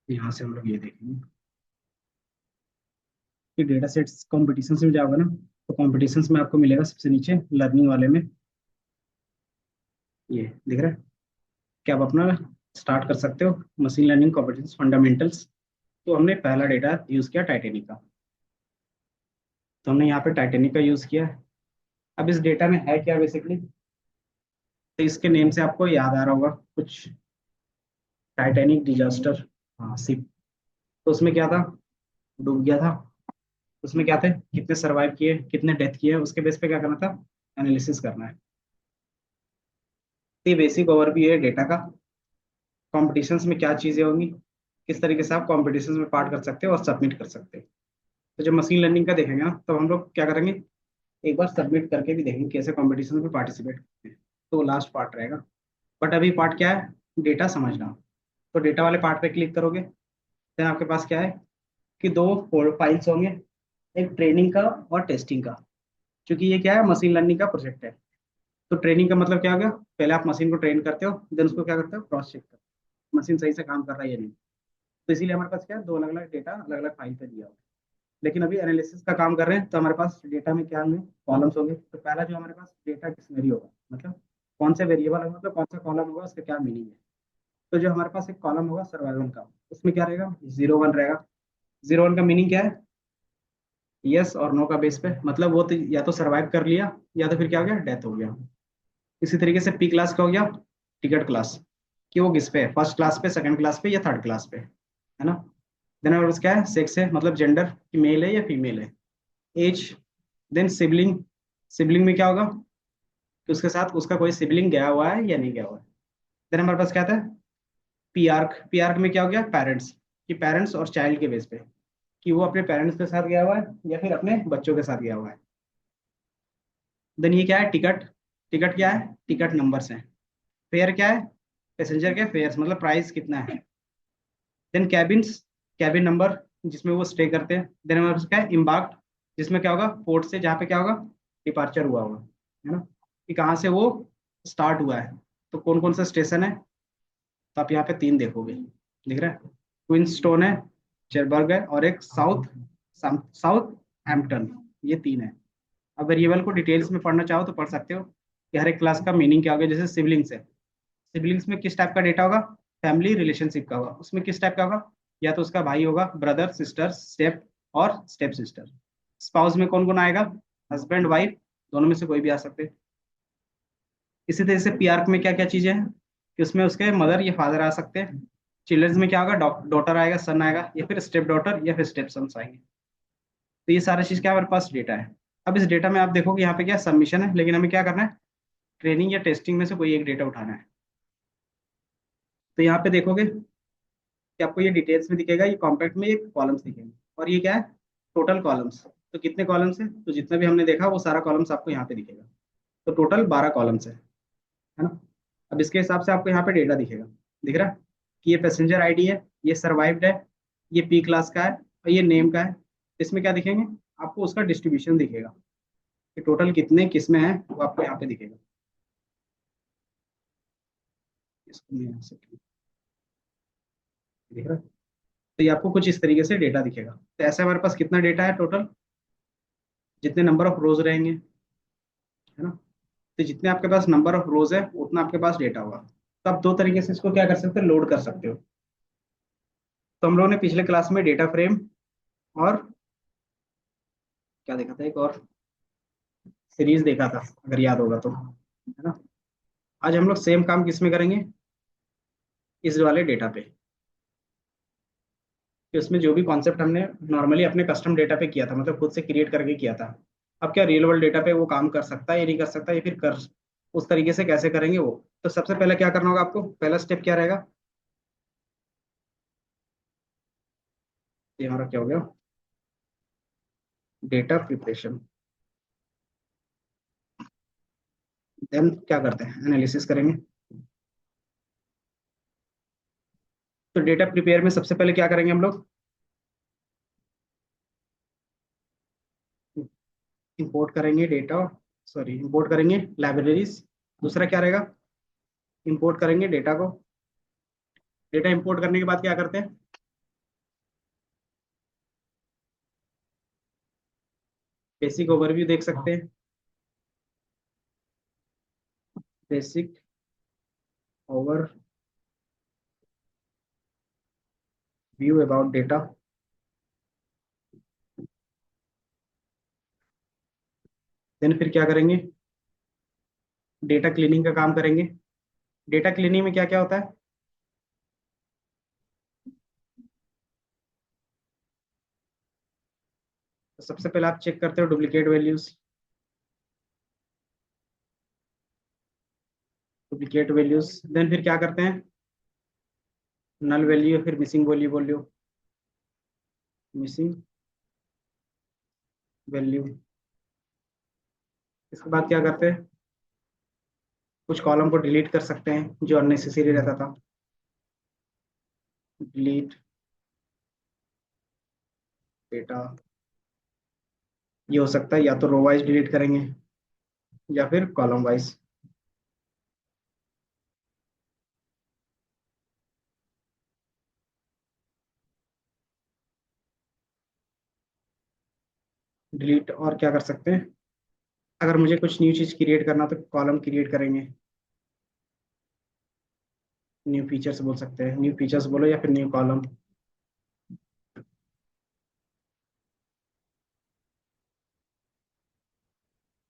यहाँ से हम लोग ये देखेंगे कि डेटा सेट्स कॉम्पिटिशन में जाओगे ना, तो कॉम्पिटिशन में आपको मिलेगा सबसे नीचे लर्निंग वाले में, ये दिख रहा है कि आप अपना स्टार्ट कर सकते हो मशीन लर्निंग कॉम्पिटिशन फंडामेंटल्स। तो हमने पहला डेटा यूज किया टाइटेनिक का, तो हमने यहाँ पे टाइटेनिक का यूज किया है। अब इस डेटा में है क्या बेसिकली, तो इसके नेम से आपको याद आ रहा होगा कुछ, टाइटैनिक डिजास्टर। हाँ शिप, तो उसमें क्या था, डूब गया था। उसमें क्या थे, कितने सरवाइव किए कितने डेथ किए, उसके बेस पे क्या करना था, एनालिसिस करना है। तो ये बेसिक ओवरव्यू है डेटा का। कॉम्पिटिशन्स में क्या चीजें होंगी, किस तरीके से आप कॉम्पिटिशन्स में पार्ट कर सकते हो और सबमिट कर सकते हो। तो जब मशीन लर्निंग का देखेंगे ना, तब हम लोग क्या करेंगे, एक बार सबमिट करके भी देखेंगे कैसे कॉम्पिटिशन में पार्टिसिपेट करते हैं। तो लास्ट पार्ट रहेगा। बट अभी पार्ट क्या है, डेटा समझना। तो डेटा वाले पार्ट पे क्लिक करोगे, देन आपके पास क्या है कि दो फाइल्स होंगे, एक ट्रेनिंग का और टेस्टिंग का। क्योंकि ये क्या है, मशीन लर्निंग का प्रोजेक्ट है। तो ट्रेनिंग का मतलब क्या हो गया, पहले आप मशीन को ट्रेन करते हो, देन उसको क्या करते हो, क्रॉस चेक करते हो मशीन सही से काम कर रहा है या नहीं। तो इसीलिए हमारे पास क्या है, दो अलग अलग डेटा अलग अलग फाइल पे दिया हुआ है। लेकिन अभी एनालिसिस का काम कर रहे हैं, तो हमारे पास डेटा में क्या होंगे, कॉलम्स होंगे। तो पहला जो हमारे पास डेटा डिक्शनरी होगा, मतलब कौन से वेरिएबल होगा, मतलब कौन सा कॉलम होगा, उसका क्या मीनिंग है। तो जो हमारे पास एक कॉलम होगा सर्वाइवल का, उसमें क्या रहेगा, 0 1 रहेगा। 0 1 का मीनिंग क्या है, यस और नो का बेस पे, मतलब वो तो या तो सर्वाइव कर लिया, या तो फिर क्या हो गया, डेथ हो गया। इसी तरीके से पी क्लास का हो गया, टिकट क्लास, कि वो किस पे है, फर्स्ट क्लास पे, सेकंड क्लास पे या थर्ड क्लास पे, है ना। देन हमारे पास क्या है, सेक्स है, मतलब जेंडर कि मेल है या फीमेल है। एज, देन सिबलिंग, सिबलिंग में क्या होगा कि उसके साथ उसका कोई सिबलिंग गया हुआ है या नहीं गया हुआ है। देन हमारे पास क्या था, पी आर्क, पी आर्क में क्या हो गया, पेरेंट्स, कि पेरेंट्स और चाइल्ड के बेस पे, कि वो अपने पेरेंट्स के साथ गया हुआ है या फिर अपने बच्चों के साथ गया हुआ है। देन ये क्या है, टिकट, टिकट क्या है, टिकट नंबर्स हैं। फेयर क्या है, पैसेंजर के फेयर्स, मतलब प्राइस कितना है। देन कैबिन्स, कैबिन नंबर जिसमें वो स्टे करते हैं। देन हमारे पास क्या है, इम्बार्क्ड, जिसमें क्या होगा, पोर्ट से जहाँ पे क्या होगा, डिपार्चर हुआ होगा, है ना, कि कहाँ से वो स्टार्ट हुआ है। तो कौन कौन सा स्टेशन है, तो आप यहाँ पे तीन देखोगे, दिख रहा है, क्वींसस्टोन है, चेरबर्ग है, और एक साउथ साउथ हैम्पटन। ये तीन है। अब वेरिएबल को डिटेल्स में पढ़ना चाहो तो पढ़ सकते हो कि हर एक क्लास का मीनिंग क्या होगा। जैसे सिबलिंग्स है, सिबलिंग्स में किस टाइप का डेटा होगा, फैमिली रिलेशनशिप का होगा। उसमें किस टाइप का होगा, या तो उसका भाई होगा, ब्रदर सिस्टर स्टेप, और स्टेप सिस्टर। स्पाउस में कौन कौन आएगा, हस्बैंड वाइफ, दोनों में से कोई भी आ सकते हैं। इसी तरह से पीआरक में क्या क्या चीजें हैं कि उसमें उसके मदर या फादर आ सकते हैं। चिल्ड्रंस में क्या होगा, डॉटर आएगा, सन आएगा, या फिर स्टेप डॉटर या फिर स्टेप सन्स आएंगे। तो ये सारा चीज क्या हमारे पास डेटा है। अब इस डेटा में आप देखोगे यहाँ पे क्या सबमिशन है, लेकिन हमें क्या करना है, ट्रेनिंग या टेस्टिंग में से कोई एक डेटा उठाना है। तो यहाँ पे देखोगे कि आपको ये डिटेल्स में दिखेगा, ये कॉम्पैक्ट में एक कॉलम्स दिखेंगे, और ये क्या है, टोटल कॉलम्स। तो कितने कॉलम्स है, तो जितना भी हमने देखा वो सारा कॉलम्स आपको यहाँ पे दिखेगा। तो टोटल 12 कॉलम्स है ना। अब इसके हिसाब से आपको यहाँ पे डेटा दिखेगा, दिख रहा है कि ये पैसेंजर आईडी है, ये सर्वाइव्ड है, ये पी क्लास का है, और ये नेम का है। इसमें क्या दिखेंगे, आपको उसका डिस्ट्रीब्यूशन दिखेगा कि टोटल कितने किस में है, वो आपको यहाँ पे दिखेगा। इसको मैं यहाँ से दिख रहा है। तो ये आपको कुछ इस तरीके से डेटा दिखेगा। तो ऐसे हमारे पास कितना डेटा है टोटल, जितने नंबर ऑफ रोज रहेंगे, है ना। तो जितने आपके पास नंबर ऑफ रोज है उतना आपके पास डेटा होगा। तो आप दो तरीके से इसको क्या कर सकते हो, लोड कर सकते हो। तो हम लोगों ने पिछले क्लास में डेटा फ्रेम और क्या देखा था, एक और सीरीज देखा था, अगर याद होगा तो, है ना। आज हम लोग सेम काम किस में करेंगे, इस वाले डेटा पे, कि उसमें जो भी कॉन्सेप्ट हमने नॉर्मली अपने कस्टम डेटा पे किया था, मतलब खुद से क्रिएट करके किया था, अब क्या रियल वर्ल्ड डेटा पे वो काम कर सकता है या नहीं कर सकता, या फिर कर उस तरीके से कैसे करेंगे वो। तो सबसे पहले क्या करना होगा आपको, पहला स्टेप क्या रहेगा, ये हमारा क्या हो गया, डेटा प्रिपरेशन। देन क्या करते हैं, एनालिसिस करेंगे। तो डेटा प्रिपेयर में सबसे पहले क्या करेंगे हम लोग, इंपोर्ट करेंगे डेटा, सॉरी इंपोर्ट करेंगे लाइब्रेरीज। दूसरा क्या रहेगा, इंपोर्ट करेंगे डेटा को। डेटा इंपोर्ट करने के बाद क्या करते हैं, बेसिक ओवरव्यू देख सकते हैं। Basic overview about data. Then फिर क्या करेंगे, डेटा क्लीनिंग का काम करेंगे। डेटा क्लीनिंग में क्या क्या होता है? तो सबसे पहले आप चेक करते हो duplicate values. Duplicate values then फिर क्या करते हैं, नल वैल्यू या फिर मिसिंग वैल्यू बोल लो। Missing value. इसके बाद क्या करते हैं, कुछ कॉलम को डिलीट कर सकते हैं जो अननेसेसरी रहता था। Delete data. ये हो सकता है या तो रो वाइज डिलीट करेंगे या फिर कॉलम वाइज। डिलीट और क्या कर सकते हैं, अगर मुझे कुछ न्यू चीज क्रिएट करना हो तो कॉलम क्रिएट करेंगे। न्यू फीचर्स बोल सकते हैं, न्यू फीचर्स बोलो या फिर न्यू कॉलम।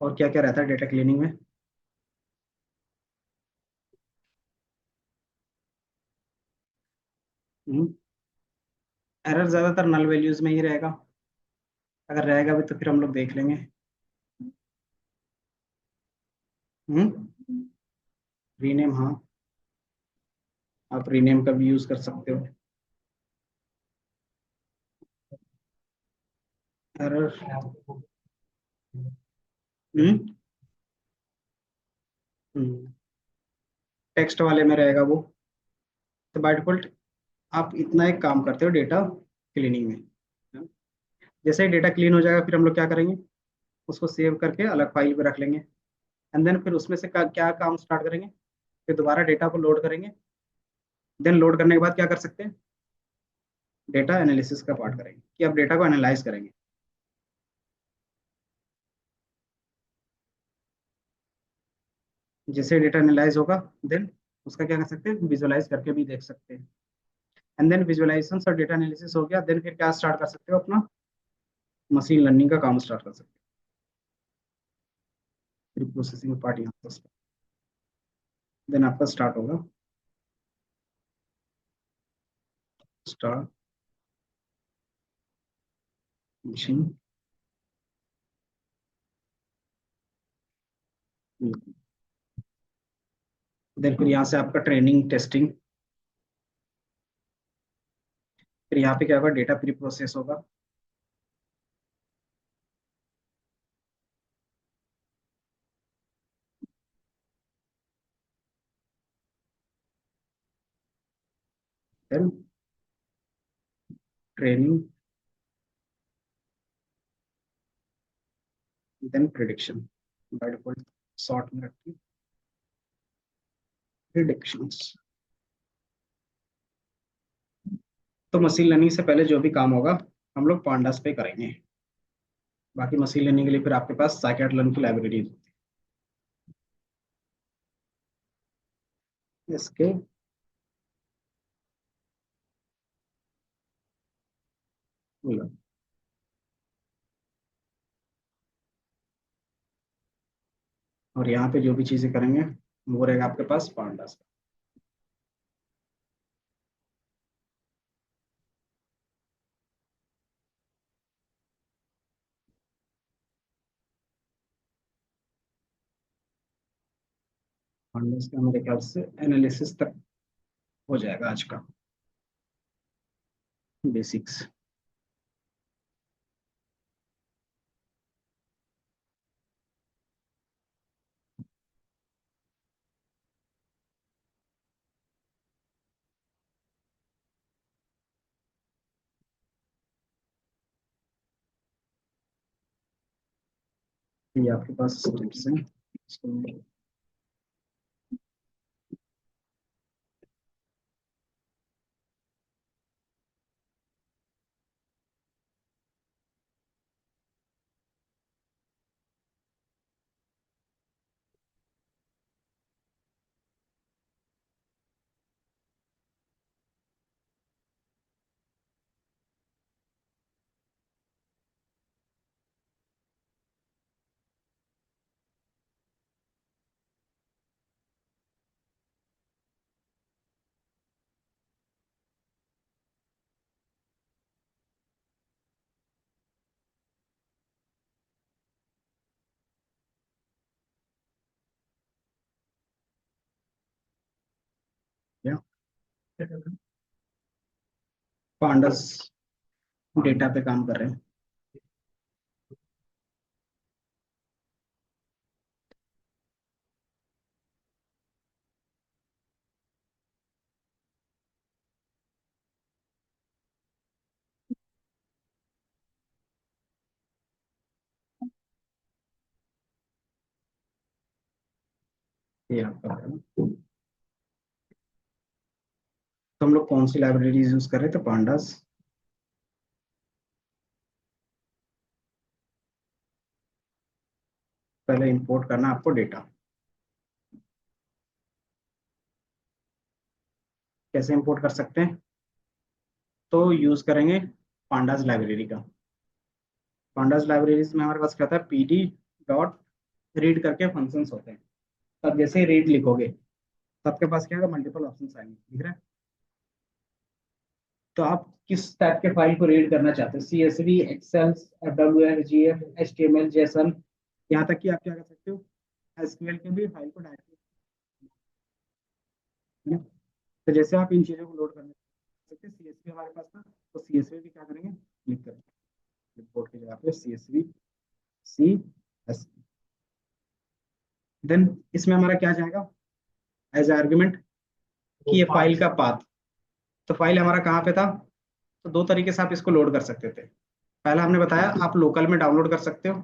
और क्या क्या रहता है डेटा क्लीनिंग में? एरर ज्यादातर नल वैल्यूज में ही रहेगा, अगर रहेगा भी तो फिर हम लोग देख लेंगे। रीनेम, हाँ, आप रीनेम का भी यूज कर सकते हो। एरर। टेक्स्ट वाले में रहेगा वो। तो बाय डिफॉल्ट आप इतना एक काम करते हो डेटा क्लीनिंग में। जैसे ही डेटा क्लीन हो जाएगा फिर हम लोग क्या करेंगे, उसको सेव करके अलग फाइल पे रख लेंगे। एंड देन फिर उसमें से क्या काम स्टार्ट करेंगे, फिर दोबारा डेटा को लोड करेंगे। देन लोड करने के बाद क्या कर सकते हैं, डेटा एनालिसिस का पार्ट करेंगे कि अब डेटा को एनालाइज करेंगे। जैसे डेटा एनालाइज होगा देन उसका क्या कर सकते हैं, विजुअलाइज करके भी देख सकते हैं। एंड देन विजुअलाइजेशन और डेटा एनालिसिस हो गया, देन फिर क्या स्टार्ट कर सकते हो, अपना मशीन लर्निंग का काम स्टार्ट कर सकते हो। फिर प्रोसेसिंग पार्ट यहाँ पर देन आपका स्टार्ट होगा। Start machine. देन फिर यहाँ से आपका ट्रेनिंग टेस्टिंग। फिर यहाँ पे क्या होगा, डेटा प्री प्रोसेस होगा। Then training, then prediction. By default short में रखिए प्रिडिक्शंस। तो मशीन लर्निंग से पहले जो भी काम होगा हम लोग पांडास पे करेंगे। बाकी मशीन लर्निंग के लिए फिर आपके पास साइकिट लर्न की लाइब्रेरी होती है इसके। और यहाँ पे जो भी चीजें करेंगे वो रहेगा आपके पास पांडास। पांडास का मेरे ख्याल से एनालिसिस तक हो जाएगा आज का बेसिक्स। ये आपके पास स्टेप्स हैं इसको। पांडस डेटा पे काम कर रहे हैं। ये आपका है ना। तो हम लोग कौन सी लाइब्रेरीज यूज कर रहे थे? पांडास। पहले इंपोर्ट करना है आपको डेटा। कैसे इंपोर्ट कर सकते हैं? तो यूज करेंगे पांडास लाइब्रेरी का। पांडास लाइब्रेरीज में हमारे पास क्या होता है? पीडी डॉट रीड करके फंक्शंस होते हैं। तब जैसे रीड लिखोगे तो आपके पास क्या होगा? मल्टीपल ऑप्शंस आएंगे, दिख रहा है? तो आप किस टाइप के फाइल को रीड करना चाहते हो? CSV, excel, WF, HTML, JSON, यहाँ तक कि आप क्या कर सकते हो, SQL के भी फाइल को डायरेक्टली। तो जैसे आप इन चीज़ों को लोड करना सकते हैं। CSV हमारे पास था, तो CSV भी क्या करेंगे? क्लिक करेंगे रिपोर्ट की जगह पे CSV, CS। देन इसमें हमारा क्या जाएगा एज आर्ग्यूमेंट? कि ये फाइल का पाथ। तो फाइल हमारा कहाँ पे था? तो दो तरीके से आप इसको लोड कर सकते थे। पहला हमने बताया आप लोकल में डाउनलोड कर सकते हो।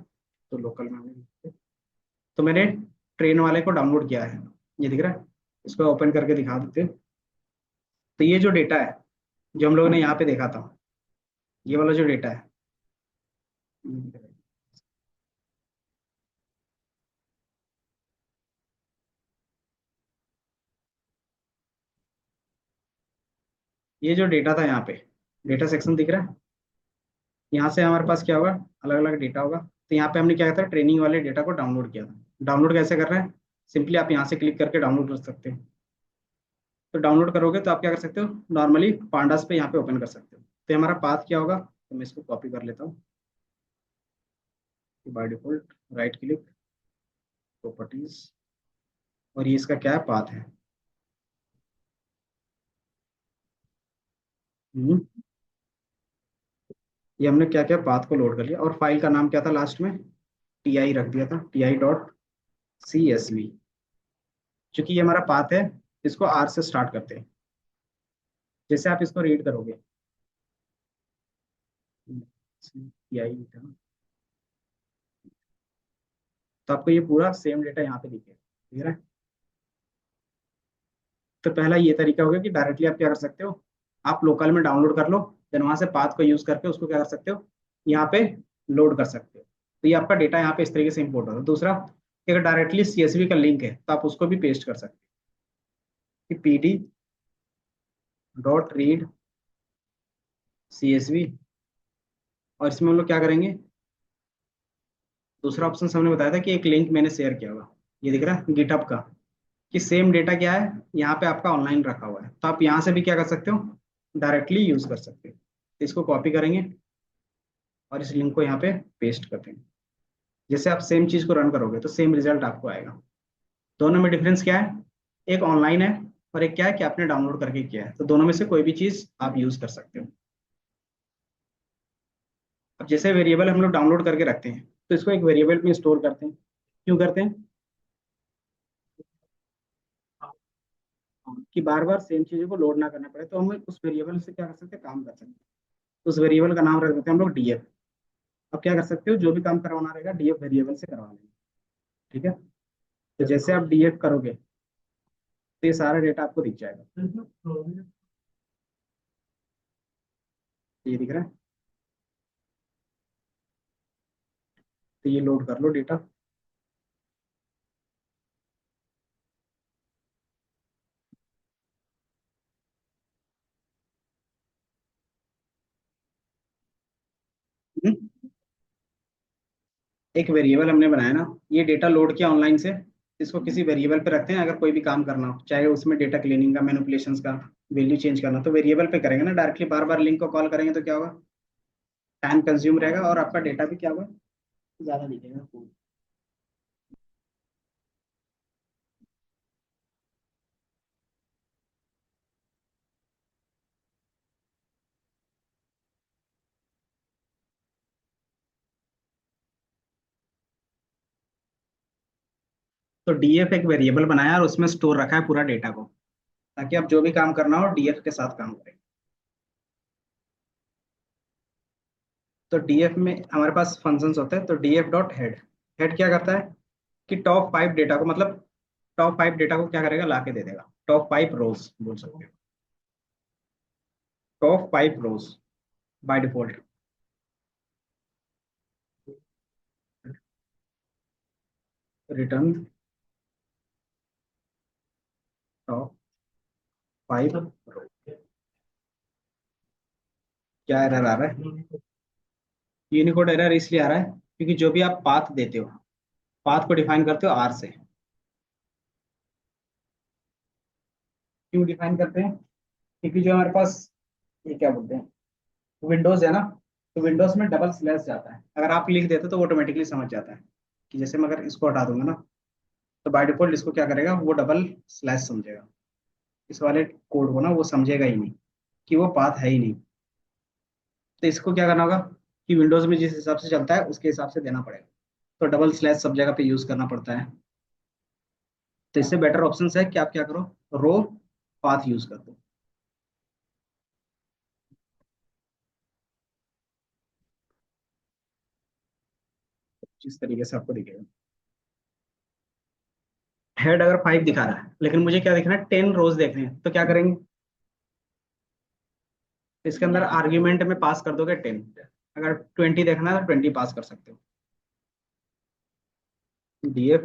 तो लोकल में हमने, तो मैंने ट्रेन वाले को डाउनलोड किया है, ये दिख रहा है। इसको ओपन करके दिखा देते हैं। तो ये जो डेटा है जो हम लोगों ने यहाँ पे देखा था, ये वाला जो डेटा है, ये जो डेटा था यहाँ पे, डेटा सेक्शन दिख रहा है। यहाँ से हमारे पास क्या होगा? अलग अलग डेटा होगा। तो यहाँ पे हमने क्या किया था? ट्रेनिंग वाले डेटा को डाउनलोड किया था। डाउनलोड कैसे कर रहे हैं? सिंपली आप यहाँ से क्लिक करके डाउनलोड कर सकते हैं। तो डाउनलोड करोगे तो आप क्या कर सकते हो? नॉर्मली पांडास पे यहाँ पे ओपन कर सकते हो। तो ये हमारा पाथ क्या होगा? तो मैं इसको कॉपी कर लेता हूँ। By default right click, properties, और ये इसका क्या है? पाथ है। हम्म, ये हमने क्या किया? पाथ को लोड कर लिया। और फाइल का नाम क्या था लास्ट में? TI रख दिया था, TI.CSV। क्योंकि ये हमारा पाथ है, इसको R से स्टार्ट करते हैं। जैसे आप इसको रीड करोगे, TI था, तो आपको ये पूरा सेम डेटा यहाँ पे दिखेगा, ठीक है? तो पहला ये तरीका हो गया कि डायरेक्टली आप क्या कर सकते हो? आप लोकल में डाउनलोड कर लो, देन वहां से पाथ को यूज करके उसको क्या कर सकते हो? यहाँ पे लोड कर सकते हो। तो ये आपका डेटा यहाँ पे इस तरीके से इंपोर्ट होता है। दूसरा कि अगर डायरेक्टली CSV का लिंक है तो आप उसको भी पेस्ट कर सकते हो कि PD.read CSV। और इसमें हम लोग क्या करेंगे? दूसरा ऑप्शन हमने बताया था कि एक लिंक मैंने शेयर किया होगा, ये दिख रहा है गिटहब का, कि सेम डेटा क्या है यहाँ पे आपका ऑनलाइन रखा हुआ है। तो आप यहाँ से भी क्या कर सकते हो? डायरेक्टली यूज कर सकते हो। तो इसको कॉपी करेंगे और इस लिंक को यहाँ पे पेस्ट कर देंगे। जैसे आप सेम चीज को रन करोगे तो सेम रिजल्ट आपको आएगा। दोनों में डिफरेंस क्या है? एक ऑनलाइन है और एक क्या है कि आपने डाउनलोड करके किया है। तो दोनों में से कोई भी चीज आप यूज कर सकते हो। अब जैसे वेरिएबल हम लोग डाउनलोड करके रखते हैं, तो इसको एक वेरिएबल में स्टोर करते हैं। क्यों करते हैं? कि बार बार सेम चीजों को लोड ना करना पड़े, तो हम उस वेरिएबल से क्या कर सकते हैं? काम कर सकते हैं। तो उस वेरिएबल का नाम रख देते हैं हम लोग DF। अब क्या कर सकते हो? जो भी काम करवाना रहेगा DF वेरिएबल से करवा लेंगे, ठीक है? तो जैसे आप DF करोगे तो ये सारा डेटा आपको दिख जाएगा। ये दिख रहा है? तो ये लोड कर लो डेटा। एक वेरिएबल हमने बनाया ना, ये डेटा लोड किया ऑनलाइन से, इसको किसी वेरिएबल पे रखते हैं। अगर कोई भी काम करना हो, चाहे उसमें डेटा क्लीनिंग का, मैनिपुलेशंस का, वैल्यू चेंज करना, तो वेरिएबल पे करेंगे ना। डायरेक्टली बार बार लिंक को कॉल करेंगे तो क्या होगा? टाइम कंज्यूम रहेगा और आपका डेटा भी क्या होगा? ज्यादा दिखेगा। तो डीएफ एक वेरिएबल बनाया और उसमें स्टोर रखा है पूरा डेटा को, ताकि आप जो भी काम करना हो डीएफ के साथ काम करें। तो डीएफ में हमारे पास फंक्शंस होते हैं। तो डीएफ डॉट हेड, हेड क्या करता है कि टॉप 5 डेटा को, मतलब टॉप 5 डेटा को क्या करेगा, ला के दे देगा। टॉप 5 रोज बोल सकते हो, top 5 rows by default. Return top 5 row. क्या एरर आ रहा है? यूनिकोड एरर इसलिए आ रहा है क्योंकि जो भी आप पाथ देते हो, पाथ को डिफाइन करते हो आर से। क्यों डिफाइन करते हैं? क्योंकि जो हमारे पास ये क्या बोलते हैं, विंडोज है ना, तो विंडोज में डबल स्लैश जाता है। अगर आप लिख देते तो वो ऑटोमेटिकली समझ जाता है कि जैसे मैं अगर इसको हटा दूंगा ना, तो बाय डिफॉल्ट इसको क्या करेगा, वो डबल स्लैश समझेगा। इस वाले कोड को ना वो समझेगा ही नहीं कि वो पाथ है ही नहीं। तो इसको क्या करना होगा कि विंडोज में जिस हिसाब से चलता है उसके हिसाब से देना पड़ेगा। तो डबल स्लैश सब जगह पे यूज करना पड़ता है। तो इससे बेटर ऑप्शन है कि आप क्या करो, रो पाथ यूज कर दो। जिस तरीके से आपको दिखेगा, हेड अगर 5 दिखा रहा है लेकिन मुझे क्या देखना है, 10 रोज देखने हैं, तो क्या करेंगे, इसके अंदर आर्ग्यूमेंट में पास कर दोगे 10। अगर 20 देखना है तो 20 पास कर सकते हो। डीएफ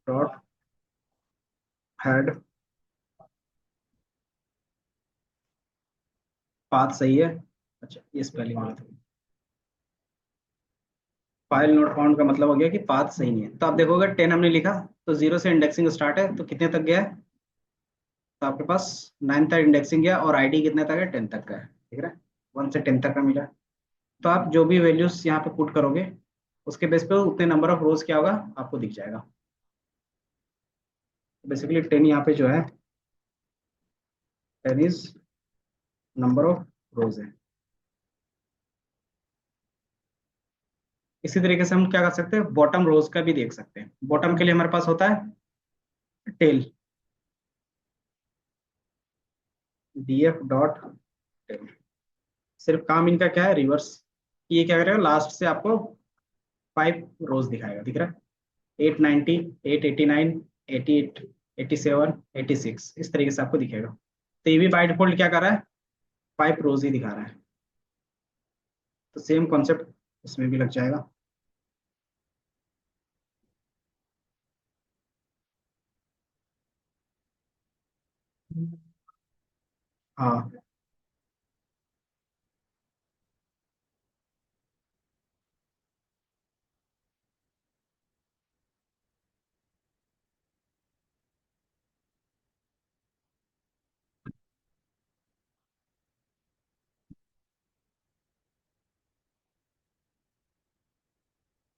डॉट हेड पाथ सही है। अच्छा, ये स्पेलिंग गलत है। फाइल नोट फाउंड का मतलब हो गया कि पाथ सही नहीं है। तो आप देखोगे 10 हमने लिखा, तो जीरो से इंडेक्सिंग स्टार्ट है, तो कितने तक गया है, तो आपके पास 9 तक इंडेक्सिंग गया, और आईडी कितने तक है, 10 तक का है, ठीक है। 1 से 10 तक का मिला। तो आप जो भी वैल्यूज यहाँ पे पुट करोगे, उसके बेस पे उतने नंबर ऑफ रोज क्या होगा आपको दिख जाएगा। बेसिकली 10 यहाँ पे जो है, 10 इज नंबर ऑफ रोज है। इसी तरीके से हम क्या कर सकते हैं, बॉटम रोज का भी देख सकते हैं। बॉटम के लिए हमारे पास होता है टेल, डीएफ डॉट टेल। सिर्फ काम इनका क्या है, रिवर्स। ये क्या करेगा, लास्ट से आपको 5 रोज दिखाएगा, दिख रहा है, 890, 889, 88, 87, 86, इस तरीके से आपको दिखेगा। तो ये भी बाय डिफॉल्ट क्या कर रहा है, 5 रोज ही दिखा रहा है। तो सेम कॉन्सेप्ट इसमें भी लग जाएगा। हाँ,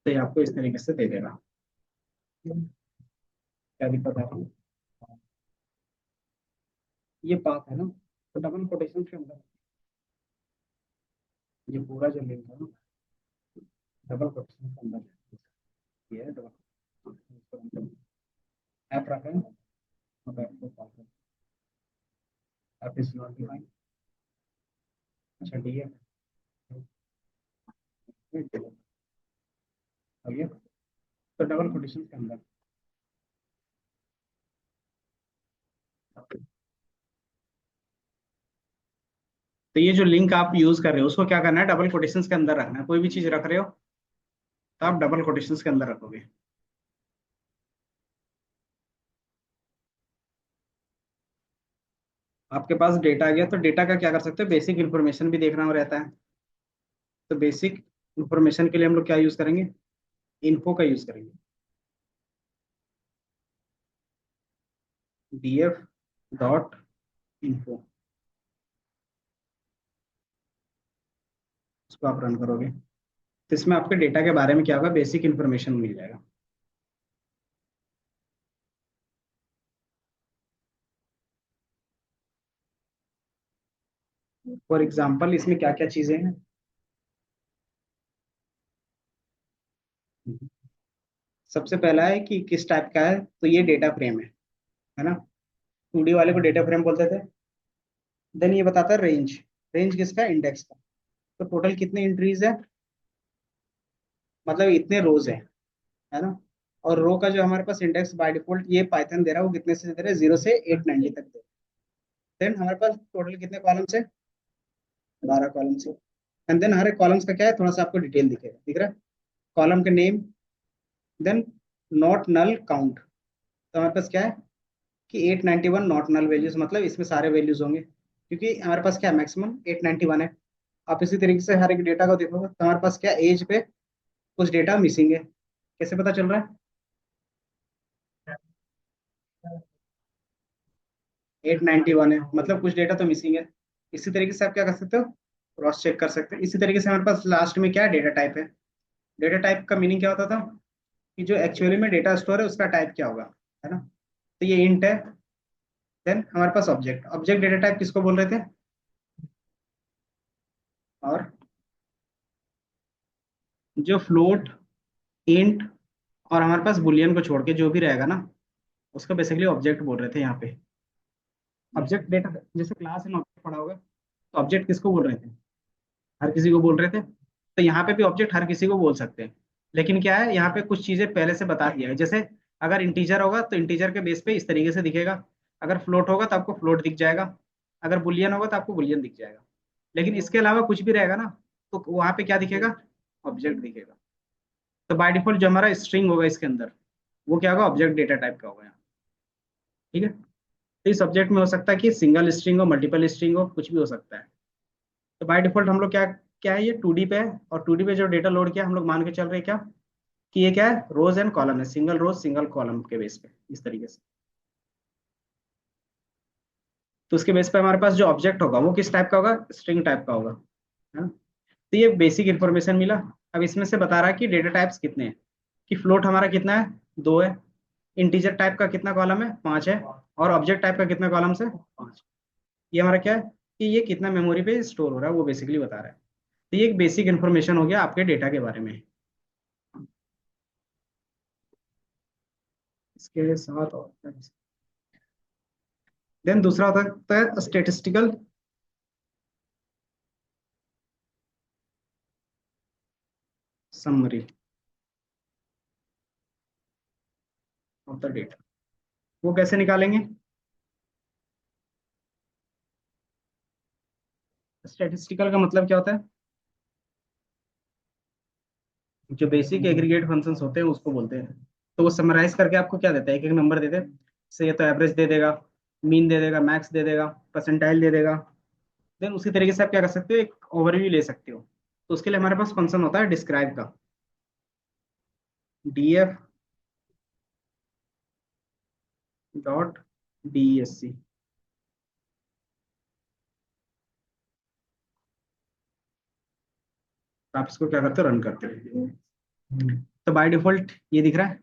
तो ये आपको इस तरीके से दे देगा। क्या दिक्कत है आपको? ये पाथ है ना, तो डबल कोटेशन के अंदर ये पूरा जो लिंक है ना, डबल कोटेशन के अंदर है। ये है डबल ऐप रखा है, अब ऐप को कॉल करें। App is not defined. अच्छा, डी है, अब ये तो डबल कोटेशन के अंदर। तो ये जो लिंक आप यूज कर रहे हो उसको क्या करना है, डबल कोटेशंस के अंदर रखना है। कोई भी चीज रख रहे हो तो आप डबल कोटेशंस के अंदर रखोगे। आपके पास डेटा आ गया, तो डेटा का क्या कर सकते हो, बेसिक इंफॉर्मेशन भी देखना रहता है। तो बेसिक इंफॉर्मेशन के लिए हम लोग क्या यूज करेंगे, इन्फो का यूज करेंगे। डीएफ डॉट इन्फो, उसको आप रन करोगे तो इसमें आपके डेटा के बारे में क्या होगा, बेसिक इंफॉर्मेशन मिल जाएगा। फॉर एग्जाम्पल इसमें क्या क्या चीजें हैं। सबसे पहला है कि किस टाइप का है, तो ये डेटा फ्रेम है ना। 2D वाले को डेटा फ्रेम बोलते थे। देन ये बताता है रेंज। रेंज किसका, इंडेक्स का। तो टोटल कितने एंट्रीज है, मतलब इतने रोज है ना। और रो का जो हमारे पास इंडेक्स बाय डिफॉल्ट ये पाइथन दे रहा है, वो कितने से दे रहा है, 0 से 890 तक दे। देन हमारे पास टोटल कितने कॉलम्स है, 12 कॉलम्स है। एंड देन हर एक कॉलम्स का क्या है, थोड़ा सा आपको डिटेल दिखेगा, दिख रहा है। कॉलम के name, then not null count. तो हमारे पास क्या है कि 891 नॉट नल वैल्यूज, मतलब इसमें सारे वैल्यूज होंगे, क्योंकि हमारे पास क्या है, मैक्सिमम 891 है। आप इसी तरीके से हर एक डेटा को देखोगे तो हमारे पास क्या, एज पे कुछ डेटा मिसिंग है। कैसे पता चल रहा है, 891 है, मतलब कुछ डेटा तो मिसिंग है। इसी तरीके से आप क्या कर सकते हो, क्रॉस चेक कर सकते हैं। इसी तरीके से हमारे पास लास्ट में क्या है, डेटा टाइप है। डेटा टाइप का मीनिंग क्या होता था, कि जो एक्चुअली में डेटा स्टोर है उसका टाइप क्या होगा, है ना। तो ये इंट है। देन हमारे पास ऑब्जेक्ट, ऑब्जेक्ट डेटा टाइप किसको बोल रहे थे, और जो फ्लोट, इंट और हमारे पास बुलियन को छोड़ के जो भी रहेगा ना, उसको बेसिकली ऑब्जेक्ट बोल रहे थे यहाँ पे। ऑब्जेक्ट डेटा, जैसे क्लास एंड ऑब्जेक्ट पढ़ा होगा, तो ऑब्जेक्ट किसको बोल रहे थे, हर किसी को बोल रहे थे। तो यहाँ पे भी ऑब्जेक्ट हर किसी को बोल सकते हैं। लेकिन क्या है, यहाँ पे कुछ चीजें पहले से बता दिया है। जैसे अगर इंटीजर होगा तो इंटीजर के बेस पे इस तरीके से दिखेगा। अगर फ्लोट होगा तो आपको फ्लोट दिख जाएगा। अगर बुलियन होगा तो आपको बुलियन दिख जाएगा। लेकिन इसके अलावा कुछ भी रहेगा ना, तो वहां पे क्या दिखेगा, ऑब्जेक्ट दिखेगा। तो बाय डिफॉल्ट जो हमारा स्ट्रिंग होगा इसके अंदर, वो क्या होगा, ऑब्जेक्ट डेटा टाइप का होगा यहाँ। ठीक है। तो इस ऑब्जेक्ट में हो सकता है कि सिंगल स्ट्रिंग हो, मल्टीपल स्ट्रिंग हो, कुछ भी हो सकता है। तो बाय डिफॉल्ट हम लोग क्या, क्या है, ये 2D पे है। और 2D पे जो डेटा लोड किया हम लोग मान के चल रहे हैं क्या, कि ये क्या है, रोज एंड कॉलम है, सिंगल रोज सिंगल कॉलम के बेस पे, इस तरीके से। तो उसके बेस पे हमारे पास जो ऑब्जेक्ट होगा वो किस टाइप का होगा, स्ट्रिंग टाइप का होगा, है ना। तो ये बेसिक इंफॉर्मेशन मिला। अब इसमें से बता रहा है कि डेटा टाइप्स कितने हैं, कि फ्लोट हमारा कितना है, 2 है। इंटीजर टाइप का कितना कॉलम है, 5 है। और ऑब्जेक्ट टाइप का कितना कॉलम है, 5। ये हमारा क्या है, कि ये कितना मेमोरी पे स्टोर हो रहा है, वो बेसिकली बता रहा है। तो ये एक बेसिक इन्फॉर्मेशन हो गया आपके डेटा के बारे में। इसके साथ और देन दूसरा होता है statistical summary of the data. वो कैसे निकालेंगे, स्टेटिस्टिकल का मतलब क्या होता है, जो बेसिक एग्रीगेट फंक्शंस होते हैं उसको बोलते हैं। तो वो समराइज करके आपको क्या देता है, एक एक नंबर देते हैं। से ये तो एवरेज दे देगा, मीन दे देगा, मैक्स दे देगा, परसेंटाइल दे देगा। देन उसी तरीके से आप क्या कर सकते हो, एक ओवरव्यू ले सकते हो। तो उसके लिए हमारे पास फंक्शन होता है डिस्क्राइब का, df डॉट DESC। आप इसको क्या करते हो, रन करते हो। तो बाय डिफॉल्ट ये दिख रहा है,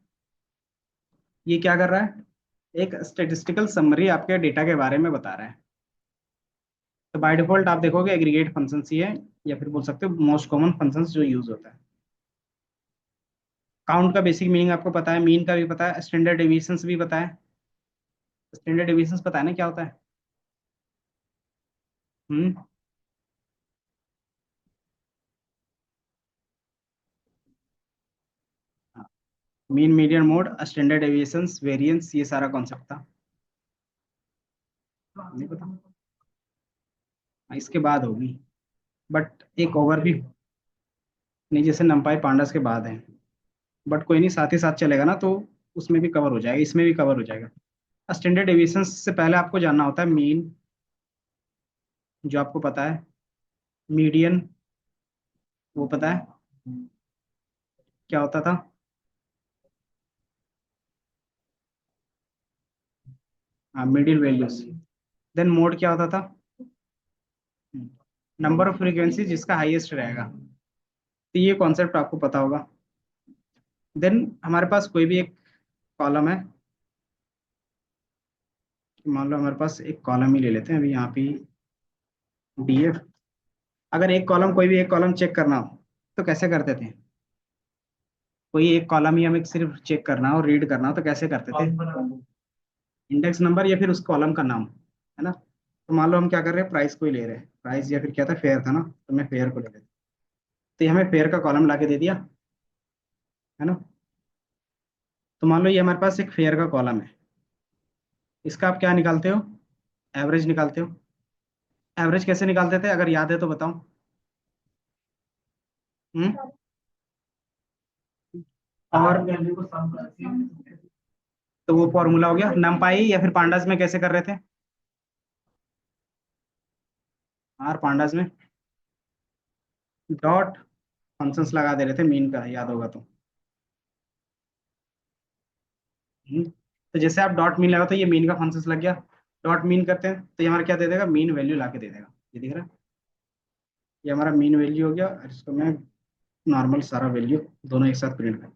ये क्या कर रहा है, एक स्टेटिस्टिकल समरी आपके डेटा के बारे में बता रहा है। तो बाय डिफॉल्ट आप देखोगे एग्रीगेट फंक्शंस ही है, या फिर बोल सकते हो मोस्ट कॉमन फंक्शंस जो यूज होता है। काउंट का बेसिक मीनिंग आपको पता है, मीन का भी पता है, स्टैंडर्ड डेविएशंस भी पता है। स्टैंडर्ड डेविएशंस पता है ना क्या होता है। हम्म। Mean, median mode, standard deviations, variance, ये सारा कॉन्सेप्ट था। नहीं पता, इसके बाद होगी। बट एक ओवरव्यू, नहीं जैसे नंपाई पांडास के बाद है। बट कोई नहीं, साथ ही साथ चलेगा ना, तो उसमें भी कवर हो जाएगा, इसमें भी कवर हो जाएगा। स्टैंडर्ड डेविएशंस से पहले आपको जानना होता है मीन, जो आपको पता है। मीडियन, वो पता है क्या होता था। हाँ, मिडिल वैल्यूज। देन मोड क्या होता था, नंबर ऑफ फ्रीक्वेंसी जिसका हाईएस्ट रहेगा। तो ये कॉन्सेप्ट आपको पता होगा। देन हमारे पास कोई भी एक कॉलम है, मान लो हमारे पास एक कॉलम ही ले लेते हैं अभी यहाँ पे, DF। अगर एक कॉलम, कोई भी एक कॉलम चेक करना हो तो कैसे करते थे, कोई एक कॉलम ही हमें सिर्फ चेक करना हो, रीड करना हो, तो कैसे करते थे? इंडेक्स नंबर या फिर उस कॉलम का नाम, है ना? तो मान लो हम क्या कर रहे हैं, प्राइस को ही ले रहे हैं, प्राइस या फिर क्या था, फेयर था ना, तो मैं फेयर को ले लेता। तो ये हमें फेयर का कॉलम ला के दे दिया, है ना? तो मान लो ये हमारे पास एक फेयर का कॉलम है, इसका आप क्या निकालते हो? एवरेज निकालते हो। एवरेज कैसे निकालते थे, अगर याद है तो बताओ। हम्म। और तो वो फॉर्मूला हो गया नमपाई, या फिर पांडास में कैसे कर रहे थे? आर पांडास में डॉट फंक्शंस लगा दे रहे थे मीन का, याद होगा तो। तो जैसे आप डॉट मीन लगा तो ये मीन का फंक्शंस लग गया। डॉट मीन करते हैं तो ये हमारा क्या दे देगा, मीन वैल्यू ला के दे देगा। ये दिख रहा है? ये हमारा मीन वैल्यू हो गया, और इसको मैं नॉर्मल सारा वैल्यू दोनों एक साथ प्रिंट कर,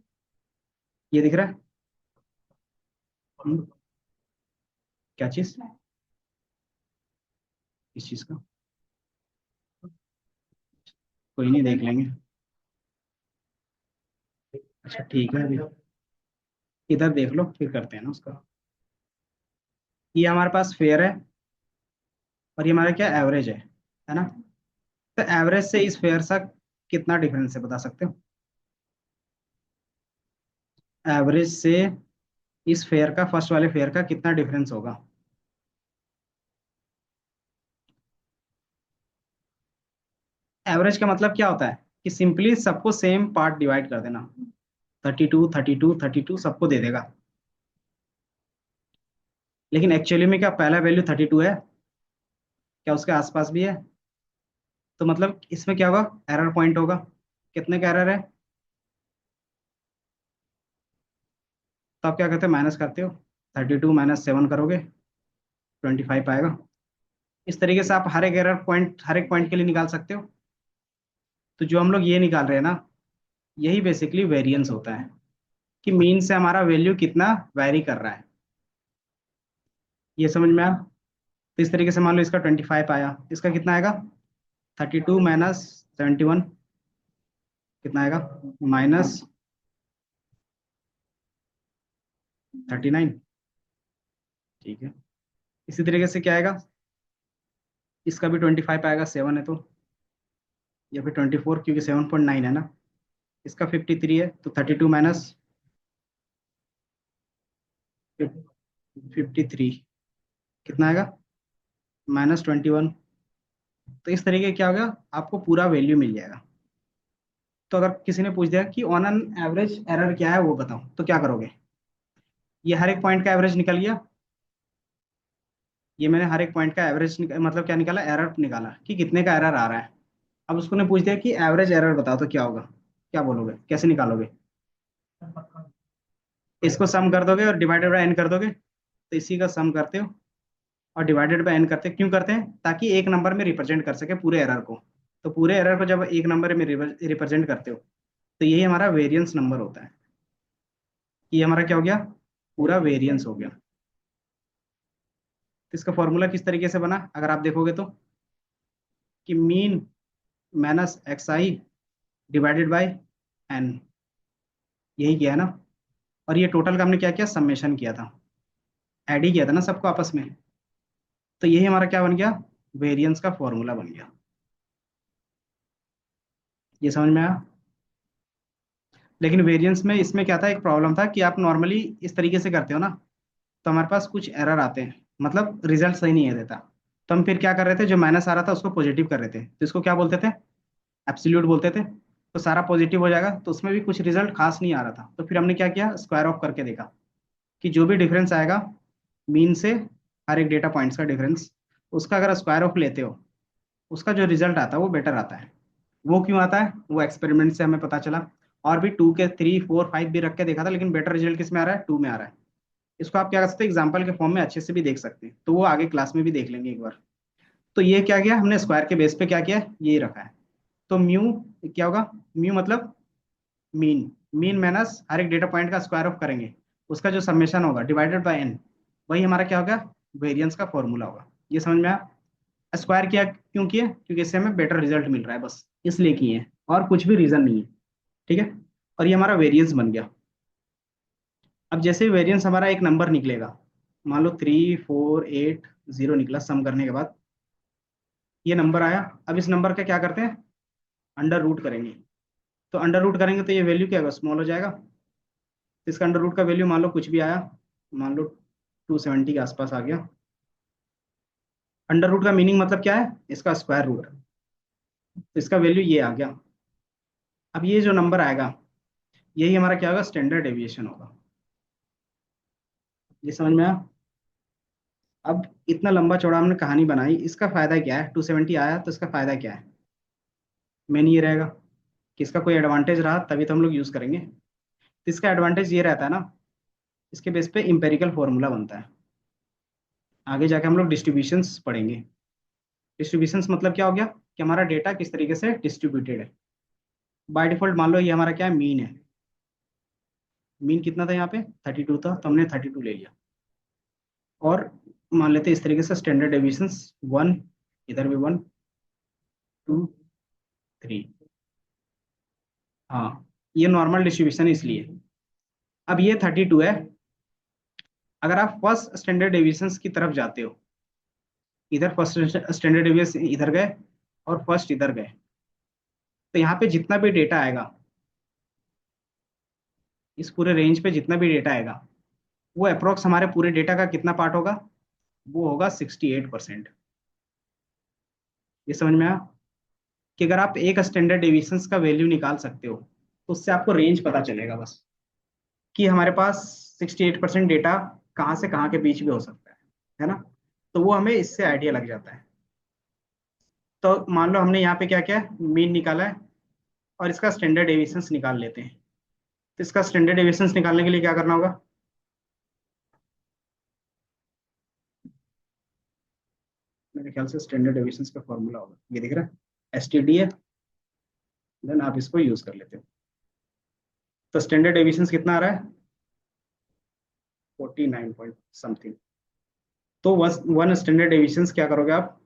ये दिख रहा है? हम्म, क्या चीज? इस चीज का कोई नहीं, देख लेंगे। अच्छा ठीक है, अभी इधर देख लो, फिर करते हैं ना उसका। ये हमारे पास फेयर है, और ये हमारा क्या, एवरेज है ना? तो एवरेज से इस फेयर का कितना डिफरेंस है, बता सकते हो? एवरेज से इस फेयर का, फर्स्ट वाले फेयर का कितना डिफरेंस होगा? एवरेज का मतलब क्या होता है कि सिंपली सबको सेम पार्ट डिवाइड कर देना। 32 32 32 सबको दे देगा। लेकिन एक्चुअली में क्या पहला वैल्यू 32 है? क्या उसके आसपास भी है? तो मतलब इसमें क्या होगा, एरर पॉइंट होगा। कितने का एरर है? तो आप क्या करते हो, माइनस करते हो। 32 माइनस 7 करोगे, 25 आएगा। इस तरीके से आप हर एक एरर पॉइंट, हर एक पॉइंट के लिए निकाल सकते हो। तो जो हम लोग ये निकाल रहे हैं ना, यही बेसिकली वेरिएंस होता है, कि मीन से हमारा वैल्यू कितना वैरी कर रहा है। ये समझ में आया? तो इस तरीके से मान लो इसका 25 आया, इसका कितना आएगा? 32 माइनस 71, कितना आएगा? माइनस 39। ठीक है। इसी तरीके से क्या आएगा, इसका भी 25 आएगा, 7 है तो, या फिर 24, क्योंकि 7.9 है ना। इसका 53 है, तो 32 माइनस 53 कितना आएगा? -21। तो इस तरीके क्या होगा, आपको पूरा वैल्यू मिल जाएगा। तो अगर किसी ने पूछ दिया कि ऑन एन एवरेज एरर क्या है वो बताओ, तो क्या करोगे? ये हर एक पॉइंट का एवरेज निकल गया। ये मैंने हर एक पॉइंट का एवरेज मतलब क्या निकाला, एरर निकाला कि कितने का एरर आ रहा है। अब उसको ने पूछ दिया कि एवरेज एरर बताओ, तो क्या होगा? क्या बोलोगे, कैसे निकालोगे? इसको सम कर दोगे और डिवाइडेड बाय एन कर दोगे। तो इसी का सम करते हो और डिवाइडेड बाय एन करते हैं, क्यों करते हैं? ताकि एक नंबर में रिप्रेजेंट कर सके पूरे एरर को। तो पूरे एरर को जब एक नंबर में रिप्रेजेंट करते हो, तो यही हमारा वेरिएंस नंबर होता है। ये हमारा क्या हो गया, पूरा वेरिएंस हो गया। तो इसका फॉर्मूला किस तरीके से बना, अगर आप देखोगे तो, कि mean minus x i divided by n, यही किया है ना? और ये टोटल का हमने क्या किया, समेशन किया था, ऐड ही किया था ना सबको आपस में। तो यही हमारा क्या बन गया, वेरिएंस का फॉर्मूला बन गया। ये समझ में आया? लेकिन वेरिएंस में इसमें क्या था, एक प्रॉब्लम था कि आप नॉर्मली इस तरीके से करते हो ना, तो हमारे पास कुछ एरर आते हैं, मतलब रिजल्ट सही नहीं है देता। तो हम फिर क्या कर रहे थे, जो माइनस आ रहा था उसको पॉजिटिव कर रहे थे, तो इसको क्या बोलते थे, एब्सोल्यूट बोलते थे। तो सारा पॉजिटिव हो जाएगा, तो उसमें भी कुछ रिजल्ट खास नहीं आ रहा था, तो फिर हमने क्या किया, स्क्वायर ऑफ करके देखा कि जो भी डिफरेंस आएगा मीन से हर एक डेटा पॉइंट्स का डिफरेंस, उसका अगर स्क्वायर ऑफ लेते हो, उसका जो रिजल्ट आता है वो बेटर आता है। वो क्यों आता है, वो एक्सपेरिमेंट से हमें पता चला। और भी 2 के 3 4 5 भी रख के देखा था, लेकिन बेटर रिजल्ट किस में आ रहा है, 2 में आ रहा है। इसको आप क्या कर सकते हैं, एग्जाम्पल के फॉर्म में अच्छे से भी देख सकते हैं, तो वो आगे क्लास में भी देख लेंगे एक बार। तो ये क्या किया हमने, स्क्वायर के बेस पे क्या किया, ये रखा है। तो म्यू क्या होगा, म्यू मतलब मीन, मीन माइनस हर एक डेटा पॉइंट का स्क्वायर ऑफ करेंगे, उसका जो समेशन होगा डिवाइडेड बाय एन, वही हमारा क्या होगा, वेरिएंस का फॉर्मूला होगा। ये समझ में आया? स्क्वायर किया क्यों किया, क्योंकि इससे हमें बेटर रिजल्ट मिल रहा है, बस इसलिए किए हैं, और कुछ भी रीजन नहीं है। ठीक है। और ये हमारा वेरिएंस बन गया। अब जैसे वेरिएंस हमारा एक नंबर निकलेगा, मान लो 3480 निकला सम करने के बाद, ये नंबर आया। अब इस नंबर का क्या करते हैं, अंडर रूट करेंगे। तो अंडर रूट करेंगे तो ये वैल्यू क्या होगा, स्मॉल हो जाएगा। तो इसका अंडर रूट का वैल्यू मान लो कुछ भी आया, मान लो 270 के आसपास आ गया। अंडर रूट का मीनिंग मतलब क्या है, इसका स्क्वायर रूट। तो इसका वैल्यू ये आ गया। अब ये जो नंबर आएगा, यही हमारा क्या होगा, स्टैंडर्ड डेविएशन होगा। ये समझ में आया। अब इतना लंबा चौड़ा हमने कहानी बनाई, इसका फायदा क्या है, 270 आया तो इसका फायदा क्या है, मेन ये रहेगा कि इसका कोई एडवांटेज रहा तभी तो हम लोग यूज करेंगे। तो इसका एडवांटेज ये रहता है ना, इसके बेस पे इंपेरिकल फॉर्मूला बनता है। आगे जाके हम लोग डिस्ट्रीब्यूशंस पढ़ेंगे। डिस्ट्रीब्यूशंस मतलब क्या हो गया, कि हमारा डेटा किस तरीके से डिस्ट्रीब्यूटेड है। बाय डिफॉल्ट मान लो ये हमारा क्या है, मीन है। मीन कितना था यहाँ पे, 32 था, तो हमने 32 ले लिया। और मान लेते हैं इस तरीके से स्टैंडर्ड डेविएशंस 1, इधर भी 1, 2, 3। हाँ, ये नॉर्मल डिस्ट्रीब्यूशन है इसलिए। अब ये 32 है। अगर आप फर्स्ट स्टैंडर्ड डेविएशंस की तरफ जाते हो, इधर फर्स्ट स्टैंडर्ड डेविएशन इधर गए और फर्स्ट इधर गए, तो यहाँ पे जितना भी डेटा आएगा, इस पूरे रेंज पे जितना भी डेटा आएगा, वो अप्रोक्स हमारे पूरे डेटा का कितना पार्ट होगा, वो होगा 68%। ये समझ में आया कि अगर आप एक स्टैंडर्ड डेविएशंस का वैल्यू निकाल सकते हो, तो उससे आपको रेंज पता चलेगा बस, कि हमारे पास 68% डेटा कहाँ से कहाँ के बीच में हो सकता है ना। तो वो हमें इससे आइडिया लग जाता है। तो मान लो हमने यहाँ पे क्या क्या मीन निकाला है, और इसका स्टैंडर्ड डेविएशंस निकाल लेते हैं। तो इसका स्टैंडर्ड डेविएशंस निकालने के लिए क्या करना होगा, मेरे ख्याल से स्टैंडर्ड डेविएशंस का फॉर्मूला होगा, ये दिख रहा है, STD है। देन आप इसको यूज कर लेते हो। तो स्टैंडर्ड डेविएशंस कितना आ रहा है, 49 पॉइंट समथिंग। तो वन स्टैंडर्ड डेविएशंस क्या करोगे आप,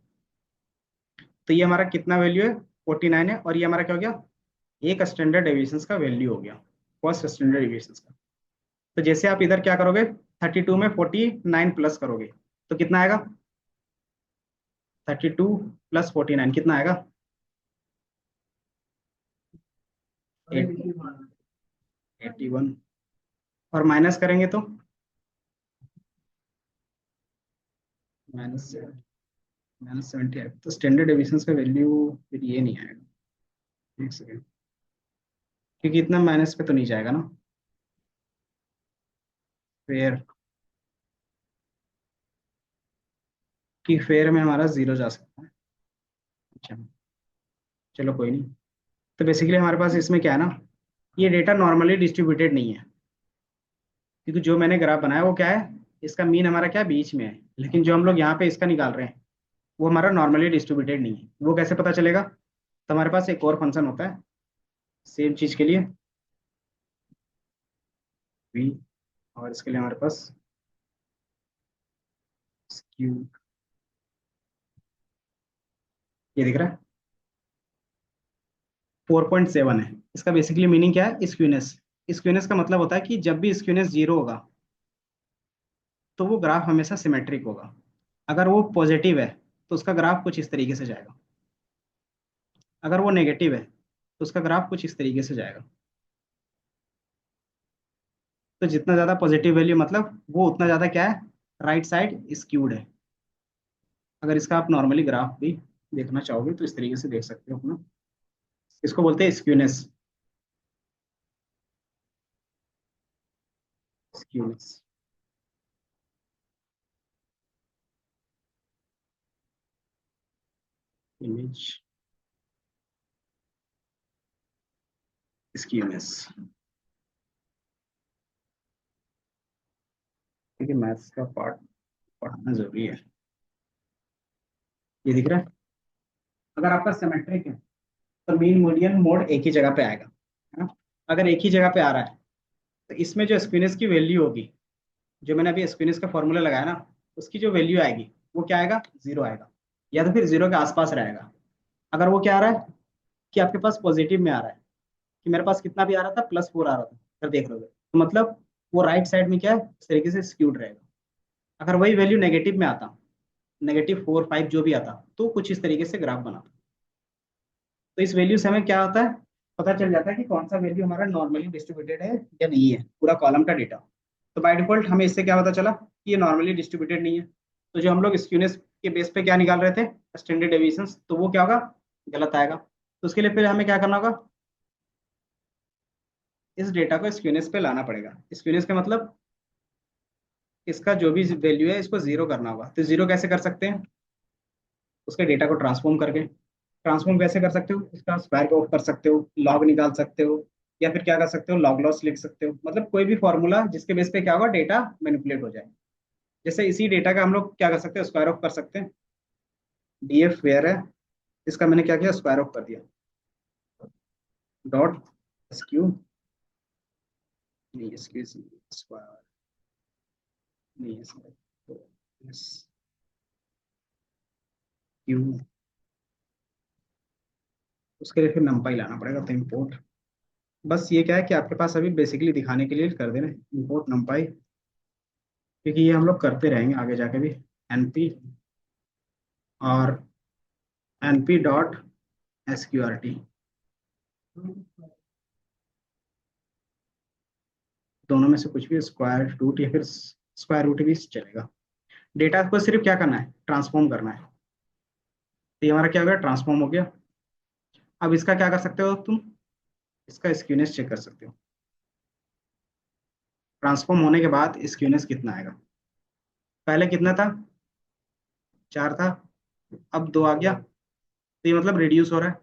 तो ये हमारा कितना वैल्यू है, 49 है, और ये हमारा क्या हो गया, एक स्टैंडर्ड डेविएशंस का वैल्यू हो गया, फर्स्ट स्टैंडर्ड डेविएशंस का। तो जैसे आप इधर क्या करोगे, 32 में 49 प्लस करोगे, तो कितना आएगा, 32 प्लस 49 कितना आएगा, 81। और माइनस करेंगे तो माइनस माइनस 70 आएगा। तो स्टैंडर्ड डेविएशंस का वैल्यू फिर ये नहीं आएगा, एक सेकेंड, क्योंकि इतना माइनस पे तो नहीं जाएगा ना, फेयर, कि फेयर में हमारा जीरो जा सकता है। अच्छा, चलो कोई नहीं। तो बेसिकली हमारे पास इसमें क्या है ना, ये डेटा नॉर्मली डिस्ट्रीब्यूटेड नहीं है, क्योंकि जो मैंने ग्राफ बनाया वो क्या है, इसका मीन हमारा क्या बीच में है, लेकिन जो हम लोग यहाँ पे इसका निकाल रहे हैं, वो हमारा नॉर्मली डिस्ट्रीब्यूटेड नहीं है। वो कैसे पता चलेगा, तो हमारे पास एक और फंक्शन होता है सेम चीज के लिए, v, और इसके लिए हमारे पास स्क्यू, ये दिख रहा है 4.7 है। इसका बेसिकली मीनिंग क्या है, स्क्यूनेस। स्क्यूनेस का मतलब होता है कि जब भी स्क्यूनेस जीरो होगा, तो वो ग्राफ हमेशा सिमेट्रिक होगा। अगर वो पॉजिटिव है, तो उसका ग्राफ कुछ इस तरीके से जाएगा। अगर वो नेगेटिव है, तो उसका ग्राफ कुछ इस तरीके से जाएगा। तो जितना ज्यादा पॉजिटिव वैल्यू, मतलब वो उतना ज्यादा क्या है, राइट साइड स्क्यूड है। अगर इसका आप नॉर्मली ग्राफ भी देखना चाहोगे तो इस तरीके से देख सकते हो अपना, इसको बोलते हैं स्क्यूनेस। स्क्यूनेस, इमेज स्क्यूनेस, ठीक है, मैथ्स का पार्ट पढ़ना जरूरी है। ये दिख रहा है, अगर आपका सिमेट्रिक है, तो मीन मीडियन मोड एक ही जगह पे आएगा, है ना। अगर एक ही जगह पे आ रहा है, तो इसमें जो स्क्यूनेस की वैल्यू होगी, जो मैंने अभी स्क्यूनेस का फॉर्मूला लगाया ना, उसकी जो वैल्यू आएगी, वो क्या आएगा, जीरो आएगा, या तो फिर जीरो के आसपास रहेगा। अगर वो क्या आ रहा है, कि आपके पास पॉजिटिव में आ रहा है, कि मेरे पास कितना भी आ रहा था, +4 आ रहा था, अगर देख रहे हो तो मतलब वो राइट साइड में क्या है, इस तरीके से स्क्यूड रहेगा। अगर वही वैल्यू नेगेटिव में आता, -4, 5 जो भी आता, तो कुछ इस तरीके से ग्राफ बनाता। तो इस वैल्यू से हमें क्या होता है, पता चल जाता है कि कौन सा वैल्यू हमारा नॉर्मली डिस्ट्रीब्यूटेड है या नहीं है, पूरा कॉलम का डेटा। तो बाय डिफॉल्ट हमें इससे क्या पता चला कि ये नॉर्मली डिस्ट्रीब्यूटेड नहीं है। तो जो हम लोग स्क्यूनेस के बेस पे क्या निकाल रहे थे, स्टैंडर्ड डेविएशन, तो वो क्या होगा, गलत आएगा। तो उसके लिए फिर हमें क्या करना होगा, इस डेटा को स्क्यूनेस पे लाना पड़ेगा। स्क्यूनेस का मतलब इसका जो भी वैल्यू है इसको जीरो करना होगा। तो जीरो कैसे कर सकते हैं, उसके डेटा को ट्रांसफॉर्म करके। ट्रांसफॉर्म कैसे कर सकते हो, इसका स्क्वायर ऑफ कर सकते हो, लॉग निकाल सकते हो, या फिर क्या कर सकते हो, लॉग लॉस लिख सकते हो। मतलब कोई भी फॉर्मूला जिसके बेस पे क्या होगा, डेटा मैनिपुलेट हो जाए। जैसे इसी डेटा का हम लोग क्या कर सकते हैं, स्क्वायर ऑफ कर सकते हैं। डीएफ वेयर है, इसका मैंने क्या किया, स्क्वायर ऑफ कर दिया। डॉट एसक्यू, नहीं एसक्यू स्क्वायर नहीं है, क्यू, उसके लिए फिर नंपाई लाना पड़ेगा। तो इम्पोर्ट, बस ये क्या है कि आपके पास अभी बेसिकली दिखाने के लिए कर देना इम्पोर्ट नंपाई, क्योंकि ये हम लोग करते रहेंगे आगे जाके भी। एनपी और एनपी डॉट एसक्यूआरटी, दोनों में से कुछ भी, स्क्वायर रूट या फिर स्क्वायर रूट भी चलेगा। डेटा को सिर्फ क्या करना है, ट्रांसफॉर्म करना है। तो ये हमारा क्या हो गया, ट्रांसफॉर्म हो गया। अब इसका क्या कर सकते हो तुम, इसका स्क्यूनेस चेक कर सकते हो। ट्रांसफॉर्म होने के बाद स्क्यूनेस कितना आएगा, पहले कितना था, 4 था, अब 2 आ गया। तो ये मतलब रिड्यूस हो रहा है।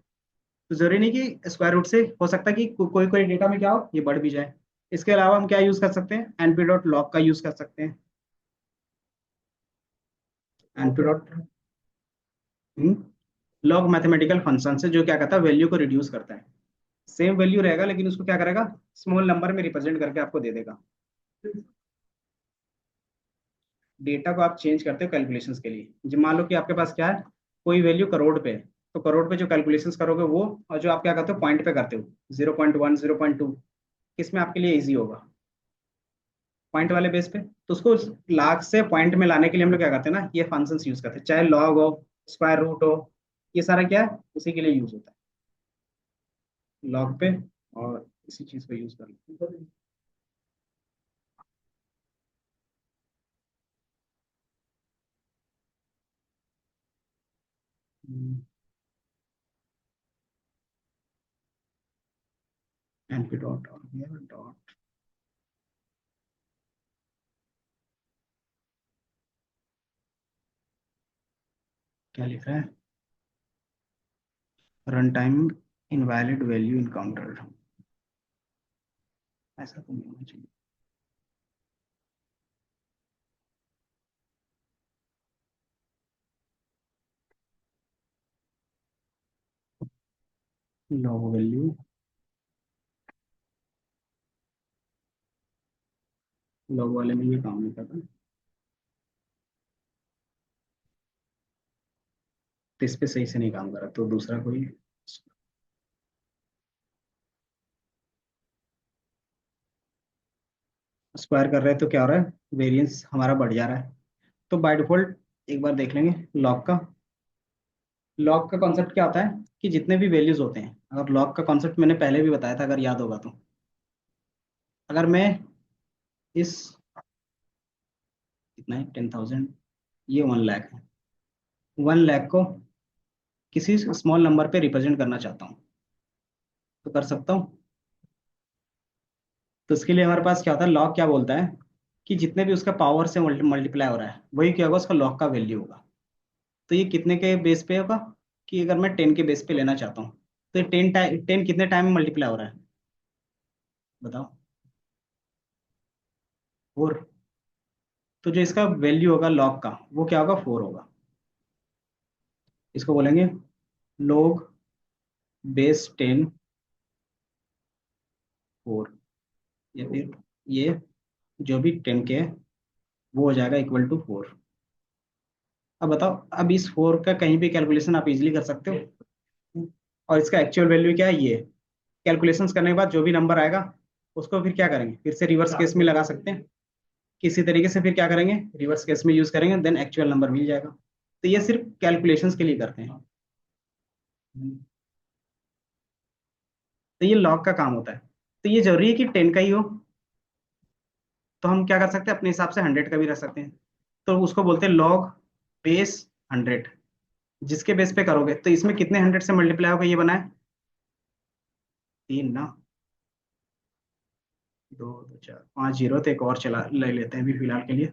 तो जरूरी नहीं कि स्क्वायर रूट से, हो सकता है कि कोई कोई डेटा में क्या हो, ये बढ़ भी जाए। इसके अलावा हम क्या यूज कर सकते हैं, एनपी डॉट लॉग का यूज कर सकते हैं। NP dot log mathematical function से, जो क्या करता है, वैल्यू को रिड्यूस करता है। सेम वैल्यू रहेगा लेकिन उसको क्या करेगा, स्मॉल नंबर में रिप्रेजेंट करके आपको दे देगा। डेटा को आप चेंज करते हो कैलकुलेशंस के लिए। जब मान लो कि आपके पास क्या है, कोई वैल्यू करोड़ पे है, तो करोड़ पे जो कैलकुलेशंस करोगे वो, और जो आप क्या करते हो पॉइंट पे करते हो, 0.1 0.2, किसमें आपके लिए इजी होगा, पॉइंट वाले बेस पे। तो उसको लाख से पॉइंट में लाने के लिए हम लोग क्या करते हैं ना, ये फंक्शंस यूज करते हैं, चाहे लॉग हो, स्क्वायर रूट हो, ये सारा क्या है, उसी के लिए यूज होता है, लॉग पे। और इसी चीज को यूज कर लेते हैं। एनपी डॉट और डॉट, क्या लिख रहा है, run time invalid value encountered, ऐसा तो नहीं होना चाहिए। लॉग वैल्यू, लॉग वाले में ये काम नहीं करता, तो इस पे सही से नहीं काम कर रहा, तो दूसरा कोई स्क्वायर कर रहे हैं तो क्या हो रहा है, वेरिएंस हमारा बढ़ जा रहा है। तो बाय डिफॉल्ट एक बार देख लेंगे लॉग का। लॉग का कॉन्सेप्ट क्या होता है कि जितने भी वैल्यूज होते हैं, अगर लॉग का कॉन्सेप्ट मैंने पहले भी बताया था, अगर याद होगा तो, अगर मैं इस, कितना है, 10,000, ये 1 लाख है, 1 लाख को किसी स्मॉल नंबर पे रिप्रेजेंट करना चाहता हूँ, तो कर सकता हूँ। तो इसके लिए हमारे पास क्या होता है, लॉग क्या बोलता है कि जितने भी उसका पावर से मल्टीप्लाई हो रहा है, वही क्या होगा, उसका लॉग का वैल्यू होगा। तो ये कितने के बेस पे होगा, कि अगर मैं 10 के बेस पे लेना चाहता हूँ, तो 10 कितने टाइम में मल्टीप्लाई हो रहा है, बताओ, 4। तो जो इसका वैल्यू होगा लॉग का, वो क्या होगा, 4 होगा। इसको बोलेंगे log बेस 10 4, या फिर ये जो भी 10 के है, वो हो जाएगा इक्वल टू 4। अब बताओ, अब इस 4 का कहीं भी कैलकुलेशन आप इजीली कर सकते हो, और इसका एक्चुअल वैल्यू क्या है, ये कैलकुलेशंस करने के बाद जो भी नंबर आएगा उसको फिर क्या करेंगे, फिर से रिवर्स केस में लगा सकते हैं। किसी तरीके से फिर क्या करेंगे, रिवर्स केस में यूज करेंगे, देन एक्चुअल नंबर मिल जाएगा। तो ये सिर्फ कैलकुलेशंस के लिए करते हैं। तो ये लॉग का काम होता है। तो ये जरूरी है कि 10 का ही हो, तो हम क्या कर सकते हैं, अपने हिसाब से 100 का भी रख सकते हैं। तो उसको बोलते हैं लॉग बेस 100। जिसके बेस पे करोगे तो इसमें कितने 100 से मल्टीप्लाई होगा, ये बना है 3 ना। 2 2 4 5 जीरो, तो एक और चला ले लेते हैं अभी फिलहाल के लिए।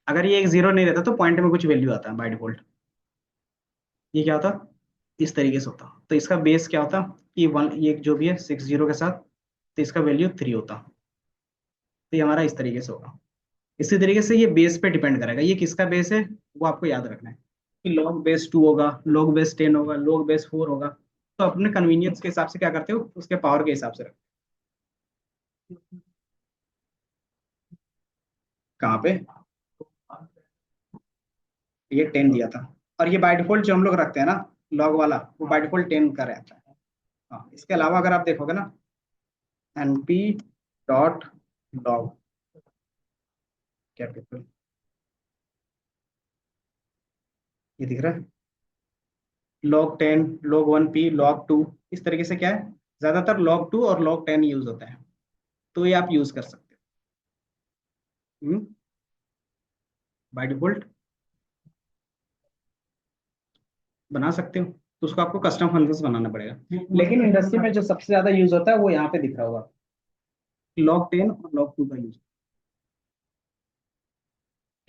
अगर ये एक जीरो नहीं रहता तो पॉइंट में कुछ वैल्यू आता है बाय डिफॉल्ट। ये क्या होता, इस तरीके से होता। तो इसका बेस क्या होता कि वन, ये जो भी है 60 के साथ, तो इसका वैल्यू 3 होता। तो ये हमारा इस तरीके से होगा। इसी तरीके से ये बेस पे डिपेंड करेगा, ये किसका बेस है वो आपको याद रखना है कि लॉग बेस 2 होगा, लॉग बेस 10 होगा, लॉग बेस 4 होगा। तो अपने कन्वीनियंस के हिसाब से क्या करते हो, उसके पावर के हिसाब से रखते हो। कहाँ पे, ये 10 दिया था। और ये बाय डिफॉल्ट जो हम लोग रखते हैं ना लॉग वाला, वो बाय डिफॉल्ट 10 का रहता है। हाँ, इसके अलावा अगर आप देखोगे ना, np डॉट लॉग कैपिटल, ये दिख रहा है, log 10, log 1p, log 2, इस तरीके से क्या है, ज्यादातर log 2 और log 10 यूज होता है। तो ये आप यूज कर सकते हो बाय डिफॉल्ट, बना सकते हो। तो उसको आपको कस्टम फंक्शंस बनाना पड़ेगा। लेकिन इंडस्ट्री में जो सबसे ज्यादा यूज होता है वो यहाँ पे दिख रहा होगा, log 10 और log 2 का यूज।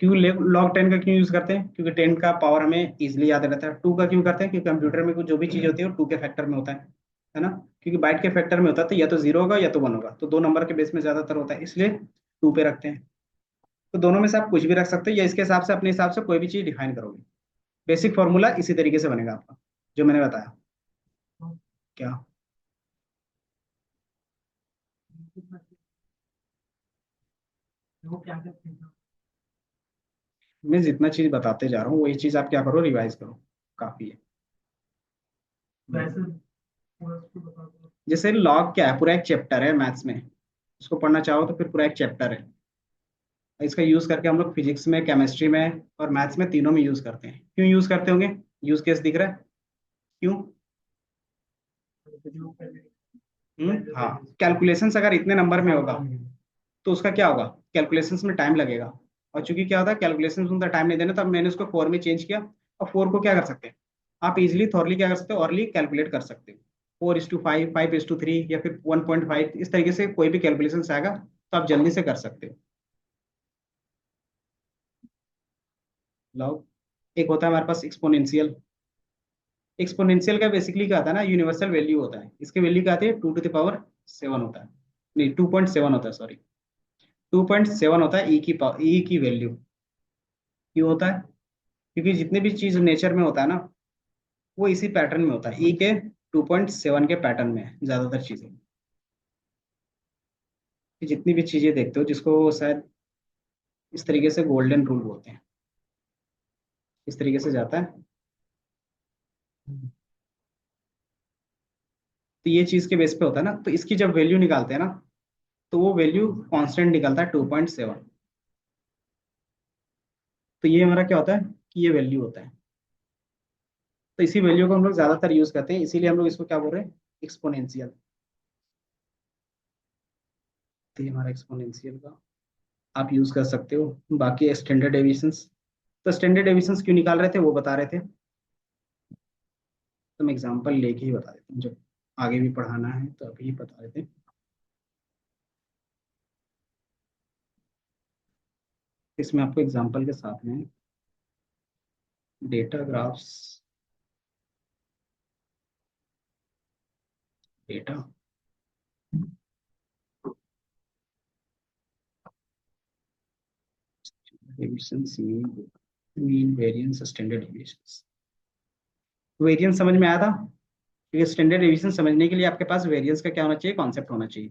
क्यों log 10 का क्यों यूज करते हैं, क्योंकि 10 का पावर हमें इजिली याद रहता है। 2 का क्यों करते हैं, क्योंकि कंप्यूटर में कुछ जो भी चीज होती है वो 2 के फैक्टर में होता है ना। क्योंकि बाइट के फैक्टर में होता है तो या तो 0 होगा या तो 1 होगा, तो 2 नंबर के बेस में ज्यादातर होता है, इसलिए 2 पे रखते हैं। तो दोनों में से आप कुछ भी रख सकते हो, या इसके हिसाब से अपने हिसाब से कोई भी चीज डिफाइन करोगे। बेसिक फॉर्मूला इसी तरीके से बनेगा आपका, जो मैंने बताया। क्या, मैं जितना चीज बताते जा रहा हूँ वही चीज आप क्या करो, रिवाइज करो, काफी है। जैसे लॉग क्या है, पूरा एक चैप्टर है मैथ्स में, उसको पढ़ना चाहो तो फिर पूरा एक चैप्टर है। इसका यूज करके हम लोग फिजिक्स में, केमिस्ट्री में और मैथ्स में, तीनों में यूज करते हैं। क्यों यूज करते होंगे, यूज केस दिख रहा है क्यों। हाँ, कैलकुलेशंस अगर इतने नंबर में होगा तो उसका क्या होगा, कैलकुलेशंस में टाइम लगेगा। और चूंकि क्या होता है, कैलकुलेशंस में उतना टाइम नहीं देना, तब मैंने उसको 4 में चेंज किया। और 4 को क्या कर सकते हैं, आप इजिली थॉरली क्या कर सकते हो, अर्ली कैलकुलेट कर सकते हो। 4:5, 5:3 या फिर 1.5, इस तरीके से कोई भी कैलकुलेशन आएगा तो आप जल्दी से कर सकते हो। लॉग, एक होता है हमारे पास एक्सपोनेंशियल। एक्सपोनेंशियल का बेसिकली क्या होता है ना, यूनिवर्सल वैल्यू होता है। इसकी वैल्यू क्या आती है, 2 to the power 7 होता है, नहीं 2.7 होता है, सॉरी 2.7 होता है, ई की वैल्यू। क्यों होता है, क्योंकि जितने भी चीज नेचर में होता है ना वो इसी पैटर्न में होता है, ई के 2.7 के पैटर्न में है ज्यादातर चीजें। कि जितनी भी चीजें देखते हो, जिसको शायद इस तरीके से गोल्डन रूल बोलते हैं, इस तरीके से जाता है। तो ये चीज के बेस पे होता है ना, तो इसकी जब वैल्यू निकालते हैं ना, तो वो वैल्यू कांस्टेंट निकलता है 2.7। तो ये हमारा क्या होता है कि ये वैल्यू होता है। तो इसी वैल्यू को हम लोग ज्यादातर यूज करते हैं, इसीलिए हम लोग इसको क्या बोल रहे हैं, एक्सपोनेंशियल। तो ये हमारा एक्सपोनेंशियल का आप यूज कर सकते हो। बाकी स्टैंडर्ड डेविएशंस, तो स्टैंडर्ड डेविएशंस क्यों निकाल रहे थे वो बता रहे थे। तो मैं एग्जांपल लेके ही बता देता हूँ, जब आगे भी पढ़ाना है तो अभी बता देते हैं। इसमें आपको एग्जांपल के साथ में data graphs, data deviations, mean variance, standard deviations. Variance समझ में आया था, क्योंकि स्टैंडर्ड डेविएशन समझने के लिए आपके पास वेरिएंस का क्या होना चाहिए, कॉन्सेप्ट होना चाहिए।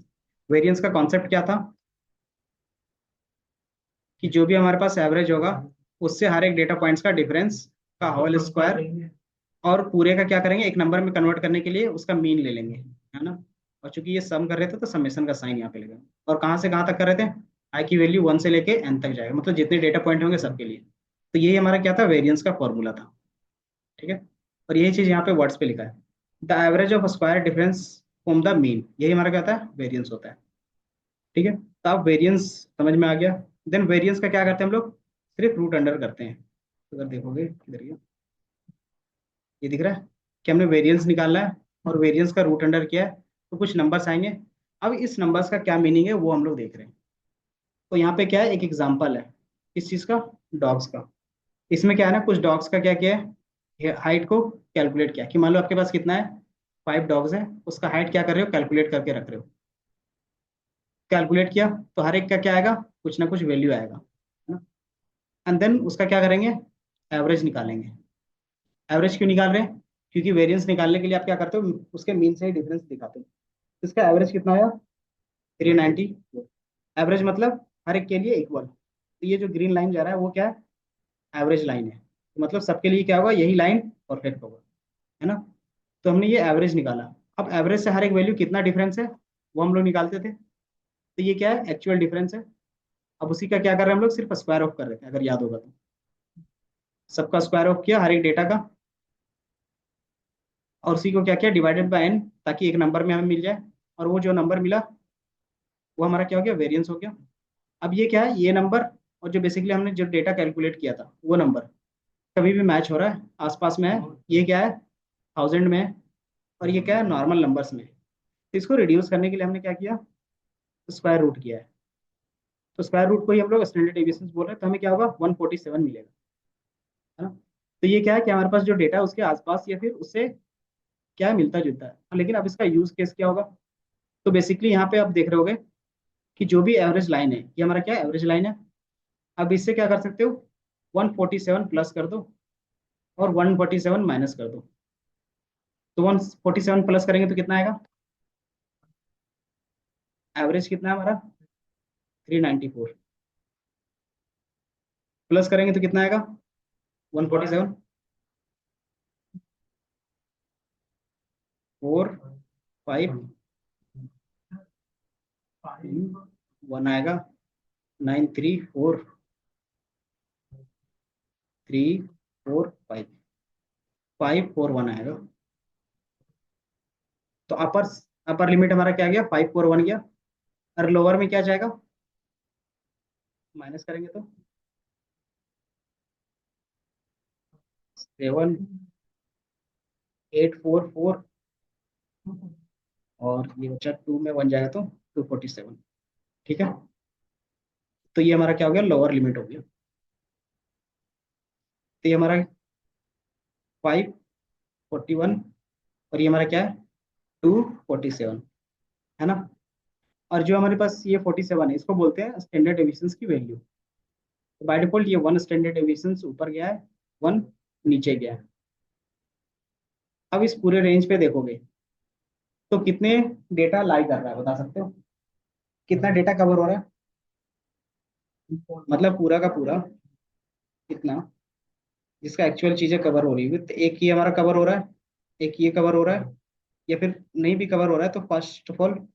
वेरिएंस का कॉन्सेप्ट क्या था, कि जो भी हमारे पास एवरेज होगा उससे हर एक डेटा पॉइंट्स का डिफरेंस का होल स्क्वायर, और पूरे का क्या करेंगे, एक नंबर में कन्वर्ट करने के लिए उसका मीन ले लेंगे। है ना। और चूंकि ये सम कर रहे थे तो समेशन का साइन यहाँ पे लगा। और कहाँ से कहाँ तक कर रहे थे, आई की वैल्यू 1 से लेके n तक जाएगा, मतलब जितने डेटा पॉइंट होंगे सबके लिए। तो यही हमारा क्या था, वेरिएंस का फॉर्मूला था। ठीक है। और यही चीज यहाँ पे वर्ड्स पे लिखा है, the average of square difference from the mean, यही हमारा क्या होता है, वेरिएंस होता है। ठीक है, तो अब वेरिएंस समझ में आ गया। देन वेरिएंस का क्या करते हैं हम लोग, सिर्फ रूट अंडर करते हैं। तो अगर देखोगे किधर ये दिख रहा है कि हमने वेरिएंस निकालना है और वेरिएंस का रूट अंडर किया है, तो कुछ नंबर्स आएंगे। अब इस नंबर्स का क्या मीनिंग है वो हम लोग देख रहे हैं। तो यहाँ पे क्या है, एक एग्जांपल है किस चीज का, डॉग्स का। इसमें क्या है ना, कुछ डॉग्स का क्या किया है, हाइट को कैलकुलेट किया कि मान लो आपके पास कितना है, 5 डॉग्स है, उसका हाइट क्या कर रहे हो, कैलकुलेट करके रख रहे हो। कैलकुलेट किया तो हर एक का क्या आएगा, कुछ ना कुछ वैल्यू आएगा, है ना। एंड देन उसका क्या करेंगे, एवरेज निकालेंगे। एवरेज क्यों निकाल रहे हैं, क्योंकि वेरिएंस निकालने के लिए आप क्या करते हो, उसके मीन से ही डिफरेंस दिखाते हो। इसका एवरेज कितना आया, 390। एवरेज मतलब हर एक के लिए इक्वल। तो ये जो ग्रीन लाइन जा रहा है वो क्या है, एवरेज लाइन है। तो मतलब सबके लिए क्या होगा, यही लाइन परफेक्ट होगा, है ना। तो हमने ये एवरेज निकाला। अब एवरेज से हर एक वैल्यू कितना डिफरेंस है वो हम लोग निकालते थे। तो ये क्या है, एक्चुअल डिफरेंस है। अब उसी का क्या कर रहे हैं हम लोग, सिर्फ स्क्वायर ऑफ कर रहे थे, अगर याद होगा तो। सबका स्क्वायर ऑफ किया हर एक डेटा का, और उसी को क्या किया, डिवाइडेड बाय n, ताकि एक नंबर में हमें मिल जाए। और वो जो नंबर मिला वो हमारा क्या हो गया, वेरिएंस हो गया। अब ये क्या है, ये नंबर और जो बेसिकली हमने जो डेटा कैलकुलेट किया था वो नंबर कभी भी मैच हो रहा है, आसपास में है। ये क्या है, 1000 में है, और ये क्या है, नॉर्मल नंबर्स में। तो इसको रिड्यूस करने के लिए हमने क्या किया, स्क्वायर रूट किया है। तो स्क्वायर रूट को ही हम लोग स्टैंडर्ड डेविएशन बोल रहे हैं, तो हमें क्या होगा, 147 मिलेगा, है ना। तो ये क्या है कि हमारे पास जो डेटा है उसके आसपास या फिर उससे क्या है, मिलता जुलता है। लेकिन अब इसका यूज केस क्या होगा, तो बेसिकली यहाँ पे आप देख रहे होगे कि जो भी एवरेज लाइन है ये हमारा क्या है, एवरेज लाइन है। अब इससे क्या कर सकते हो, 147 प्लस कर दो और 147 माइनस कर दो। तो 147 प्लस करेंगे तो कितना आएगा, एवरेज कितना है हमारा, 394। प्लस करेंगे तो कितना आएगा, 147, 4 5 1 आएगा, 9 3 4 3 4 5 5 4 1 आएगा। तो अपर अपर लिमिट हमारा क्या गया, 541 गया। और लोअर में क्या जाएगा, माइनस करेंगे तो 7844, और ये बच्चा 2 में 1 जाएगा तो 247। ठीक है, तो ये हमारा क्या हो गया, लोअर लिमिट हो गया। तो ये हमारा 541, और ये हमारा क्या है, 247, है ना। और जो हमारे पास ये 47 है इसको बोलते हैं स्टैंडर्ड डेविएशन की वैल्यू। तो बाय डिफॉल्ट ये 1 स्टैंडर्ड डेविएशन ऊपर गया है, 1 नीचे गया है। अब इस पूरे रेंज पे देखोगे तो कितने डेटा लाई कर रहा है, बता सकते हो, कितना डेटा कवर हो रहा है, मतलब पूरा का पूरा कितना, जिसका एक्चुअल चीजें कवर हो रही है। तो एक ये हमारा कवर हो रहा है, एक ये कवर हो रहा है, या फिर नहीं भी कवर हो रहा है तो फर्स्ट ऑफ ऑल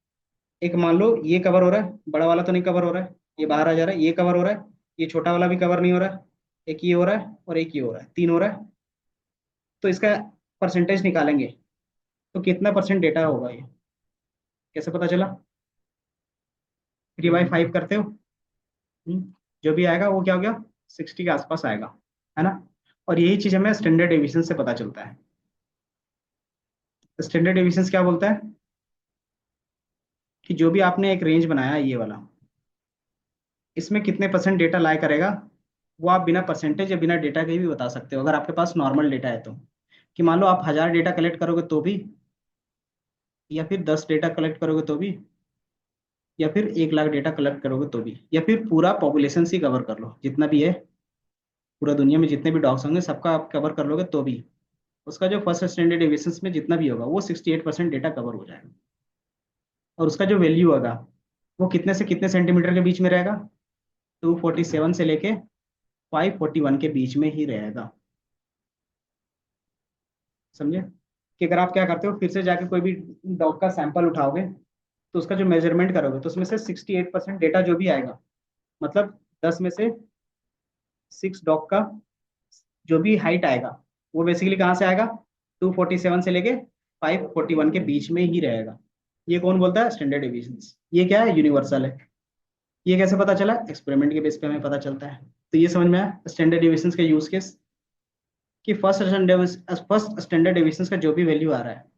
एक मान लो ये कवर हो रहा है, बड़ा वाला तो नहीं कवर हो रहा है, ये बाहर आ जा रहा है, ये कवर हो रहा है, ये छोटा वाला भी कवर नहीं हो रहा है, एक ये हो रहा है और एक ये हो रहा है, 3 हो रहा है। तो इसका परसेंटेज निकालेंगे तो कितना परसेंट डेटा होगा ये, कैसे पता चला, 3/5 करते हो। जो भी आएगा वो क्या हो गया, 60 के आसपास आएगा, है ना। और यही चीज हमें स्टैंडर्ड डेविएशन से पता चलता है। स्टैंडर्ड डेविएशन क्या बोलता है कि जो भी आपने एक रेंज बनाया है ये वाला, इसमें कितने परसेंट डेटा लाई करेगा, वो आप बिना परसेंटेज या बिना डेटा के भी बता सकते हो, अगर आपके पास नॉर्मल डेटा है तो। कि मान लो आप 1000 डेटा कलेक्ट करोगे तो भी, या फिर 10 डेटा कलेक्ट करोगे तो भी, या फिर 1 लाख डेटा कलेक्ट करोगे तो भी, या फिर पूरा पॉपुलेशन से कवर कर लो जितना भी है, पूरा दुनिया में जितने भी डॉग्स होंगे सबका आप कवर कर लोगे तो भी, उसका जो फर्स्ट स्टैंडर्ड डेविएशन में जितना भी होगा वो 68% डेटा कवर हो जाएगा। और उसका जो वैल्यू होगा वो कितने से कितने सेंटीमीटर के बीच में रहेगा, 247 से लेके 541 के बीच में ही रहेगा, समझे। कि अगर आप क्या करते हो, फिर से जाके कोई भी डॉग का सैंपल उठाओगे, तो उसका जो मेजरमेंट करोगे तो उसमें से 68% डेटा जो भी आएगा, मतलब 10 में से 6 डॉग का जो भी हाइट आएगा, वो बेसिकली कहाँ से आएगा, 247 से लेके 541 के बीच में ही रहेगा। ये कौन बोलता है, स्टैंडर्ड डिविजन। ये क्या है, यूनिवर्सल है। ये कैसे पता चला, एक्सपेरिमेंट के बेस पे हमें पता चलता है। तो ये समझ में आया स्टैंडर्ड डिविजन का यूज केस, कि फर्स्ट स्टैंडर्ड डिविजन का जो भी वैल्यू आ रहा है,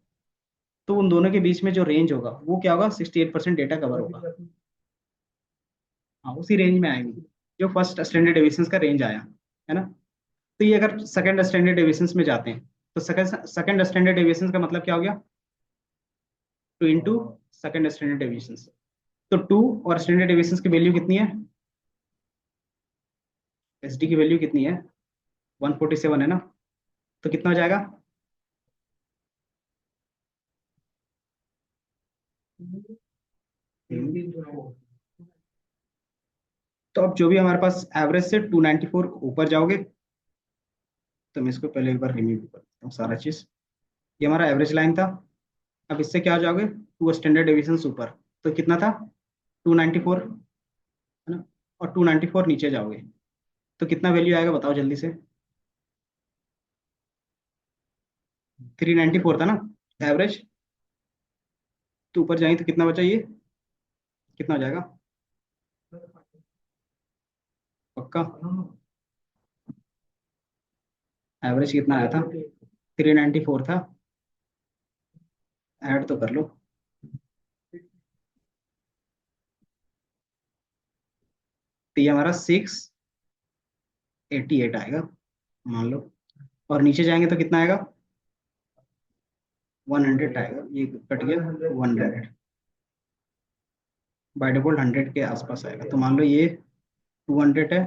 तो उन दोनों के बीच में जो रेंज होगा वो क्या होगा, 68% डेटा कवर होगा। हाँ, उसी रेंज में आएंगे जो फर्स्ट स्टैंडर्ड डिविजन का रेंज आया, है ना। तो ये अगर सेकंड स्टैंडर्ड डिविजन में जाते हैं, तो सेकंड स्टैंडर्ड डिविजन का मतलब क्या हो गया, 2 इंटू सेकंड स्टैंडर्ड डिविजन। तो 2 और स्टैंडर्ड डिविजन की वैल्यू कितनी है, एस डी की वैल्यू कितनी है, 147 है ना। तो कितना हो जाएगा, तो अब जो भी हमारे पास एवरेज से 294 ऊपर जाओगे, तो मैं इसको पहले एक बार रिमूव करता हूँ सारा चीज। ये हमारा एवरेज लाइन था। अब इससे क्या हो जाओगे, 2 स्टैंडर्ड डिविजन ऊपर, तो कितना था, 294, है ना। और 294 नीचे जाओगे तो कितना वैल्यू आएगा बताओ जल्दी से, 394 था ना एवरेज। तो ऊपर जाएंगे तो कितना बचा ये, कितना हो जाएगा, पक्का, एवरेज कितना आया था, 394 था। ऐड तो कर लो, तो ये हमारा 688 आएगा मान लो। और नीचे जाएंगे तो कितना आएगा, 100 आएगा, ये कट गया 100, बाय डिफॉल्ट 100 के आसपास आएगा। तो मान लो ये 200 है,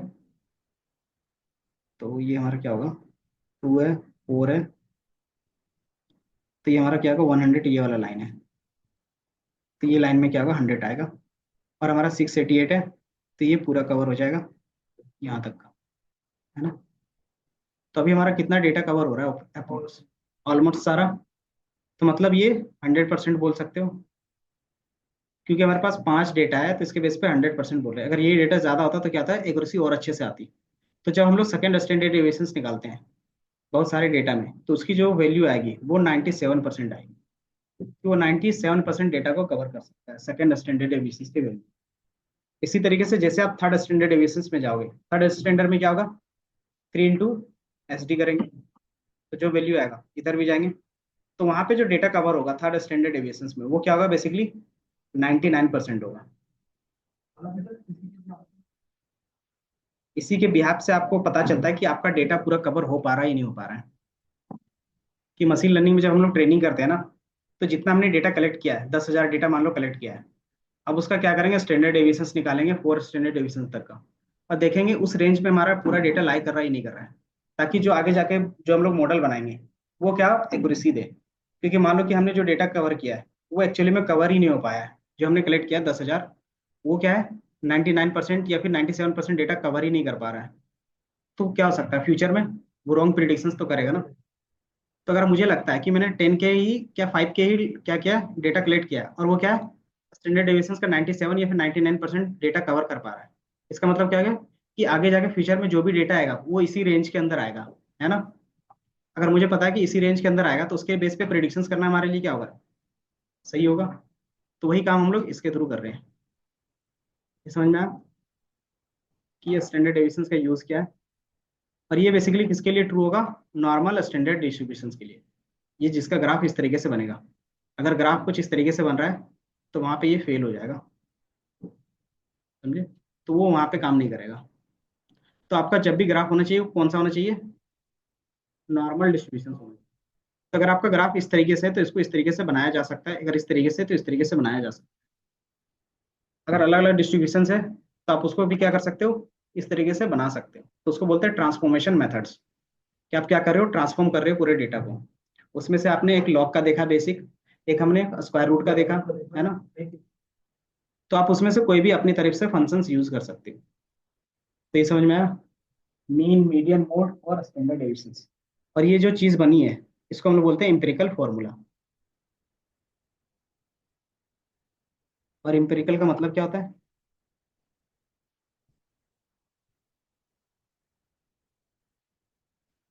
तो ये हमारा क्या होगा, 2 है, 4 है, तो ये हमारा क्या होगा, 100, ये वाला लाइन है। तो ये लाइन में क्या होगा, 100 आएगा। और हमारा 688 है, तो ये पूरा कवर हो जाएगा यहाँ तक का, है ना। तो अभी हमारा कितना डेटा कवर हो रहा है अप्रोक्स, ऑलमोस्ट सारा। तो मतलब ये 100% बोल सकते हो, क्योंकि हमारे पास 5 डेटा है, तो इसके बेस पे 100% बोल रहे हैं। अगर ये डेटा ज्यादा होता तो क्या था, एक्यूरेसी और अच्छे से आती। तो जब हम लोग सेकंड स्टैंडर्ड डेविएशंस निकालते हैं बहुत सारे डेटा में, तो उसकी जो वैल्यू आएगी वो 97% आएगी, कि वो 97% डेटा को कवर कर सकता है सेकंड स्टैंडर्ड डेविएशंस की वैल्यू। इसी तरीके से जैसे आप थर्ड स्टैंडर्ड डेविएशंस में जाओगे, थर्ड स्टैंडर्ड में क्या होगा, 3 इंटू एस डी करेंगे, तो जो वैल्यू आएगा इधर भी जाएंगे, तो वहां पे जो डेटा कवर होगा थर्ड स्टैंडर्ड डेविएशंस में, वो क्या होगा, बेसिकली 99% होगा। इसी के बिहाफ से आपको पता चलता है कि आपका डेटा पूरा कवर हो पा रहा है या नहीं हो पा रहा है। कि मशीन लर्निंग में जब हम लोग ट्रेनिंग करते हैं ना, तो जितना हमने डेटा कलेक्ट किया है, 10,000 डेटा मान लो कलेक्ट किया है, अब उसका क्या करेंगे, स्टैंडर्ड डेविएशंस निकालेंगे 4 स्टैंडर्ड डेविएशंस तक का, और देखेंगे उस रेंज में हमारा पूरा डेटा लाई कर रहा है या नहीं कर रहा है, ताकि जो आगे जाके जो हम लोग मॉडल बनाएंगे वो क्या एक्यूरेसी दे। क्योंकि मान लो कि हमने जो डेटा कवर किया है वो एक्चुअली में कवर ही नहीं हो पाया है, जो हमने कलेक्ट किया 10,000, वो क्या है, 99% या फिर 97% डेटा कवर ही नहीं कर पा रहा है। तो क्या हो सकता है फ्यूचर में, वो रॉन्ग प्रिडिक्शंस तो करेगा ना। तो अगर मुझे लगता है कि मैंने 10 के ही क्या 5 के ही क्या किया डेटा कलेक्ट किया, और वो क्या है, स्टैंडर्ड डेविएशंस का 97 या फिर 99% डेटा कवर कर पा रहा है, इसका मतलब क्या है कि आगे जाके फ्यूचर में जो भी डेटा आएगा वो इसी रेंज के अंदर आएगा, है ना। अगर मुझे पता है कि इसी रेंज के अंदर आएगा, तो उसके बेस पे प्रिडिक्शंस करना हमारे लिए क्या होगा, सही होगा। तो वही काम हम लोग इसके थ्रू कर रहे हैं। ये समझ में आया कि ये स्टैंडर्ड डेविएशंस का यूज क्या है। और ये बेसिकली किसके लिए ट्रू होगा, नॉर्मल स्टैंडर्ड डिस्ट्रीब्यूशंस के लिए। ये जिसका ग्राफ इस तरीके से बनेगा, अगर ग्राफ कुछ इस तरीके से बन रहा है, तो वहां पे ये फेल हो जाएगा, समझे। तो वो वहां पे काम नहीं करेगा। तो आपका जब भी ग्राफ होना चाहिए वो कौन सा होना चाहिए, नॉर्मल डिस्ट्रीब्यूशन होना चाहिए। तो अगर आपका ग्राफ इस तरीके से है तो इसको इस तरीके से बनाया जा सकता है, अगर इस तरीके से तो इस तरीके से बनाया जा सकता है। अगर अलग अलग डिस्ट्रीब्यूशन है तो आप उसको भी क्या कर सकते हो, इस तरीके से बना सकते हो। तो उसको बोलते हैं ट्रांसफॉर्मेशन मेथड्स, कि आप क्या कर रहे हो, ट्रांसफॉर्म कर रहे हो पूरे डेटा को। उसमें से आपने एक लॉग का देखा बेसिक, एक हमने स्क्वायर रूट का देखा, है ना। तो आप उसमें से कोई भी अपनी तरफ से फंक्शंस यूज कर सकते हो। तो ये समझ में आया, मीन मीडियन मोड और स्टैंडर्ड डेविएशंस। और ये जो चीज बनी है इसको हम लोग बोलते हैं एम्पिरिकल फॉर्मूला। और एम्पिरिकल का मतलब क्या होता है?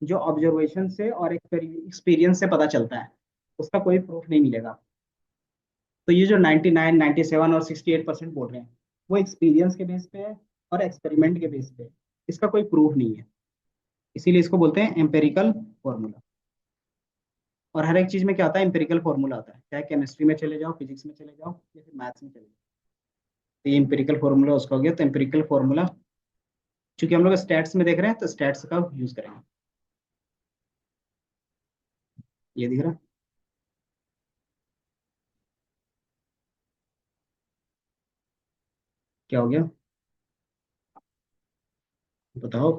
जो ऑब्जर्वेशन से और एक्सपीरियंस से पता चलता है, उसका कोई प्रूफ नहीं मिलेगा। तो ये जो 99, 97 और 68% बोल रहे हैं, वो एक्सपीरियंस के बेस पे है और एक्सपेरिमेंट के बेस पे है। इसका कोई प्रूफ नहीं है, इसीलिए इसको बोलते हैं एम्पेरिकल फॉर्मूला। और हर एक चीज में क्या होता है, एम्पेरिकल फॉर्मूला होता है, चाहे केमिस्ट्री में चले जाओ, फिजिक्स में चले जाओ, या फिर मैथ्स में चले जाओ। तो ये एम्पेरिकल फॉर्मूला उसका हो गया। तो एम्पेरिकल फॉर्मूला, चूंकि हम लोग स्टैट्स में देख रहे हैं, तो स्टैट्स का यूज करेंगे। ये दिख रहा है? क्या हो गया, बताओ।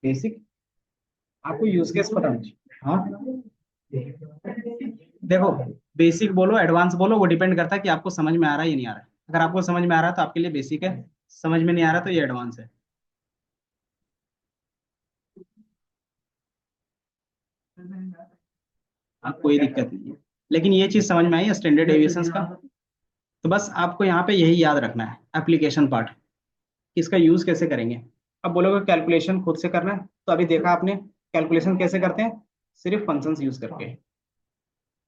बेसिक, आपको यूज केस पता होना चाहिए। हाँ, देखो, बेसिक बोलो एडवांस बोलो, वो डिपेंड करता है कि आपको समझ में आ रहा है या नहीं आ रहा है। अगर आपको समझ में आ रहा है तो आपके लिए बेसिक है, समझ में नहीं आ रहा तो ये एडवांस है। आप कोई दिक्कत नहीं है, लेकिन ये चीज समझ में आई स्टैंडर्ड डेविएशंस का। तो बस आपको यहाँ पे यही याद रखना है, एप्लीकेशन पार्ट, इसका यूज कैसे करेंगे। अब बोलोगे कैलकुलेशन खुद से करना है, तो अभी देखा आपने कैलकुलेशन कैसे करते हैं, सिर्फ फंक्शंस यूज करके।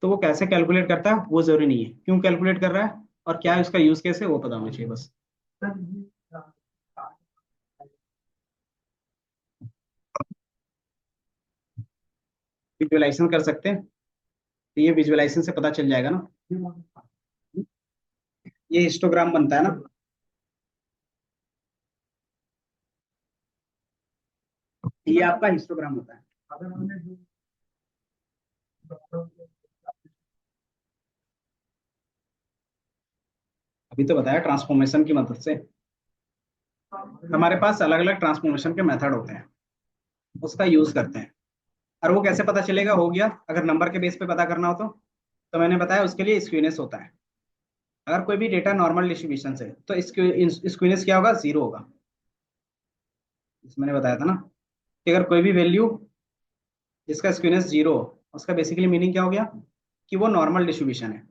तो वो कैसे कैलकुलेट करता है वो जरूरी नहीं है, क्यों कैलकुलेट कर रहा है और क्या है उसका यूज कैसे, वो पता होना चाहिए बस। विजुअलाइजेशन कर सकते हैं, तो ये विजुअलाइजेशन से पता चल जाएगा ना। ये हिस्टोग्राम बनता है ना। ये आपका हिस्टोग्राम होता है। अभी तो बताया ट्रांसफॉर्मेशन की मदद से। हमारे पास अलग अलग ट्रांसफॉर्मेशन के मेथड होते हैं, उसका यूज करते हैं। और वो कैसे पता चलेगा, हो गया अगर नंबर के बेस पे पता करना हो तो मैंने बताया उसके लिए स्क्यूनेस होता है। अगर कोई भी डेटा नॉर्मल डिस्ट्रीब्यूशन से, तो स्क्यूनेस क्या होगा, जीरो होगा। इसमें मैंने बताया था ना कि अगर कोई भी वैल्यू जिसका स्क्यूनेस जीरो हो, उसका बेसिकली मीनिंग क्या हो गया, कि वो नॉर्मल डिस्ट्रीब्यूशन है।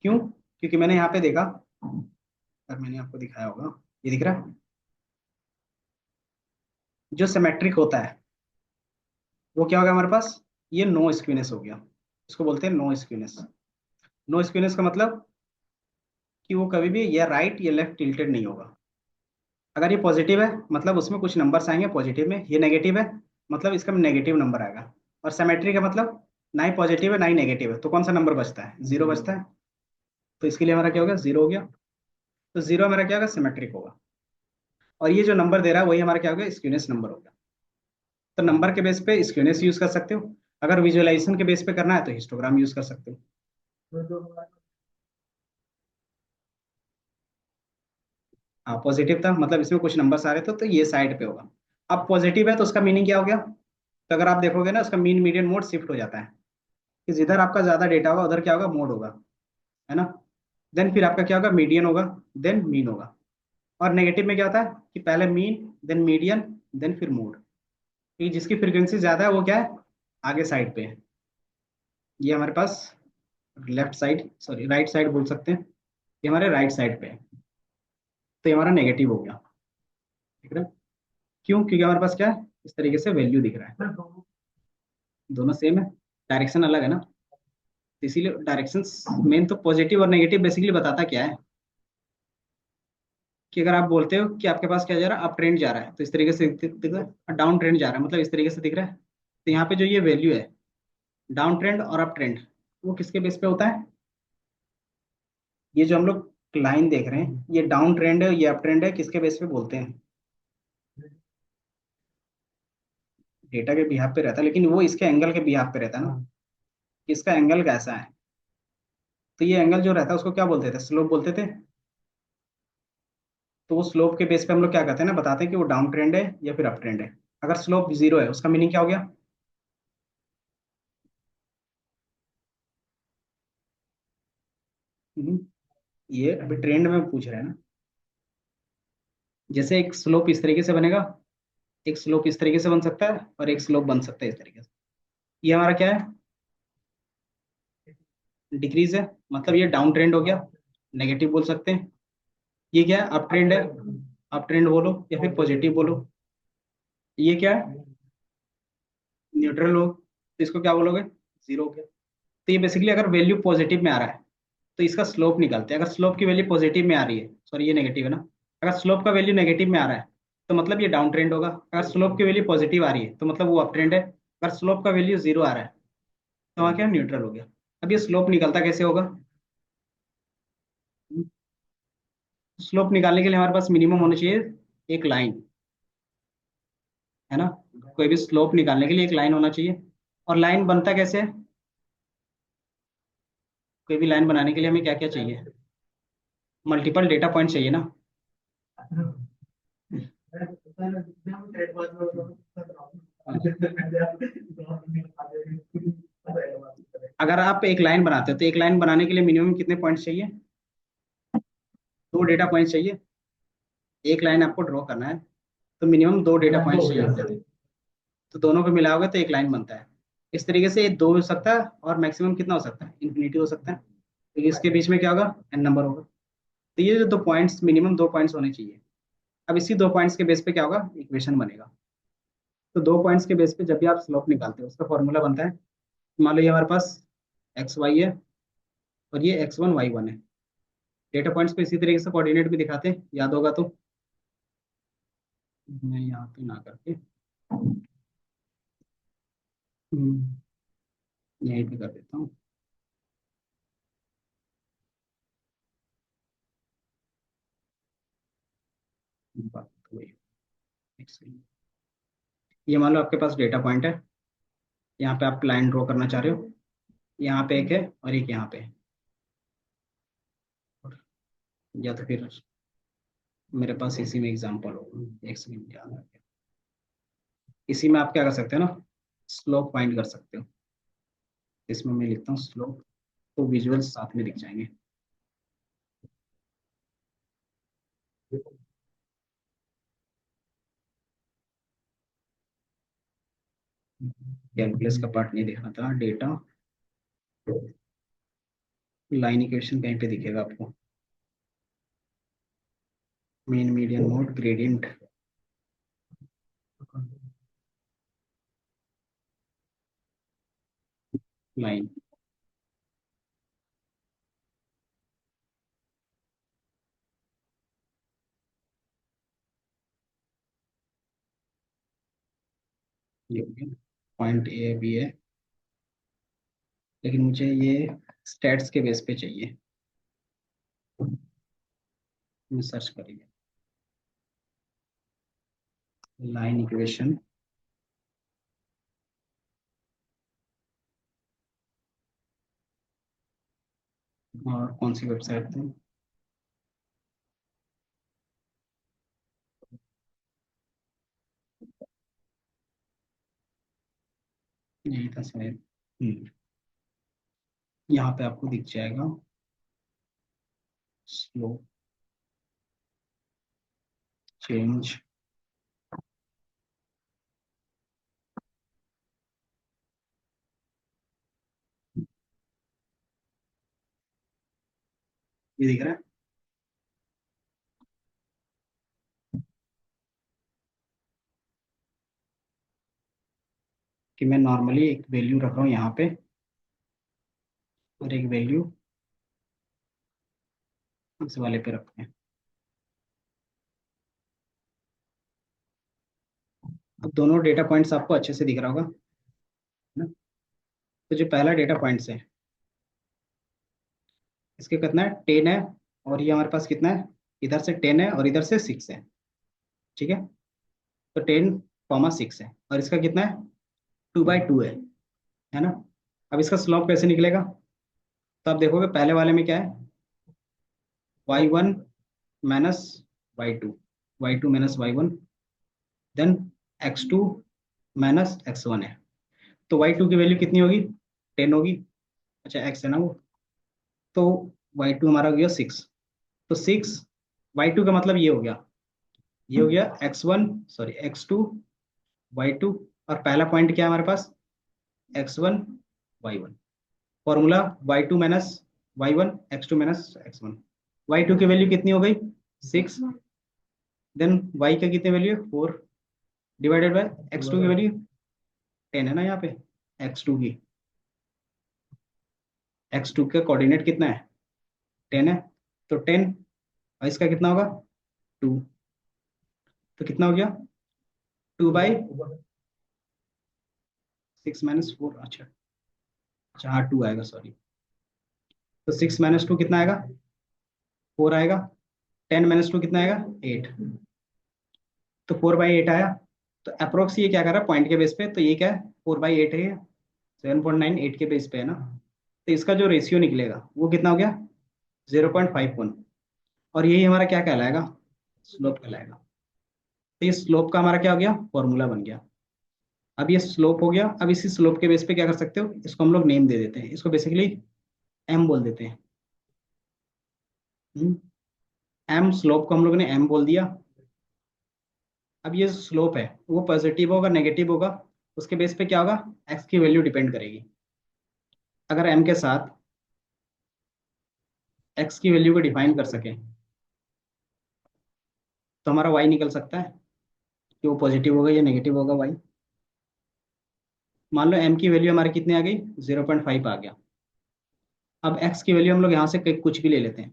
क्यों? क्योंकि मैंने यहाँ पे देखा, अगर मैंने आपको दिखाया होगा, ये दिख रहा है, जो सिमेट्रिक होता है वो क्या हो गया हमारे पास, ये नो स्क्यूनेस हो गया। इसको बोलते हैं नो स्क्यूनेस। नो स्क्यूनेस का मतलब कि वो कभी भी या राइट या लेफ्ट टिल्टेड नहीं होगा। अगर ये पॉजिटिव है मतलब उसमें कुछ नंबर्स आएंगे पॉजिटिव में, ये नेगेटिव है मतलब इसका नेगेटिव नंबर आएगा। और सिमेट्रिक है मतलब ना ही पॉजिटिव है ना ही नेगेटिव है, तो कौन सा नंबर बचता है, जीरो बचता है। तो इसके लिए हमारा क्या होगा, जीरो हो गया। तो जीरो हमारा क्या होगा, सिमेट्रिक होगा। और ये जो नंबर दे रहा है वही हमारा क्या होगा, स्क्यूनेस नंबर होगा। तो नंबर के बेस पे स्क्यूनेस यूज कर सकते हो, अगर विजुअलाइजेशन के बेस पे करना है तो हिस्टोग्राम यूज कर सकते हो। हाँ, पॉजिटिव था मतलब इसमें कुछ नंबर्स आ रहे थे, तो ये साइड पे होगा। अब पॉजिटिव है तो उसका मीनिंग क्या हो गया, तो अगर आप देखोगे ना उसका मीन मीडियन मोड शिफ्ट हो जाता है, कि जिधर आपका ज्यादा डेटा होगा उधर क्या होगा, मोड होगा, है ना। देन फिर आपका क्या होगा, मीडियन होगा, देन मीन होगा। और नेगेटिव में क्या होता है कि पहले मीन देन मीडियन देन फिर मोड। कि जिसकी फ्रीक्वेंसी ज्यादा है वो क्या है, आगे साइड पे है। ये हमारे पास left side, sorry right side बोल सकते हैं, ये हमारे राइट साइड पे है। तो ये हमारा नेगेटिव हो गया, ठीक है। क्यों? क्योंकि हमारे पास क्या है, इस तरीके से वैल्यू दिख रहा है। दोनों सेम है, डायरेक्शन अलग है ना। तो इसीलिए डायरेक्शन, मेन तो पॉजिटिव और नेगेटिव बेसिकली बताता क्या है, कि अगर आप बोलते हो कि आपके पास क्या जा रहा है, अप ट्रेंड जा रहा है तो इस तरीके से दिख रहा है, डाउन ट्रेंड जा रहा है मतलब इस तरीके से दिख रहा है। तो यहाँ पे जो ये वैल्यू है, डाउन ट्रेंड और अप ट्रेंड, वो किसके बेस पे होता है, ये जो हम लोग लाइन देख रहे हैं ये डाउन ट्रेंड है ये अप ट्रेंड है, किसके बेस पे बोलते हैं, डेटा के बिहाफ पे रहता है, लेकिन वो इसके एंगल के बिहाफ पे रहता है ना, कि इसका एंगल कैसा है। तो ये एंगल जो रहता है उसको क्या बोलते थे, स्लोप बोलते थे। तो वो स्लोप के बेस पे हम लोग क्या करते हैं ना, बताते हैं कि वो डाउन ट्रेंड है या फिर अप ट्रेंड है। अगर स्लोप जीरो है उसका मीनिंग क्या हो गया। हम्म, ये अभी ट्रेंड में पूछ रहे हैं ना। जैसे एक स्लोप इस तरीके से बनेगा, एक स्लोप इस तरीके से बन सकता है, और एक स्लोप बन सकता है इस तरीके से। ये हमारा क्या है, डिक्रीज है, मतलब ये डाउन ट्रेंड हो गया, नेगेटिव बोल सकते हैं। ये क्या है, अप ट्रेंड है, अप ट्रेंड बोलो या फिर पॉजिटिव बोलो। ये क्या है, न्यूट्रल हो, तो इसको क्या बोलोगे, जीरो हो गया। तो ये बेसिकली अगर वैल्यू पॉजिटिव में आ रहा है तो इसका स्लोप निकालते हैं। अगर स्लोप की वैल्यू पॉजिटिव में आ रही है, सॉरी ये नेगेटिव है ना, अगर स्लोप का वैल्यू नेगेटिव में आ रहा है तो मतलब ये डाउन ट्रेंड होगा। अगर स्लोप की वैल्यू पॉजिटिव आ रही है तो मतलब वो अप ट्रेंड है। अगर स्लोप का वैल्यू जीरो आ रहा है तो वहाँ क्या न्यूट्रल हो गया। अब ये स्लोप निकलता कैसे होगा, स्लोप निकालने के लिए हमारे पास मिनिमम होना चाहिए एक लाइन, है ना। कोई भी स्लोप निकालने के लिए एक लाइन होना चाहिए। और लाइन बनता कैसे है, कोई भी लाइन बनाने के लिए हमें क्या क्या चाहिए, मल्टीपल डेटा पॉइंट चाहिए ना। अगर आप एक लाइन बनाते हो तो एक लाइन बनाने के लिए मिनिमम कितने पॉइंट्स चाहिए, दो डेटा पॉइंट्स चाहिए। एक लाइन आपको ड्रॉ करना है तो मिनिमम दो डेटा पॉइंट्स चाहिए होते हैं। तो दोनों को मिलाओगे तो एक लाइन बनता है। इस तरीके से ये दो हो सकता है, और मैक्सिमम कितना हो सकता है, इन्फिनिटी हो सकता है। तो इसके बीच में क्या होगा, एन नंबर होगा। तो ये जो दो पॉइंट्स, मिनिमम दो पॉइंट्स होने चाहिए। अब इसी दो पॉइंट्स के बेस पे क्या होगा, इक्वेशन बनेगा। तो दो पॉइंट्स के बेस पे जब भी आप स्लोप निकालते हो उसका फॉर्मूला बनता है। मान लो ये हमारे पास एक्स वाई है, और ये एक्स वन वाई वन है। डेटा पॉइंट्स को इसी तरीके से कोऑर्डिनेट भी दिखाते हैं, याद होगा तो। मैं यहाँ पे ना करके यहीं पे कर देता हूँ। बात तो वही है। एक सेकंड। ये मान लो आपके पास डेटा पॉइंट है, यहाँ पे आप लाइन ड्रॉ करना चाह रहे हो, यहाँ पे एक है और एक यहाँ पे है। या तो फिर मेरे पास इसी में एग्जांपल होगा, एक सेकंड याद आ गया। इसी में आप क्या कर सकते हो ना, स्लोप फाइंड कर सकते हो। इसमें मैं लिखता हूँ स्लोप, तो विजुअल्स साथ में दिख जाएंगे। कैलकुलस का पार्ट नहीं देखना था, डेटा लाइन इक्वेशन कहीं पे दिखेगा आपको, mean median mode gradient line. ये हो गया, पॉइंट ए बी है, लेकिन मुझे ये स्टैट्स के बेस पे चाहिए। मैं सर्च करेंगे लाइन इक्वेशन, और कौन सी वेबसाइट थी, यही था शायद। यहाँ पे आपको दिख जाएगा स्लो चेंज। ये दिख रहा है कि मैं नॉर्मली एक वैल्यू रख रहा हूँ यहाँ पे, और एक वैल्यू इस वाले पे रखते हैं। अब दोनों डेटा पॉइंट्स आपको अच्छे से दिख रहा होगा, है ना। तो जो पहला डेटा पॉइंट्स है, इसके कितना है, 10 है, और ये हमारे पास कितना है, इधर से 10 है और इधर से 6 है। ठीक है, तो 10, 6 है, और इसका कितना है, 2/2 है ना। अब इसका स्लोप कैसे निकलेगा, तो आप देखोगे पहले वाले में क्या है, y1 minus y2 minus y1, then x2 minus x1 है। तो y2 की वैल्यू कितनी होगी, 10 होगी। अच्छा x है ना वो, तो y2 हमारा हो गया 6। तो 6, y2 का मतलब ये हो गया, ये हो गया x1 सॉरी x2 y2, और पहला पॉइंट क्या है हमारे पास, x1 y1। Formula y2 minus y1, x2 minus x1। y2 की वैल्यू कितनी हो गई 6, देन y का कितनी वैल्यू है 4, डिवाइडेड बाय x2 की वैल्यू 10 है ना यहाँ पे, x2 की, x2 का कोऑर्डिनेट कितना है 10 है, तो 10 और इसका कितना होगा 2, तो कितना हो गया 2/6 - 4, अच्छा अच्छा हाँ 2 आएगा सॉरी, तो 6 - 2 कितना आएगा 4 आएगा, 10 - 2 कितना आएगा 8, तो 4/8 आया। तो अप्रोक्स ये क्या कर रहा है पॉइंट के बेस पे, तो ये क्या है 4/8 है, 7.98 के बेस पे है ना, तो इसका जो रेशियो निकलेगा वो कितना हो गया 0.51, और यही हमारा क्या कहलाएगा स्लोप कहलाएगा। तो ये स्लोप का हमारा क्या हो गया फॉर्मूला बन गया। अब ये स्लोप हो गया, अब इसी स्लोप के बेस पे क्या कर सकते हो, इसको हम लोग नेम दे देते हैं, इसको बेसिकली एम बोल देते हैं। एम स्लोप को हम लोगों ने एम बोल दिया। अब ये स्लोप है वो पॉजिटिव होगा नेगेटिव होगा, उसके बेस पे क्या होगा एक्स की वैल्यू डिपेंड करेगी। अगर एम के साथ एक्स की वैल्यू को डिफाइन कर सके तो हमारा वाई निकल सकता है कि वो पॉजिटिव होगा या नेगेटिव होगा वाई। मान लो एम की वैल्यू हमारी कितनी आ गई 0.5 आ गया। अब एक्स की वैल्यू हम लोग यहाँ से कुछ भी ले लेते हैं,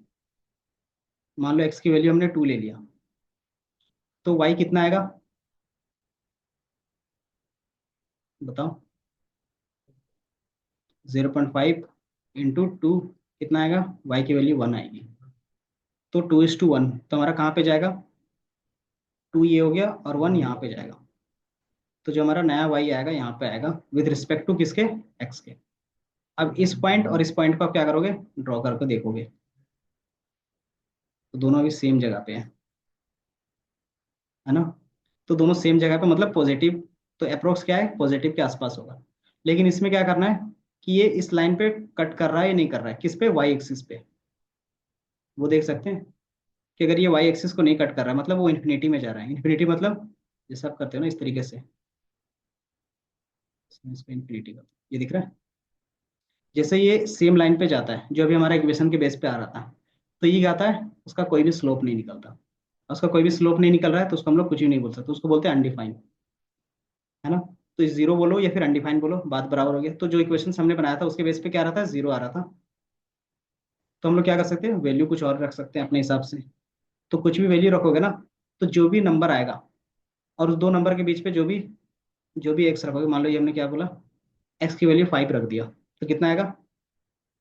मान लो एक्स की वैल्यू हमने 2 ले लिया, तो वाई कितना आएगा बताओ, 0.5 × 2 कितना आएगा, वाई की वैल्यू 1 आएगी, तो 2:1, तो हमारा कहाँ पे जाएगा 2 ये हो गया और 1 यहाँ पे जाएगा, तो जो हमारा नया वाई आएगा यहाँ पे आएगा विद रिस्पेक्ट टू किसके एक्स के। अब इस पॉइंट और इस पॉइंट को आप क्या करोगे ड्रॉ करके देखोगे, तो दोनों अभी सेम जगह पे है ना, तो दोनों सेम जगह पे मतलब पॉजिटिव, तो अप्रोक्स क्या है पॉजिटिव के आसपास होगा। लेकिन इसमें क्या करना है कि ये इस लाइन पे कट कर रहा है या नहीं कर रहा है, किस पे वाई एक्सिस पे, वो देख सकते हैं कि अगर ये वाई एक्सिस को नहीं कट कर रहा है मतलब वो इन्फिनिटी में जा रहा है। इन्फिनिटी मतलब जैसे आप करते हो ना इस तरीके से, इस पे इन्फिनिटी का ये दिख रहा है, जैसे ये सेम लाइन पे जाता है जो अभी हमारा इक्वेशन के बेस पे आ रहा था, तो ये क्या आता है उसका कोई भी स्लोप नहीं निकलता, उसका कोई भी स्लोप नहीं निकल रहा है तो उसको हम लोग कुछ भी नहीं बोल सकते, उसको बोलते हैं अनडिफाइंड, है ना। तो जीरो बोलो या फिर अनडिफाइंड बोलो बात बराबर हो गया। तो जो इक्वेशन हमने बनाया था उसके बेस पे क्या आ रहा था जीरो आ रहा था, तो हम लोग क्या कर सकते हैं वैल्यू कुछ और रख सकते हैं अपने हिसाब से। तो कुछ भी वैल्यू रखोगे ना, तो जो भी नंबर आएगा और उस दो नंबर के बीच पे जो भी एक्स रखोगे, मान लो ये हमने क्या बोला एक्स की वैल्यू 5 रख दिया, तो कितना आएगा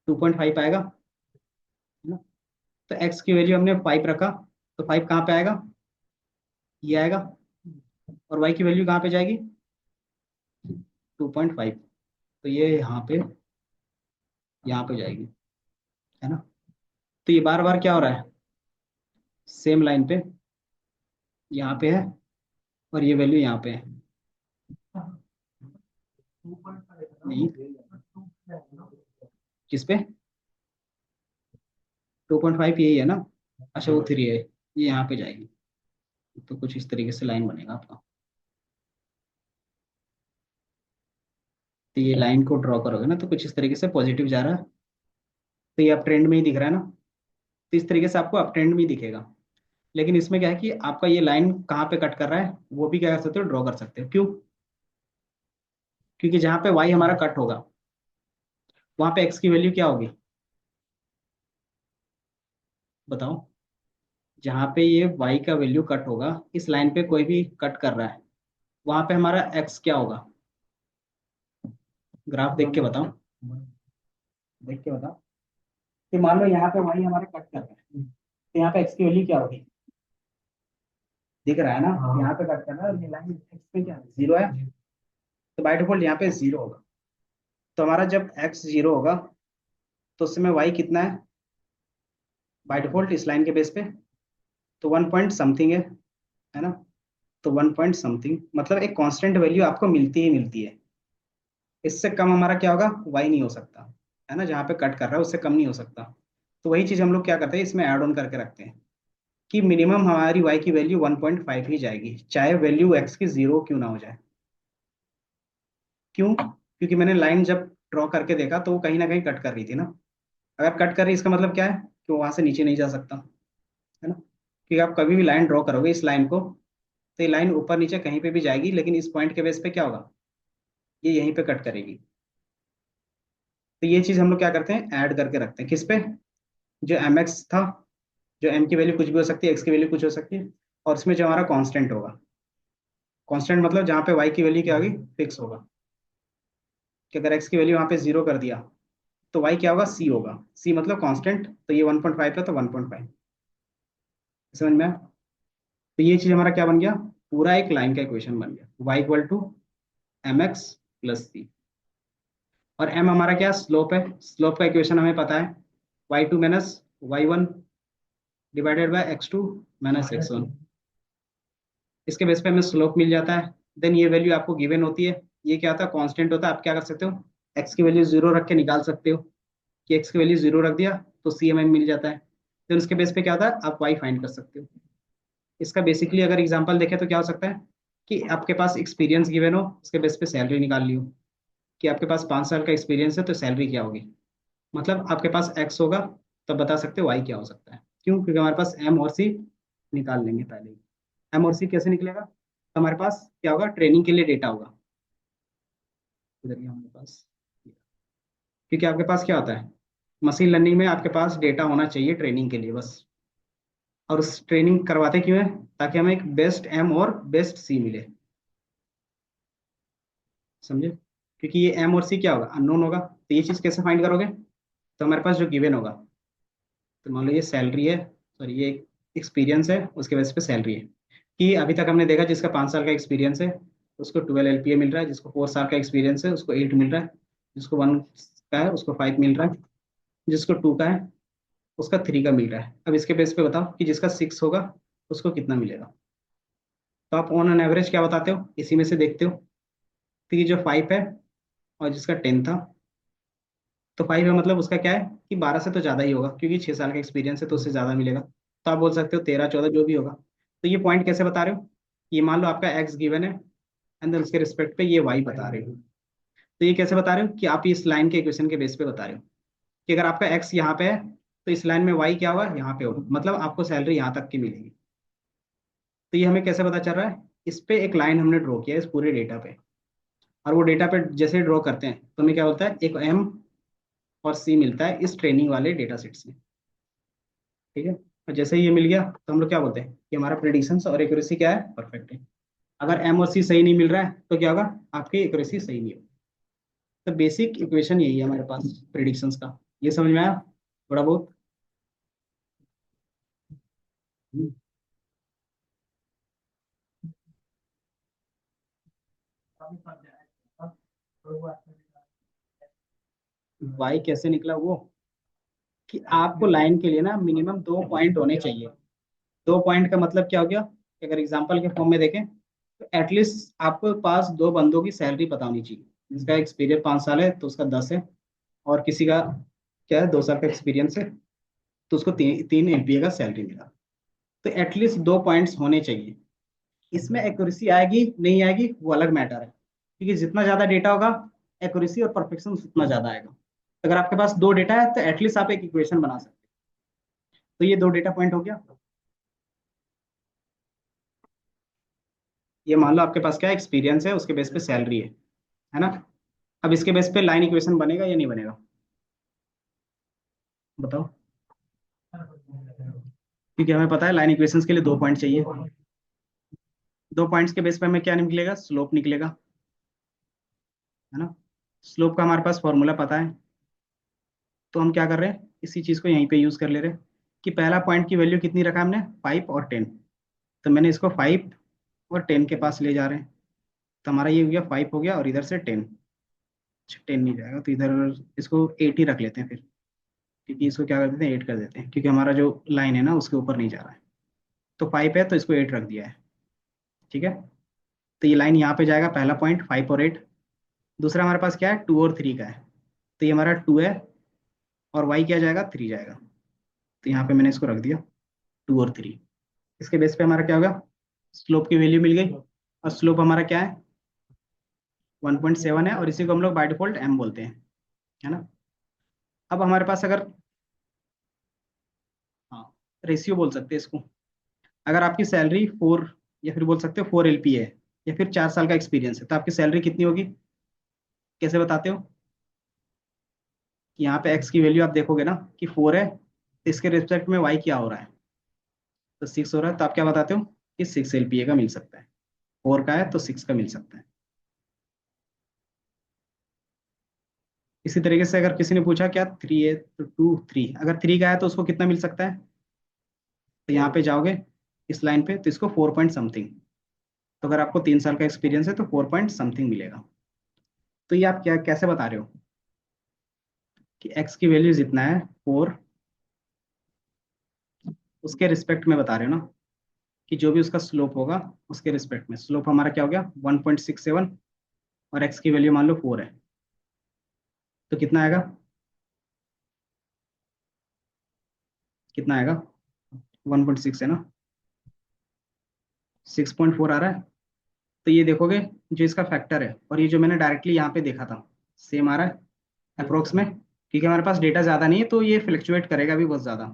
2.5 आएगा, है ना। तो एक्स की वैल्यू हमने 5 रखा, तो 5 कहाँ पे आएगा ये आएगा, और वाई की वैल्यू कहाँ पे जाएगी 2.5, तो ये यहाँ पे जाएगी, है ना। तो ये बार बार क्या हो रहा है सेम लाइन पे यहाँ पे है और ये वैल्यू यहाँ पे है, नहीं किस पे 2.5 यही है ना, अच्छा वो 3 है, ये यहाँ पे जाएगी, तो कुछ इस तरीके से लाइन बनेगा आपका। तो ये लाइन को ड्रॉ करोगे ना तो कुछ इस तरीके से पॉजिटिव जा रहा है, तो ये अप ट्रेंड में ही दिख रहा है ना, तो इस तरीके से आपको अप ट्रेंड में ही दिखेगा। लेकिन इसमें क्या है कि आपका ये लाइन कहाँ पे कट कर रहा है वो भी क्या कर सकते हो ड्रॉ कर सकते हो, क्यों, क्योंकि जहाँ पे वाई हमारा कट होगा वहां पे एक्स की वैल्यू क्या होगी बताओ, जहाँ पे ये वाई का वैल्यू कट होगा इस लाइन पे कोई भी कट कर रहा है वहां पे हमारा एक्स क्या होगा, ग्राफ देख के बताओ, देख के बताओ कि मान लो यहाँ पे वाई हमारा कट कर रहा है तो यहाँ पे एक्स की वैल्यू क्या होगी, दिख रहा है ना, यहाँ पे कट कर रहा है और ये लाइन एक्स पे क्या है जीरो है, तो बाय डिफॉल्ट यहाँ पे जीरो होगा। तो हमारा जब एक्स जीरो होगा तो उस समय वाई कितना है बाय डिफॉल्ट इस लाइन के बेस पे, तो 1 पॉइंट समथिंग है ना, तो 1 पॉइंट समथिंग मतलब एक कांस्टेंट वैल्यू आपको मिलती ही मिलती है, इससे कम हमारा क्या होगा वाई नहीं हो सकता, है ना, जहाँ पे कट कर रहा है उससे कम नहीं हो सकता। तो वही चीज हम लोग क्या करते हैं इसमें ऐड ऑन करके रखते हैं कि मिनिमम हमारी y की वैल्यू 1.5 ही जाएगी, चाहे वैल्यू x की 0 क्यों ना हो जाए। क्यों? क्योंकि मैंने लाइन जब ड्रॉ करके देखा तो वो कहीं ना कहीं कट कर रही थी ना। अगर कट कर रही इसका मतलब क्या है कि वो वहां से नीचे नहीं जा सकता, है ना। क्योंकि आप कभी भी लाइन ड्रॉ करोगे इस लाइन को, तो ये लाइन ऊपर नीचे कहीं पे भी जाएगी, लेकिन इस पॉइंट के बेस पे क्या होगा, ये यहीं पे कट करेगी। तो ये चीज हम लोग क्या करते हैं, ऐड करके रखते हैं किस पे, जो एम एक्स था, जो एम की वैल्यू कुछ भी हो सकती है, एक्स की वैल्यू कुछ हो सकती है, और इसमें जो हमारा कांस्टेंट होगा, कांस्टेंट मतलब जहाँ पे वाई की वैल्यू क्या होगी, फिक्स होगा। कि अगर एक्स की वैल्यू वहाँ पे 0 कर दिया तो वाई क्या होगा, सी होगा। सी मतलब कांस्टेंट, तो ये 1.5 था तो 1.5। समझ में आया? तो ये चीज हमारा क्या बन गया, पूरा एक लाइन का इक्वेशन बन गया, Y equal to M X plus C. और एम हमारा क्या, स्लोप है। स्लोप का इक्वेशन हमें पता है, y2 minus y1 divided by x2 minus x1। इसके बेस पे हमें स्लोप मिल जाता है। देन ये वैल्यू आपको गिवन होती है, ये क्या होता है, कांस्टेंट होता है। आप क्या कर सकते हो, x की वैल्यू 0 रख के निकाल सकते हो, कि x की वैल्यू 0 रख दिया तो सी हमें मिल जाता है। देन उसके बेस पे क्या होता है, आप y फाइंड कर सकते हो। इसका बेसिकली अगर एग्जांपल देखें तो क्या हो सकता है, कि आपके पास एक्सपीरियंस गिवन हो, उसके बेस पे सैलरी निकाल ली हो। कि आपके पास 5 साल का एक्सपीरियंस है तो सैलरी क्या होगी, मतलब आपके पास एक्स होगा, तब बता सकते हो वाई क्या हो सकता है। क्यों? क्योंकि हमारे पास एम और सी निकाल लेंगे पहले ही। एम और सी कैसे निकलेगा, तो हमारे पास क्या होगा, ट्रेनिंग के लिए डेटा होगा। इधर ही हमारे पास, क्योंकि आपके पास क्या होता है, मशीन लर्निंग में आपके पास डेटा होना चाहिए ट्रेनिंग के लिए बस। और उस ट्रेनिंग करवाते क्यों है, ताकि हमें एक बेस्ट एम और बेस्ट सी मिले। समझे? क्योंकि ये एम और सी क्या होगा, अननोन होगा, तो ये चीज़ कैसे फाइंड करोगे, तो हमारे पास जो गिवन होगा, तो मान लो ये सैलरी है, सॉरी ये एक्सपीरियंस है, उसके बेस पे सैलरी है। कि अभी तक हमने देखा जिसका 5 साल का एक्सपीरियंस है उसको 12 LPA मिल रहा है, जिसको 4 साल का एक्सपीरियंस है उसको 8 मिल रहा है, जिसको 1 का है उसको 5 मिल रहा है, जिसको 2 का है उसका 3 का मिल रहा है। अब इसके बेस पे बताओ कि जिसका 6 होगा उसको कितना मिलेगा। तो आप ऑन एन एवरेज क्या बताते हो, इसी में से देखते हो। तो ये जो 5 है और जिसका 10 था, तो 5 है मतलब उसका क्या है कि 12 से तो ज़्यादा ही होगा, क्योंकि 6 साल का एक्सपीरियंस है तो उससे ज़्यादा मिलेगा। तो आप बोल सकते हो 13 14 जो भी होगा। तो ये पॉइंट कैसे बता रहे हो, ये मान लो आपका एक्स गिवन है, एंड देन उसके रिस्पेक्ट पे ये वाई बता रहे हो। तो ये कैसे बता रहे हो, कि आप इस लाइन के इक्वेशन के बेस पे बता रहे हो, कि अगर आपका एक्स यहाँ पे है तो इस लाइन में वाई क्या होगा, यहाँ पे होगा, मतलब आपको सैलरी यहाँ तक की मिलेगी। तो ये हमें कैसे पता चल रहा है, इस पे एक लाइन हमने ड्रॉ किया है इस पूरे डेटा पे। और वो डेटा पे जैसे ड्रॉ करते हैं तो हमें क्या होता है, एक एम और सी मिलता है इस ट्रेनिंग वाले डेटा सेट से। ठीक है, और जैसे ही ये मिल गया तो हम लोग क्या बोलते हैं कि हमारा प्रिडिक्शन और एक्यूरेसी क्या है, परफेक्ट है। अगर एम और सी सही नहीं मिल रहा है तो क्या होगा, आपकी एक्यूरेसी सही नहीं होगी। तो बेसिक इक्वेशन यही है हमारे पास प्रिडिक्शंस का। ये समझ में आया थोड़ा बहुत? वाई कैसे निकला वो, कि आपको लाइन के लिए ना मिनिमम 2 पॉइंट होने चाहिए। 2 पॉइंट का मतलब क्या हो गया, कि अगर एग्जाम्पल के फॉर्म में देखें तो एटलीस्ट आपके पास 2 बंदों की सैलरी पता होनी चाहिए। जिसका एक्सपीरियंस 5 साल है तो उसका 10 है, और किसी का क्या है 2 साल का एक्सपीरियंस है तो उसको 3 LPA का सैलरी मिला। तो एटलीस्ट 2 पॉइंट्स होने चाहिए। इसमें एक्यूरेसी आएगी नहीं आएगी वो अलग मैटर है, क्योंकि जितना ज्यादा डेटा होगा एक्यूरेसी और परफेक्शन उतना ज्यादा आएगा। अगर आपके पास 2 डेटा है तो एटलीस्ट आप एक इक्वेशन बना सकते हैं। तो ये 2 डेटा पॉइंट हो गया। ये मान लो आपके पास क्या एक्सपीरियंस है, उसके बेस पे सैलरी है ना। अब इसके बेस पे लाइन इक्वेशन बनेगा या नहीं बनेगा, बताओ। क्योंकि हमें पता है लाइन इक्वेशंस के लिए 2 पॉइंट चाहिए। 2 पॉइंट्स के बेस पे हमें क्या निकलेगा, स्लोप निकलेगा, है ना। स्लोप का हमारे पास फॉर्मूला पता है, तो हम क्या कर रहे हैं, इसी चीज को यहीं पे यूज कर ले रहे हैं। कि पहला पॉइंट की वैल्यू कितनी रखा हमने, 5 और 10। तो मैंने इसको 5 और 10 के पास ले जा रहे हैं। तो हमारा ये हो गया 5 हो गया, और इधर से 10। 10 नहीं जाएगा तो इधर इसको 8 ही रख लेते हैं फिर। क्योंकि इसको क्या कर देते हैं, 8 कर देते हैं, क्योंकि हमारा जो लाइन है ना उसके ऊपर नहीं जा रहा है। तो 5 है तो इसको 8 रख दिया है। ठीक है, तो ये लाइन यहाँ पे जाएगा, पहला पॉइंट 5 और 8। दूसरा हमारे पास क्या है, 2 और 3 का है। तो ये हमारा 2 है, और वाई क्या जाएगा, 3 जाएगा। तो यहाँ पे मैंने इसको रख दिया 2 और 3। इसके बेस पे हमारा क्या होगा, स्लोप की वैल्यू मिल गई, और स्लोप हमारा क्या है, 1.7 है, और इसी को हम लोग बाय डिफॉल्ट m बोलते हैं, है ना। अब हमारे पास अगर, हाँ, रेशियो बोल सकते हैं इसको, अगर आपकी सैलरी 4, या फिर बोल सकते हो 4 LP है, या फिर 4 साल का एक्सपीरियंस है, तो आपकी सैलरी कितनी होगी, कैसे बताते हो, कि यहाँ पे एक्स की वैल्यू आप देखोगे ना कि 4 है, तो इसके रिस्पेक्ट में वाई क्या हो रहा है, तो 6 हो रहा है, तो आप क्या बताते हो कि 6 LPA का मिल सकता है, 4 का है तो 6 का मिल सकता है। इसी तरीके से अगर किसी ने पूछा क्या 3 है, तो 2 3, अगर 3 का है तो उसको कितना मिल सकता है, तो यहाँ पे जाओगे इस लाइन पे, तो इसको 4 पॉइंट समथिंग, तो अगर आपको 3 साल का एक्सपीरियंस है तो 4 पॉइंट समथिंग मिलेगा। तो ये आप क्या कैसे बता रहे हो कि एक्स की वैल्यू जितना है 4, उसके रिस्पेक्ट में बता रहे हो ना, कि जो भी उसका स्लोप होगा उसके रिस्पेक्ट में, स्लोप हमारा क्या हो गया 1.67, और एक्स की वैल्यू मान लो 4 है, तो कितना आएगा, कितना आएगा, 1.6 है ना, 6.4 आ रहा है। तो ये देखोगे, जो इसका फैक्टर है और ये जो मैंने डायरेक्टली यहाँ पे देखा था, सेम आ रहा है अप्रोक्स में, क्योंकि हमारे पास डेटा ज़्यादा नहीं है तो ये फ्लक्चुएट करेगा भी बहुत ज़्यादा।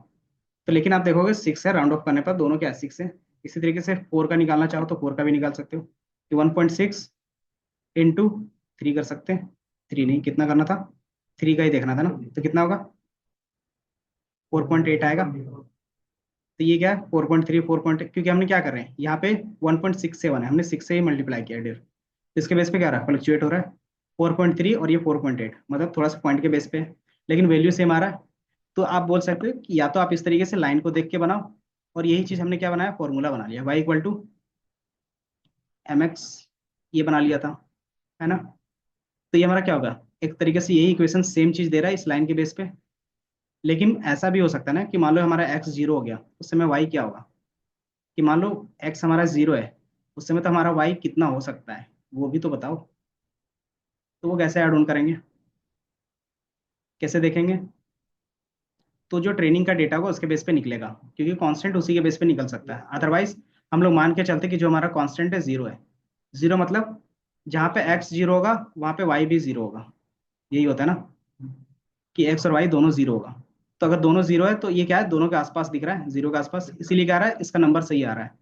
तो लेकिन आप देखोगे 6 है, राउंड ऑफ करने पर दोनों क्या 6 है। इसी तरीके से 4 का निकालना चाहो तो 4 का भी निकाल सकते हो, कि 1.6 इंटू 3 कर सकते हैं, 3 नहीं, कितना करना था, 3 का ही देखना था ना, तो कितना होगा 4.8 आएगा। तो ये क्या है 4.3, 4. क्योंकि हमने क्या कर रहे हैं यहाँ पे 1.67 है, हमने 6 से ही मल्टीप्लाई किया डियर, तो इसके बेस पे क्या रहा है, फ्लक्चुएट हो रहा है 4.3, और ये 4.8, मतलब थोड़ा सा पॉइंट के बेस पे है, लेकिन वैल्यू सेम आ रहा है। तो आप बोल सकते हो कि या तो आप इस तरीके से लाइन को देख के बनाओ, और यही चीज हमने क्या बनाया, फॉर्मूला बना लिया, y = mx, ये बना लिया था, है ना। तो ये हमारा क्या होगा, एक तरीके से यही इक्वेशन सेम चीज दे रहा है इस लाइन के बेस पे। लेकिन ऐसा भी हो सकता है ना कि मान लो हमारा x 0 हो गया, उस समय y क्या होगा, कि मान लो x हमारा 0 है, उस समय तो हमारा y कितना हो सकता है, वो भी तो बताओ। तो वो कैसे ऐड ऑन करेंगे, कैसे देखेंगे, तो जो ट्रेनिंग का डेटा होगा उसके बेस पे निकलेगा, क्योंकि कांस्टेंट उसी के बेस पे निकल सकता है। अदरवाइज हम लोग मान के चलते कि जो हमारा कांस्टेंट है 0 है, 0 मतलब जहाँ पे x 0 होगा वहाँ पे y भी 0 होगा, यही होता है ना, कि x और y दोनों 0 होगा। तो अगर दोनों 0 है तो ये क्या है, दोनों के आसपास दिख रहा है, 0 के आसपास, इसीलिए क्या आ रहा है, इसका नंबर सही आ रहा है।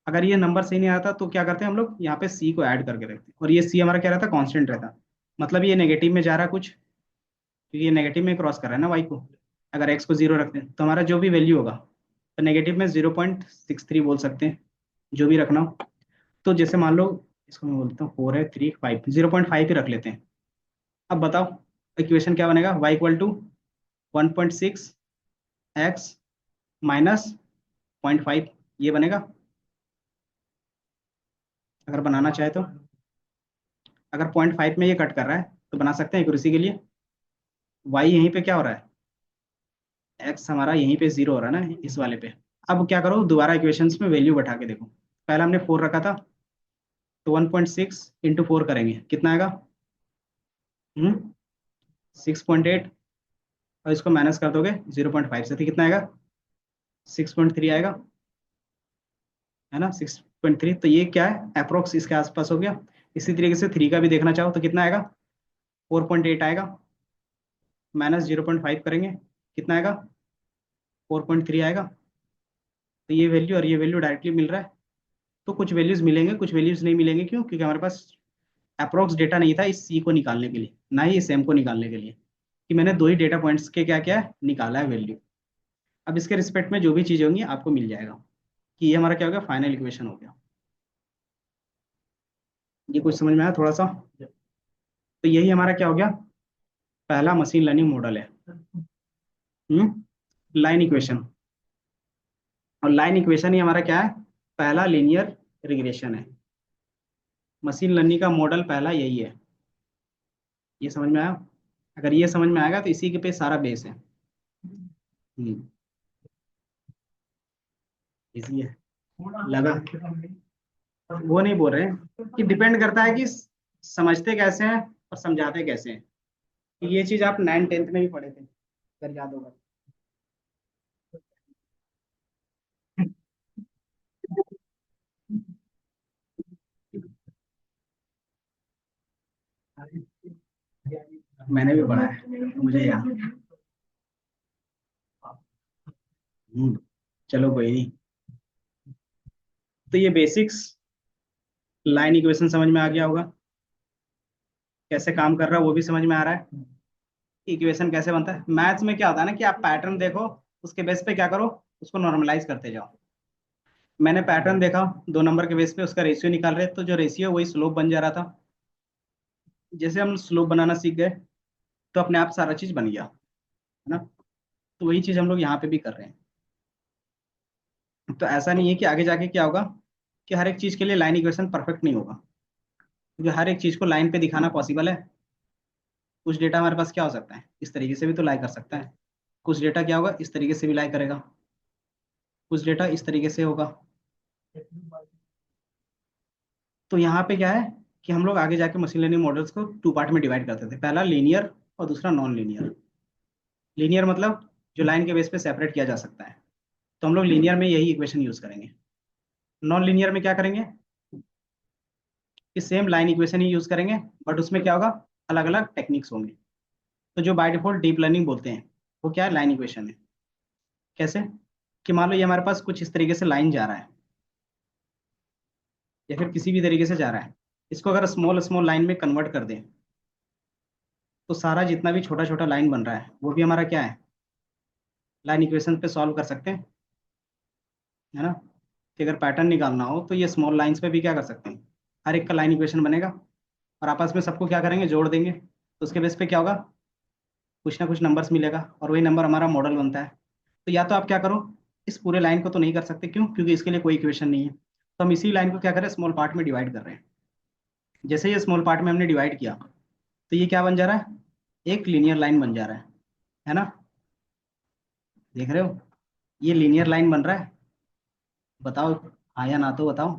अगर ये नंबर सही नहीं आता तो क्या करते हैं हम लोग, यहाँ पे c को ऐड करके रखते हैं, और ये c हमारा क्या रहता है, कांस्टेंट रहता, मतलब ये नेगेटिव में जा रहा है कुछ, क्योंकि ये नेगेटिव में क्रॉस कर रहा है ना वाई को। अगर एक्स को 0 रखते हैं तो हमारा जो भी वैल्यू होगा, तो नेगेटिव में 0.63 बोल सकते हैं, जो भी रखना हो। तो जैसे मान लो इसको मैं बोलता हूँ 4 है, 3 5, 0.5 ही रख लेते हैं। अब बताओ इक्वेशन क्या बनेगा, y = 1.6 x -0.5, ये बनेगा, अगर बनाना चाहे तो। अगर 0.5 में ये कट कर रहा है तो बना सकते हैं एक्यूरेसी के लिए। y यहीं पे क्या हो रहा है, x हमारा यहीं पे 0 हो रहा है ना इस वाले पे। अब क्या करो, दोबारा इक्वेशंस में वैल्यू बैठा के देखो, पहला हमने 4 रखा था, तो 1.6 इंटू 4 करेंगे, कितना आएगा, 6.8, और इसको माइनस कर दोगे 0.5 से, तो कितना आएगा, 6.3 आएगा, है ना, 6.3। तो ये क्या है, अप्रोक्स इसके आसपास हो गया। इसी तरीके से 3 का भी देखना चाहो तो कितना आएगा, 4.8 आएगा, -0.5 करेंगे, कितना आएगा, 4.3 आएगा। तो ये वैल्यू और ये वैल्यू डायरेक्टली मिल रहा है। तो कुछ वैल्यूज मिलेंगे, कुछ वैल्यूज नहीं मिलेंगे, क्यों, क्योंकि हमारे पास अप्रोक्स डेटा नहीं था इस सी को निकालने के लिए, ना ही इस एम को निकालने के लिए, कि मैंने दो ही डेटा पॉइंट्स के क्या क्या है निकाला है वैल्यू। अब इसके रिस्पेक्ट में जो भी चीजें होंगी आपको मिल जाएगा, कि ये हमारा क्या हो गया, फाइनल इक्वेशन हो गया। ये कुछ समझ में आया थोड़ा सा। तो यही हमारा क्या हो गया, पहला मशीन लर्निंग मॉडल है, लाइन इक्वेशन। और लाइन इक्वेशन ही हमारा क्या है, पहला लीनियर रिग्रेशन है। मशीन लर्निंग का मॉडल पहला यही है। ये समझ में आया, अगर ये समझ में आएगा तो इसी के पे सारा बेस है। हम्म, इसी है, लगा, वो नहीं बोल रहे हैं कि डिपेंड करता है कि समझते कैसे हैं और समझाते कैसे हैं। ये चीज आप 9th 10th में भी पढ़े थे, अगर याद होगा। मैंने भी पढ़ा है तो मुझे याद है। हम्म, चलो कोई नहीं। तो ये बेसिक्स लाइन इक्वेशन समझ में आ गया होगा, कैसे काम कर रहा है वो भी समझ में आ रहा है। इक्वेशन कैसे बनता है, मैथ्स में क्या होता है ना कि आप पैटर्न देखो, उसके बेस पे क्या करो, उसको नॉर्मलाइज करते जाओ। मैंने पैटर्न देखा, 2 नंबर के बेस पे उसका रेशियो निकाल रहे, तो जो रेशियो वही स्लोप बन जा रहा था। जैसे हम स्लोप बनाना सीख गए तो अपने आप सारा चीज बन गया, है ना। तो वही चीज हम लोग यहाँ पे भी कर रहे हैं। तो ऐसा नहीं है कि आगे जाके क्या होगा कि हर एक चीज के लिए लाइन इक्वेशन परफेक्ट नहीं होगा, क्योंकि हर एक चीज को लाइन पे दिखाना पॉसिबल है। कुछ डेटा हमारे पास क्या हो सकता है, इस तरीके से भी तो लाई कर सकता है। कुछ डेटा क्या होगा, इस तरीके से भी लाई करेगा। कुछ डेटा इस तरीके से होगा। तो यहाँ पे क्या है कि हम लोग आगे जाके मशीन लर्निंग मॉडल्स को 2 पार्ट में डिवाइड करते थे, पहला लीनियर और दूसरा नॉन लीनियर। लीनियर मतलब जो लाइन के बेस पे सेपरेट किया जा सकता है, तो हम लोग लीनियर में यही इक्वेशन यूज करेंगे। नॉन लीनियर में क्या करेंगे कि सेम लाइन इक्वेशन ही यूज करेंगे, बट उसमें क्या होगा, अलग अलग टेक्निक्स होंगे। तो जो बाय डिफॉल्ट डीप लर्निंग बोलते हैं वो क्या है, लाइन इक्वेशन है। कैसे कि मान लो ये हमारे पास कुछ इस तरीके से लाइन जा रहा है, या फिर किसी भी तरीके से जा रहा है, इसको अगर स्मॉल स्मॉल लाइन में कन्वर्ट कर दें, तो सारा जितना भी छोटा छोटा लाइन बन रहा है वो भी हमारा क्या है, लाइन इक्वेशन पे सॉल्व कर सकते हैं, है ना। कि अगर पैटर्न निकालना हो तो ये स्मॉल लाइंस पे भी क्या कर सकते हैं, हर एक का लाइन इक्वेशन बनेगा, और आपस में सबको क्या करेंगे, जोड़ देंगे, तो उसके बेस पे क्या होगा, कुछ ना कुछ नंबर्स मिलेगा, और वही नंबर हमारा मॉडल बनता है। तो या तो आप क्या करो, इस पूरे लाइन को तो नहीं कर सकते, क्यों, क्योंकि इसके लिए कोई इक्वेशन नहीं है, तो हम इसी लाइन को क्या करें, स्मॉल पार्ट में डिवाइड कर रहे हैं। जैसे ये स्मॉल पार्ट में हमने डिवाइड किया, तो ये क्या बन जा रहा है, एक लीनियर लाइन बन जा रहा है ना। देख रहे हो, ये लीनियर लाइन बन रहा है। बताओ हाँ या ना, तो बताओ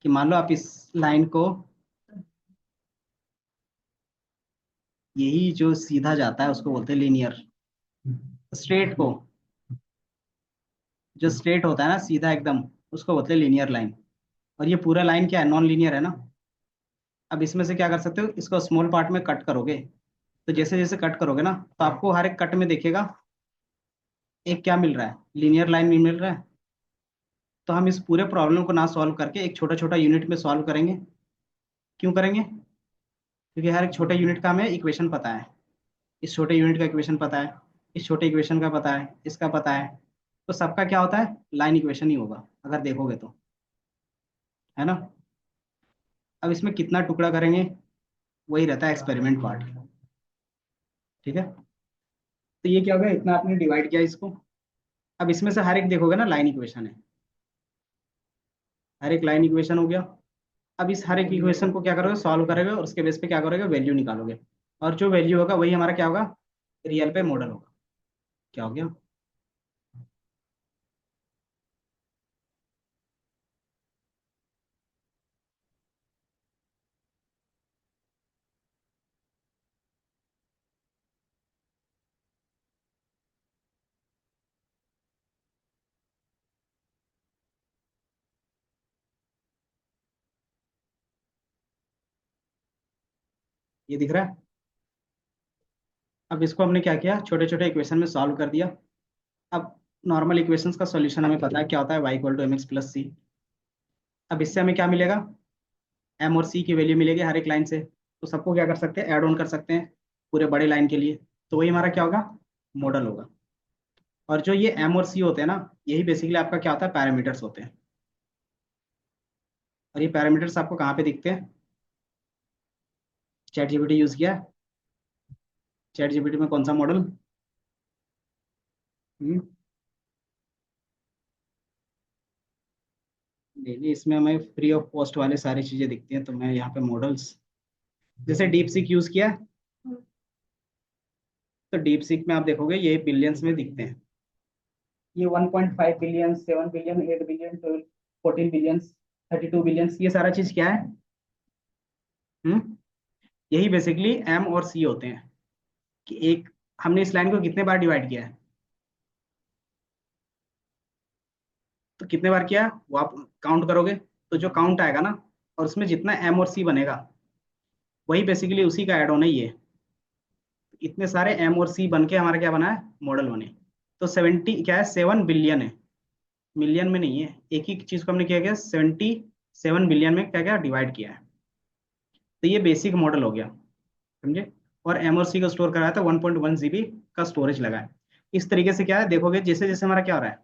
कि मान लो आप इस लाइन को, यही जो सीधा जाता है उसको बोलते हैं लीनियर। स्ट्रेट को, जो स्ट्रेट होता है ना सीधा एकदम, उसको बोलते हैं लीनियर लाइन। और ये पूरा लाइन क्या है, नॉन लीनियर है ना। अब इसमें से क्या कर सकते हो, इसको स्मॉल पार्ट में कट करोगे, तो जैसे जैसे कट करोगे ना, तो आपको हर एक कट में देखिएगा एक क्या मिल रहा है, लीनियर लाइन भी मिल रहा है। तो हम इस पूरे प्रॉब्लम को ना सॉल्व करके एक छोटा छोटा यूनिट में सॉल्व करेंगे। क्यों करेंगे, क्योंकि हर एक छोटे यूनिट का हमें इक्वेशन पता है। इस छोटे यूनिट का इक्वेशन पता है, इस छोटे इक्वेशन का पता है, इसका पता है। तो सबका क्या होता है, लाइन इक्वेशन ही होगा अगर देखोगे तो, है ना। अब इसमें कितना टुकड़ा करेंगे, वही रहता है एक्सपेरिमेंट पार्ट। ठीक है। तो ये क्या हो गया, इतना आपने डिवाइड किया इसको। अब इसमें से हर एक देखोगे ना लाइन इक्वेशन है, हर एक लाइन इक्वेशन हो गया। अब इस हर एक इक्वेशन को क्या करोगे, सॉल्व करोगे, और उसके बेस पे क्या करोगे, वैल्यू निकालोगे। और जो वैल्यू होगा वही हमारा क्या होगा, रियल पे मॉडल होगा। क्या हो गया, ये दिख रहा है। अब इसको हमने क्या किया, छोटे छोटे इक्वेशन में सॉल्व कर दिया। अब नॉर्मल इक्वेशंस का सॉल्यूशन हमें पता है क्या होता है, y equal to M X plus C. अब इससे हमें क्या मिलेगा, m और c की वैल्यू मिलेगी हर एक लाइन से, तो सबको क्या कर सकते हैं, ऐड ऑन कर सकते हैं पूरे बड़े लाइन के लिए। तो वही हमारा क्या होगा, मॉडल होगा। और जो ये m और c होते हैं ना, यही बेसिकली आपका क्या होता है, पैरामीटर्स होते हैं। और ये पैरामीटर्स आपको कहाँ पे दिखते हैं, चैट जीपीटी यूज किया है? चैट जीपीटी में कौन सा मॉडल? नहीं नहीं, इसमें हमें फ्री ऑफ कॉस्ट वाले सारी चीजें दिखती हैं, तो मैं यहाँ पे मॉडल्स, जैसे डीप सीक यूज किया है, तो डीप सीक में आप देखोगे ये बिलियंस में दिखते हैं। ये 1.5 billion, 7 billion, 8 billion, 12, 14 billion, 32 billion, ये सारा चीज क्या है, हम्म, यही बेसिकली एम और सी होते हैं। कि एक, हमने इस लाइन को कितने बार डिवाइड किया है, तो कितने बार किया वो आप काउंट करोगे, तो जो काउंट आएगा ना, और उसमें जितना एम और सी बनेगा, वही बेसिकली उसी का एड ऑन है ये। इतने सारे एम और सी बन के हमारा क्या बना है, मॉडल बने। तो 70 क्या है, 7 बिलियन है, मिलियन में नहीं है। एक ही चीज को हमने क्या किया, 77 बिलियन में क्या क्या डिवाइड किया है। तो ये बेसिक मॉडल हो गया, समझे। और एम और सी का स्टोर कराया था 1.1 GB का स्टोरेज लगा है। इस तरीके से क्या है, देखोगे जैसे जैसे हमारा क्या हो रहा है,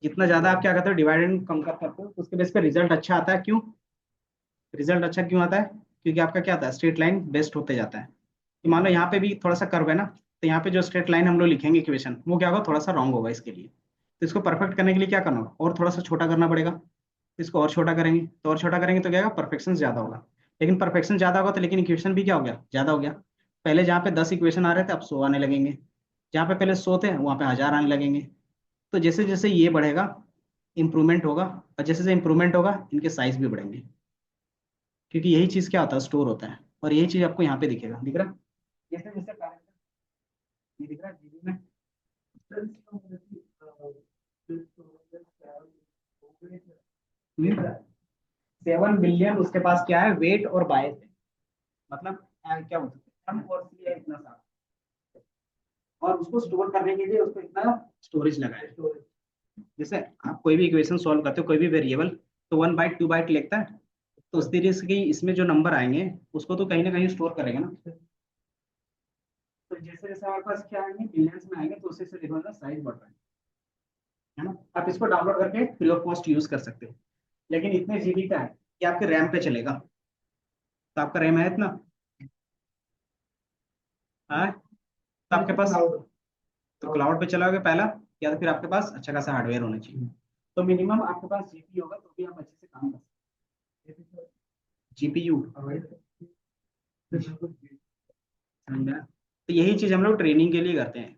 जितना ज्यादा आप क्या करते हो डिवाइड एंड कम करते हो, तो उसके बेस पे रिजल्ट अच्छा आता है। क्यों रिजल्ट अच्छा क्यों आता है? क्योंकि आपका क्या आता है, स्ट्रेट लाइन बेस्ट होते जाता है। कि मान लो यहाँ पे भी थोड़ा सा कर्व है ना, तो यहाँ पे जो स्ट्रेट लाइन हम लोग लिखेंगे इक्वेशन, वो क्या होगा, थोड़ा सा रॉन्ग होगा इसके लिए। तो इसको परफेक्ट करने के लिए क्या करना होगा, और थोड़ा सा छोटा करना पड़ेगा। इसको और छोटा करेंगे, तो और छोटा करेंगे तो क्या होगा, परफेक्शन ज्यादा होगा। लेकिन परफेक्शन ज्यादा होगा तो लेकिन इक्वेशन भी क्या हो गया, ज्यादा हो गया। पहले जहाँ पे 10 इक्वेशन आ रहे थे, अब 100 आने लगेंगे। जहाँ पे पहले 100 थे, वहाँ पे 1000 आने लगेंगे। तो जैसे जैसे ये बढ़ेगा, इंप्रूवमेंट होगा। और जैसे जैसे इंप्रूवमेंट होगा, इनके साइज भी बढ़ेंगे। क्योंकि यही चीज क्या होता है, स्टोर होता है। और यही चीज आपको यहाँ पे दिखेगा, दिख रहा है? जैसे जैसे ये दिख रहा है जीबी में। 7 बिलियन उसके पास क्या है, वेट और बायस है। मतलब क्या बोल सकते हैं, एम और सी है इतना सारा। और उसको स्टोर करने के लिए उसको इतना स्टोरेज लगा है। जैसे आप कोई भी इक्वेशन सॉल्व करते हो, कोई भी वेरिएबल, तो 1 बाइट 2 बाइट लेता है। तो उस तरीके से कि इसमें जो नंबर आएंगे, उसको तो कहीं ना कहीं स्टोर करेगा ना। तो जैसे जैसे हमारे पास क्या आएंगे, बिलियंस में आएंगे, तो उससे देखो ना साइज बढ़ रहा है ना। आप इसको डाउनलोड करके फ्री ऑफ कॉस्ट यूज कर सकते हो। लेकिन इतने जीबी का है कि आपके रैम पे चलेगा। तो आपका रैम है इतना, हाँ, तो आपके पास, तो क्लाउड पे चलाओगे पहला, या तो फिर आपके पास अच्छा खासा हार्डवेयर होना चाहिए। तो मिनिमम आपके पास जीपी होगा, तो भी आप अच्छे से काम कर सकते हो। जीपीयू, समझा? तो यही चीज हम लोग ट्रेनिंग के लिए करते हैं।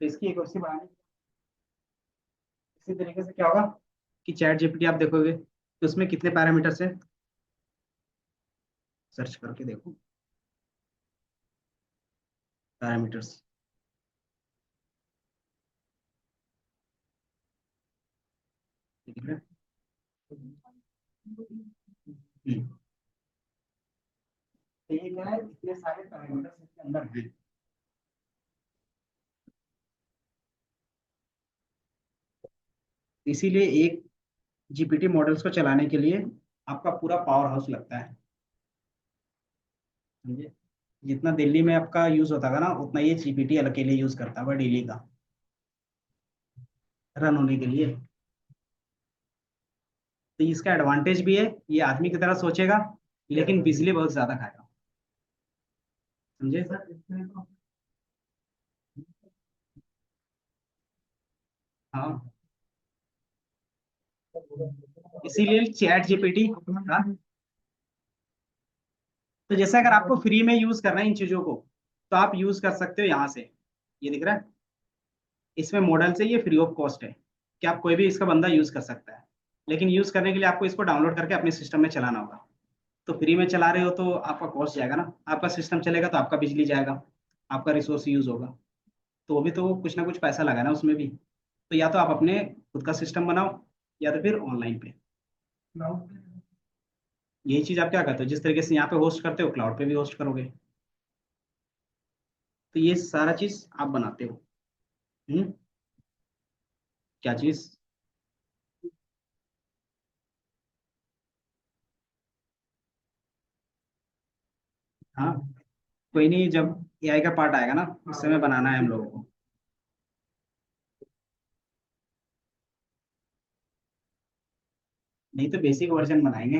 तो इसकी एक और बढ़ाने, इसी तरीके से क्या होगा कि चैट जीपीटी आप देखोगे तो उसमें कितने पैरामीटर्स है, सर्च करके देखो पैरामीटर्स। ठीक है। तो ये क्या है, इतने सारे पैरामीटर्स इसके अंदर हैं। इसीलिए एक जीपीटी मॉडल्स को चलाने के लिए आपका पूरा पावर हाउस लगता है, समझे। जितना दिल्ली में आपका यूज होता है ना, उतना ये जीपीटी अकेले यूज करता है डेली का, रन होने के लिए। तो इसका एडवांटेज भी है, ये आदमी की तरह सोचेगा, लेकिन बिजली बहुत ज्यादा खाएगा, समझे। हाँ, इसीलिए चैट जीपीटी, हाँ। तो जैसे अगर आपको फ्री में यूज करना है इन चीजों को, तो आप यूज कर सकते हो यहाँ से। ये दिख रहा है, इसमें मॉडल से ये फ्री ऑफ कॉस्ट है, कि आप कोई भी इसका बंदा यूज कर सकता है। लेकिन यूज करने के लिए आपको इसको डाउनलोड करके अपने सिस्टम में चलाना होगा। तो फ्री में चला रहे हो तो आपका कॉस्ट जाएगा ना, आपका सिस्टम चलेगा तो आपका बिजली जाएगा, आपका रिसोर्स यूज होगा। तो वो भी तो कुछ ना कुछ पैसा लगा ना उसमें भी। तो या तो आप अपने खुद का सिस्टम बनाओ, या तो फिर ऑनलाइन पे। यही चीज आप क्या करते हो, जिस तरीके से यहाँ पे होस्ट करते हो, क्लाउड पे भी होस्ट करोगे। तो ये सारा चीज आप बनाते हो। हम्म। क्या चीज? हाँ, कोई नहीं, जब एआई का पार्ट आएगा ना, उस समय बनाना है हम लोगों को। नहीं तो बेसिक वर्जन बनाएंगे।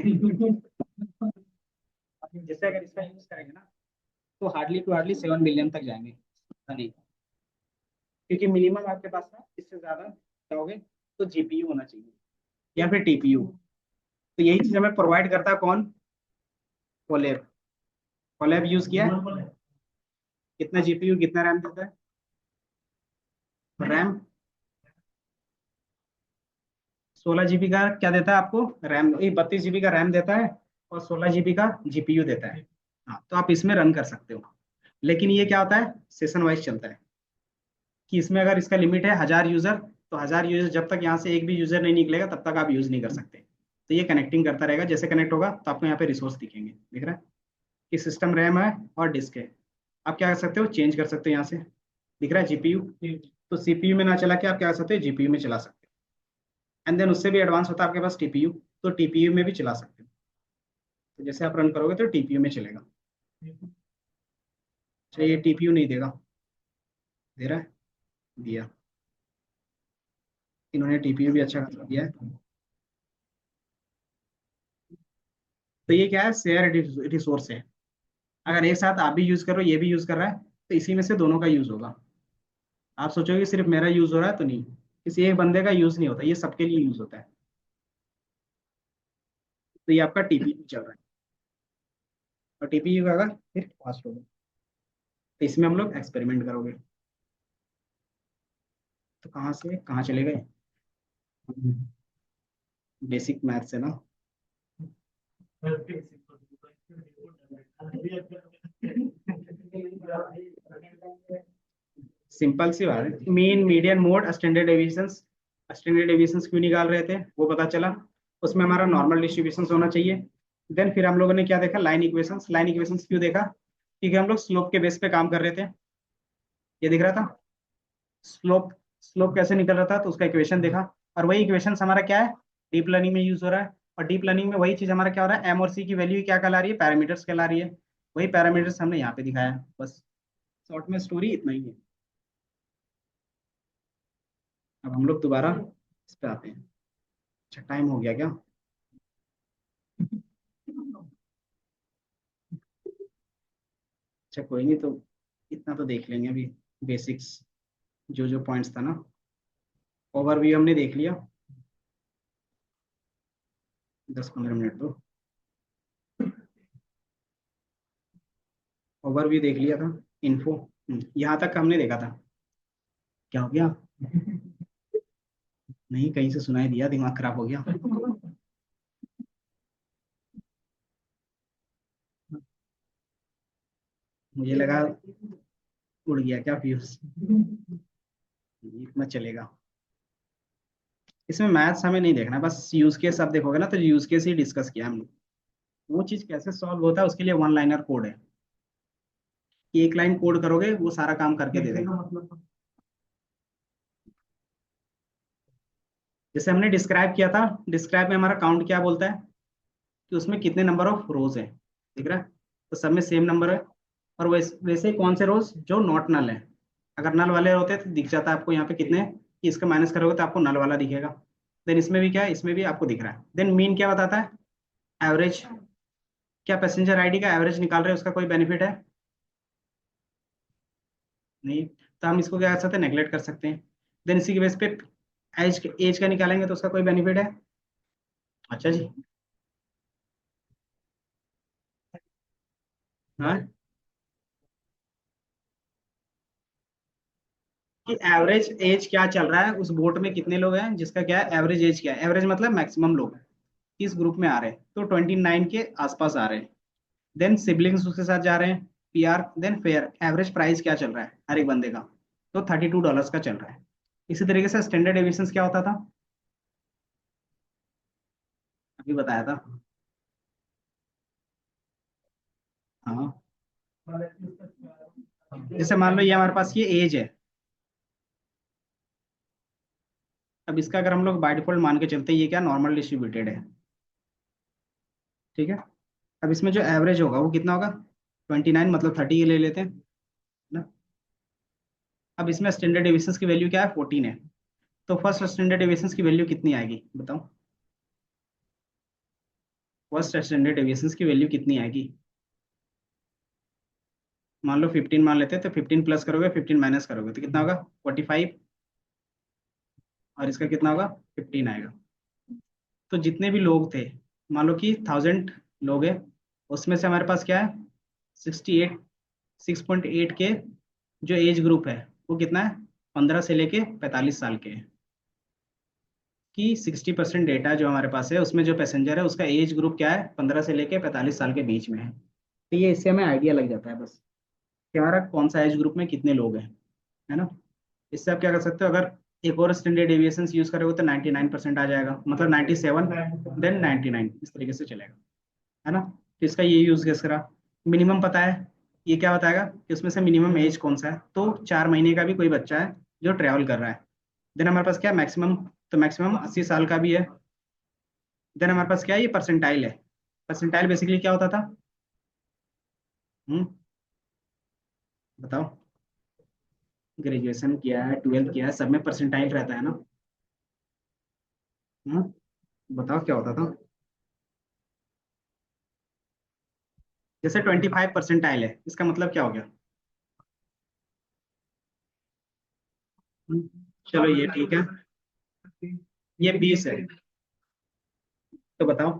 जैसे अगर इसका यूज करेंगे ना, तो हार्डली टू हार्डली 7 बिलियन तक जाएंगे, नहीं। क्योंकि मिनिमम आपके पास ना, इससे ज्यादा चाहोगे तो जीपीयू होना चाहिए, या फिर टीपीयू। तो यही चीज हमें प्रोवाइड करता है कौन, कोलैब। कोलैब यूज किया है? कितना जीपीयू कितना रैम देता है? रैम 16 GB का क्या देता है आपको, रैम 32 GB का रैम देता है, और 16 GB का जीपीयू देता है। हाँ, तो आप इसमें रन कर सकते हो। लेकिन ये क्या होता है, सेशन वाइज चलता है। कि इसमें अगर इसका लिमिट है 1000 यूजर, तो 1000 यूजर जब तक यहाँ से एक भी यूजर नहीं निकलेगा, तब तक आप यूज नहीं कर सकते। तो ये कनेक्टिंग करता रहेगा, जैसे कनेक्ट होगा तो आपको यहाँ पे रिसोर्स दिखेंगे, दिख रहा है कि सिस्टम रैम है और डिस्क है। आप क्या कर सकते हो, चेंज कर सकते हो यहाँ से, दिख रहा है जीपीयू, तो सीपीयू में ना चला के आप क्या कर सकते हो, जीपीयू में चला सकते हो। एंड देन उससे भी एडवांस होता है आपके पास टीपीयू, तो टीपीयू में भी चला सकते हो। तो जैसे आप रन करोगे तो टीपीयू में चलेगा। अच्छा ये टीपीयू नहीं देगा, दे रहा है, दिया। इन्होंने टीपीयू भी अच्छा खासा दिया है। तो ये क्या है, शेयर रिसोर्स है। अगर एक साथ आप भी यूज कर रहे हो, ये भी यूज कर रहा है, तो इसी में से दोनों का यूज होगा। आप सोचोगे सिर्फ मेरा यूज हो रहा है, तो नहीं, किसी एक बंदे का यूज नहीं होता, ये सबके लिए यूज होता है। तो ये आपका टीपीयू चल रहा है, और टीपीयू का अगर फिर फास्ट होगा, तो इसमें हम लोग एक्सपेरिमेंट करोगे। तो कहाँ से कहाँ चले गए, बेसिक मैथ से ना। सिंपल सी बात है, mean median mode standard deviations. Standard deviations क्यों निकाल रहे थे वो पता चला, उसमें हमारा नॉर्मल डिस्ट्रीब्यूशन होना चाहिए। देन फिर हम लोगों ने क्या देखा, लाइन इक्वेशंस। लाइन इक्वेशंस क्यों देखा, क्योंकि हम लोग स्लोप के बेस पे काम कर रहे थे, ये दिख रहा था स्लोप। स्लोप कैसे निकल रहा था, तो उसका इक्वेशन देखा। और वही इक्वेशन हमारा क्या है, डीप लर्निंग में यूज हो रहा है। और डीप लर्निंग में वही चीज हमारा क्या हो रहा है, एम और सी की वैल्यू क्या कहला रही है, पैरामीटर्स कहला रही है। वही पैरामीटर्स हमने यहाँ पे दिखाया है बस। शॉर्ट में स्टोरी इतना ही है। अब हम लोग दोबारा इस पे आते हैं। अच्छा टाइम हो गया क्या, अच्छा कोई नहीं, तो इतना तो देख लेंगे अभी, बेसिक्स जो जो पॉइंट्स था ना, ओवरव्यू हमने देख लिया। 10-15 मिनट तो ओवरव्यू देख लिया था, इन्फो यहाँ तक हमने देखा था। क्या हो गया, नहीं कहीं से सुनाई दिया, दिमाग खराब हो गया। मुझे लगा उड़ गया क्या फ्यूज, इतना चलेगा। इसमें मैथ्स हमें नहीं देखना, बस यूज केस आप देखोगे ना, तो यूज केस ही डिस्कस किया हमने। वो चीज कैसे सॉल्व होता है उसके लिए वन लाइनर कोड है, कि एक लाइन कोड करोगे वो सारा काम करके दे देगा। जैसे हमने डिस्क्राइब किया था, डिस्क्राइब में हमारा काउंट क्या बोलता है, कि उसमें कितने नंबर ऑफ रोज है, दिख रहा है, तो सब में सेम नंबर है। और वैसे वैसे कौन से रोज जो नॉट नल है, अगर नल वाले होते हैं तो दिख जाता है आपको यहाँ पे कितने हैं, कि इसका माइनस करोगे तो आपको नल वाला दिखेगा। देन इसमें भी क्या है, इसमें भी आपको दिख रहा है। देन मीन क्या बताता है, एवरेज। क्या पैसेंजर आईडी का एवरेज निकाल रहे हैं उसका कोई बेनिफिट है, नहीं, तो हम इसको क्या कर सकते हैं, नेगलेक्ट कर सकते हैं। देन इसी के बेस पे एज का निकालेंगे तो उसका कोई बेनिफिट है। अच्छा जी, हाँ, कि एवरेज एज क्या चल रहा है उस बोट में, कितने लोग हैं, जिसका क्या है एवरेज एज, क्या है एवरेज मतलब मैक्सिमम लोग किस ग्रुप में आ रहे हैं, तो 29 के आसपास आ रहे हैं। देन सिबलिंग्स उसके साथ जा रहे हैं, PR. Then fair, average price क्या चल रहा है हर एक बंदे का, तो $32 का चल रहा है। इसी तरीके से स्टैंडर्ड डेविएशंस क्या होता था, अभी बताया था। हाँ, जैसे मान लो ये हमारे पास ये एज है, अब इसका अगर हम लोग बाय डिफॉल्ट मान के चलते हैं, ये क्या नॉर्मल डिस्ट्रीब्यूटेड है, ठीक है। अब इसमें जो एवरेज होगा वो कितना होगा, 29, मतलब 30 ले लेते हैं ना। अब इसमें स्टैंडर्ड डेविएशंस की वैल्यू क्या है, 14 है। तो फर्स्ट स्टैंडर्ड डेविएशंस की वैल्यू कितनी आएगी बताओ, फर्स्ट स्टैंडर्ड डेविएशंस की वैल्यू कितनी आएगी। मान लो 15 मान लेते हैं, तो 15 प्लस करोगे, 15 माइनस करोगे तो कितना होगा, 45। और इसका कितना होगा, 15 आएगा। तो जितने भी लोग थे, मान लो कि 1000 लोग हैं, उसमें से हमारे पास क्या है, 68, 6.8 के जो एज ग्रुप है वो कितना है, 15 से लेके 45 साल के हैं। कि 60% डेटा जो हमारे पास है उसमें जो पैसेंजर है उसका एज ग्रुप क्या है, 15 से लेके 45 साल के बीच में है। तो ये इससे हमें आइडिया लग जाता है बस, कि हमारा कौन सा एज ग्रुप में कितने लोग हैं, है ना। इससे आप क्या कर सकते हो, अगर एक और स्टैंडर्ड डेविएशन यूज करोगे तो 99% आ जाएगा, मतलब 97, देन 99, इस तरीके से चलेगा, है ना। तो इसका ये यूज कैसे करा, मिनिमम पता है, ये क्या बताएगा कि उसमें से मिनिमम एज कौन सा है, तो 4 महीने का भी कोई बच्चा है जो ट्रैवल कर रहा है। देन हमारे पास क्या मैक्सिमम, तो मैक्सिमम 80 साल का भी है। देन हमारे पास क्या है, ये परसेंटाइल है। परसेंटाइल बेसिकली क्या होता था? हम्म, बताओ। ग्रेजुएशन किया है, 12th किया है, सब में परसेंटाइल रहता है ना। हम्म, बताओ क्या होता था। जैसे 25 परसेंटाइल है, इसका मतलब क्या हो गया? चलो ये ठीक है, ये 20 है, तो बताओ।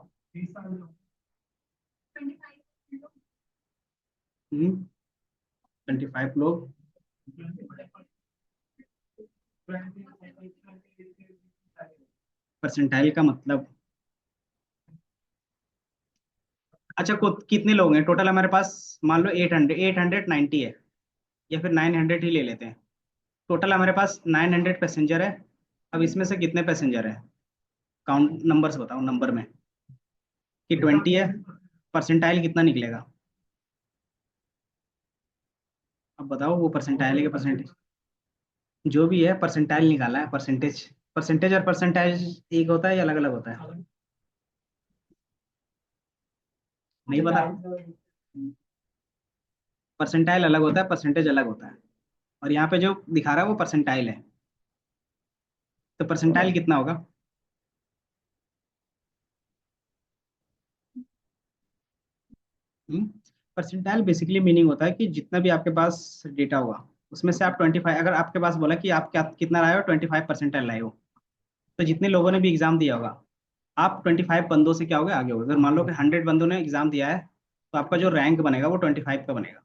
25 लोग। परसेंटाइल का मतलब, अच्छा कितने लोग हैं टोटल हमारे पास? मान लो 890 है, या फिर 900 ही ले लेते हैं। टोटल हमारे पास 900 पैसेंजर है। अब इसमें से कितने पैसेंजर है? काउंट नंबर्स बताओ नंबर में। कि 20 है, परसेंटाइल कितना निकलेगा? अब बताओ वो परसेंटाइल है कि परसेंटेज? जो भी है परसेंटाइल निकाला है, परसेंटेज। परसेंटेज और परसेंटाइज एक होता है या अलग अलग होता है? नहीं पता। परसेंटाइल अलग होता है, परसेंटेज अलग होता है। और यहाँ पे जो दिखा रहा है वो परसेंटाइल है। तो परसेंटाइल कितना होगा? परसेंटाइल बेसिकली मीनिंग होता है कि जितना भी आपके पास डेटा होगा, उसमें से आप 25, अगर आपके पास बोला कि आप क्या कितना लाए हो, 25 परसेंटाइल लाए हो, तो जितने लोगों ने भी एग्जाम दिया होगा, आप 25 बंदों से क्या होगे, आगे होगे। अगर मान लो कि 100 बंदों ने एग्जाम दिया है, तो आपका जो रैंक बनेगा वो 25 का बनेगा।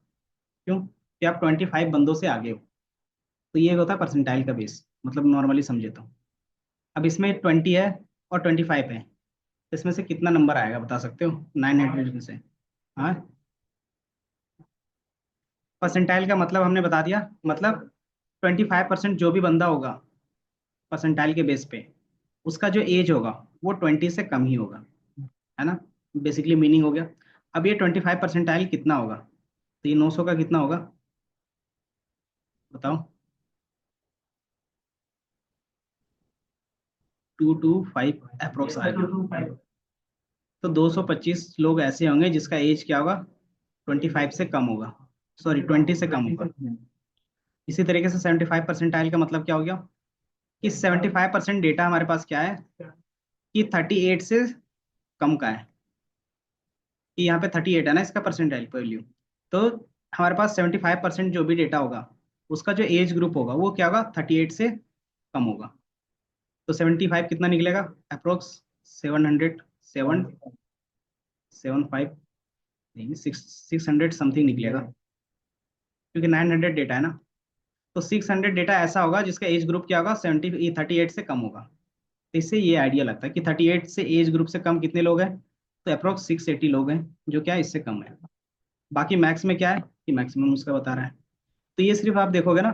क्यों? कि आप 25 बंदों से आगे हो। तो ये होता है परसेंटाइल का बेस, मतलब नॉर्मली समझे तो। अब इसमें 20 है और 25 है, तो इसमें से कितना नंबर आएगा बता सकते हो 900 में से? हाँ, परसेंटाइल का मतलब हमने बता दिया, मतलब 25% जो भी बंदा होगा परसेंटाइल के बेस पे, उसका जो एज होगा वो 20 से कम ही होगा, है ना। बेसिकली मीनिंग हो गया। अब ये 25 परसेंटाइल कितना होगा? तो ये 900 का कितना होगा, बताओ। 225 अप्रोक्स आएगा। तो 225 लोग ऐसे होंगे जिसका एज क्या होगा, 25 से कम होगा, सॉरी 20 से कम होगा। इसी तरीके से 75 परसेंटाइल का मतलब क्या हो गया? कि 75% डेटा हमारे पास क्या है, कि 38 से कम का है। कि यहाँ पे 38 है ना इसका परसेंटाइल वैल्यू। तो हमारे पास 75% जो भी डेटा होगा, उसका जो एज ग्रुप होगा वो क्या होगा, 38 से कम होगा। तो 75 कितना निकलेगा, अप्रोक्स 700, 775, नहीं 600 समथिंग निकलेगा, क्योंकि 900 डेटा है ना। तो 600 डेटा ऐसा होगा जिसका एज ग्रुप क्या होगा, 38 से कम होगा। तो इससे ये आइडिया लगता है कि 38 से एज ग्रुप से कम कितने लोग हैं, तो अप्रोक्स 680 लोग हैं, जो क्या है इससे कम है। बाकी मैक्स में क्या है कि मैक्सिमम उसका बता रहा है। तो ये सिर्फ आप देखोगे ना,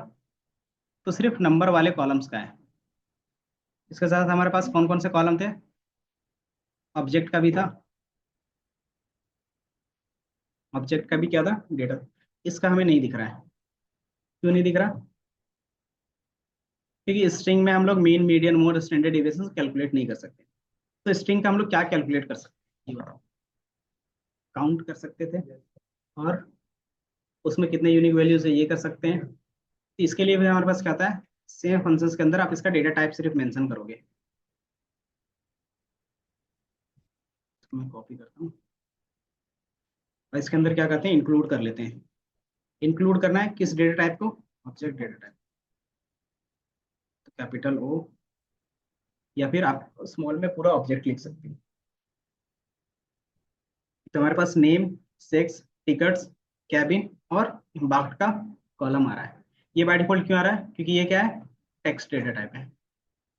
तो सिर्फ नंबर वाले कॉलम्स का है। इसके साथ हमारे पास कौन कौन से कॉलम थे? ऑब्जेक्ट का भी था। ऑब्जेक्ट का भी क्या था, डेटा। इसका हमें नहीं दिख रहा है। क्यों नहीं दिख रहा? क्योंकि स्ट्रिंग में हम लोग mean, median, mode, standard deviation calculate नहीं कर सकते। तो स्ट्रिंग का हम लोग क्या कैलकुलेट कर सकते हैं, ये बताओ। काउंट कर सकते थे, और उसमें कितने यूनिक वैल्यूज है ये कर सकते हैं। तो इसके लिए भी हमारे पास क्या आता है, सेम फंक्शंस के अंदर आप इसका डेटा टाइप सिर्फ मेंशन करोगे। इसको मैं कॉपी करता हूँ, और इसके अंदर क्या करते हैं, इंक्लूड कर लेते हैं। इंक्लूड करना है किस डेटा टाइप को, ऑब्जेक्ट डेटा टाइप। तो कैपिटल ओ, या फिर आप स्मॉल में पूरा ऑब्जेक्ट लिख सकते हैं। तो हमारे पास नेम, सेक्स, टिकट्स, कैबिन और एम्बार्क्ड का कॉलम आ रहा है। ये बाय डिफॉल्ट क्यों आ रहा है, क्योंकि ये क्या है, टेक्स्ट डेटा टाइप है।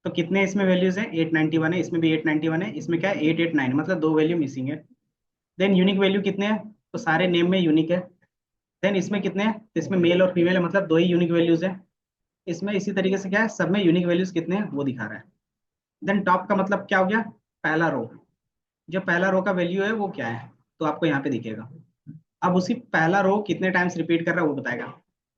तो कितने इसमें वैल्यूज हैं, 891 है, इसमें भी 891 है, इसमें क्या है 889, मतलब दो वैल्यू मिसिंग है। देन यूनिक वैल्यू कितने हैं, तो सारे नेम में यूनिक है। देन इसमें कितने हैं, तो इसमें मेल और फीमेल है, मतलब दो ही यूनिक वैल्यूज है। इसमें इसी तरीके से क्या है, सब में यूनिक वैल्यूज कितने हैं वो दिखा रहा है। देन टॉप का मतलब क्या हो गया, पहला रो। जो पहला रो का वैल्यू है वो क्या है, तो आपको यहाँ पे दिखेगा। अब उसी पहला रो कितने टाइम्स रिपीट कर रहा है वो बताएगा।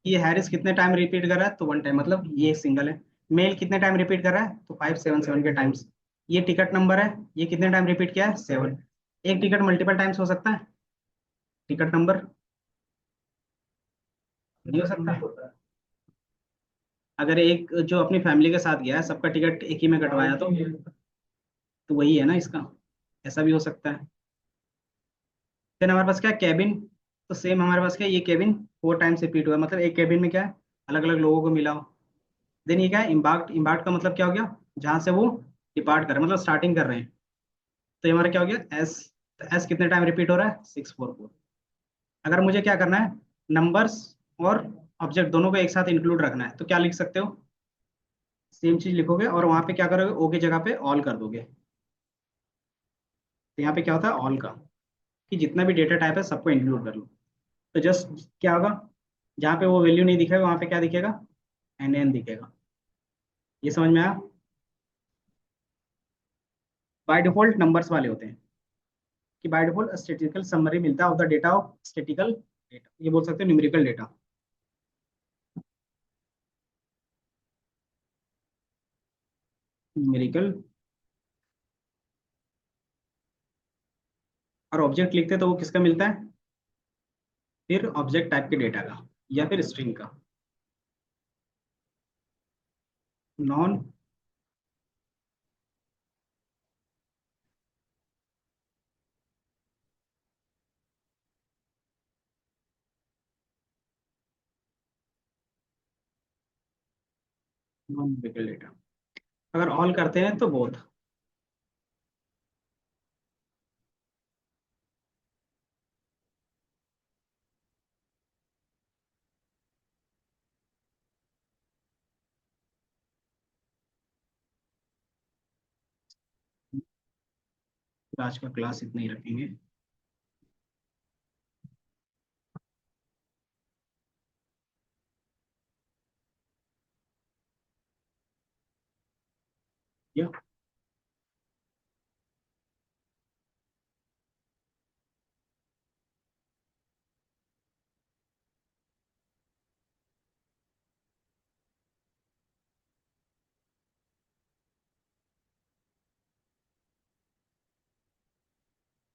ये हैरिस कितने टाइम रिपीट कर रहा है, तो 1 टाइम, मतलब ये सिंगल है। मेल कितने टाइम रिपीट कर रहा है, तो 577 के टाइम्स। ये टिकट नंबर है, ये कितने टाइम रिपीट किया है, 7। एक टिकट मल्टीपल टाइम्स हो सकता है, टिकट नंबर नहीं हो सकता। अगर एक जो अपनी फैमिली के साथ गया है, सबका टिकट एक ही में कटवाया तो वही है ना इसका। ऐसा भी हो सकता है। फिर हमारे पास क्या है, कैबिन। तो सेम हमारे पास क्या है, ये कैबिन 4 टाइम्स रिपीट हुआ है, मतलब एक कैबिन में क्या है, अलग अलग लोगों को मिला हो। देन ये क्या है, इम्बार्क्ड। इम्बार्क्ड का मतलब क्या हो गया, जहां से वो डिपार्ट कर रहे हैं, मतलब स्टार्टिंग कर रहे हैं। तो ये हमारा क्या हो गया, एस। तो एस कितने टाइम रिपीट हो रहा है, 644। अगर मुझे क्या करना है, नंबर्स और ऑब्जेक्ट दोनों को एक साथ इंक्लूड रखना है, तो क्या लिख सकते हो, सेम चीज लिखोगे और वहां पे क्या करोगे, ओ की जगह पे ऑल कर दोगे। तो यहाँ पे क्या होता है, ऑल का, कि जितना भी डेटा टाइप है सबको इंक्लूड कर लो। तो जस्ट क्या होगा, जहाँ पे वो वैल्यू नहीं दिखेगा वहां पे क्या दिखेगा, एन एन दिखेगा। ये समझ में आया। बाय डिफॉल्ट नंबर्स वाले होते हैं, कि बाय डिफॉल्ट स्टैटिस्टिकल समरी मिलता है of the data of statistical data, ये बोल सकते हो न्यूमेरिकल डेटा। न्यूमेरिकल। और ऑब्जेक्ट लिखते हैं तो वो किसका मिलता है, फिर ऑब्जेक्ट टाइप के डेटा का, या फिर स्ट्रिंग का। Non non numerical data. अगर ऑल करते हैं तो बोथ। आज का क्लास इतना ही रखेंगे। या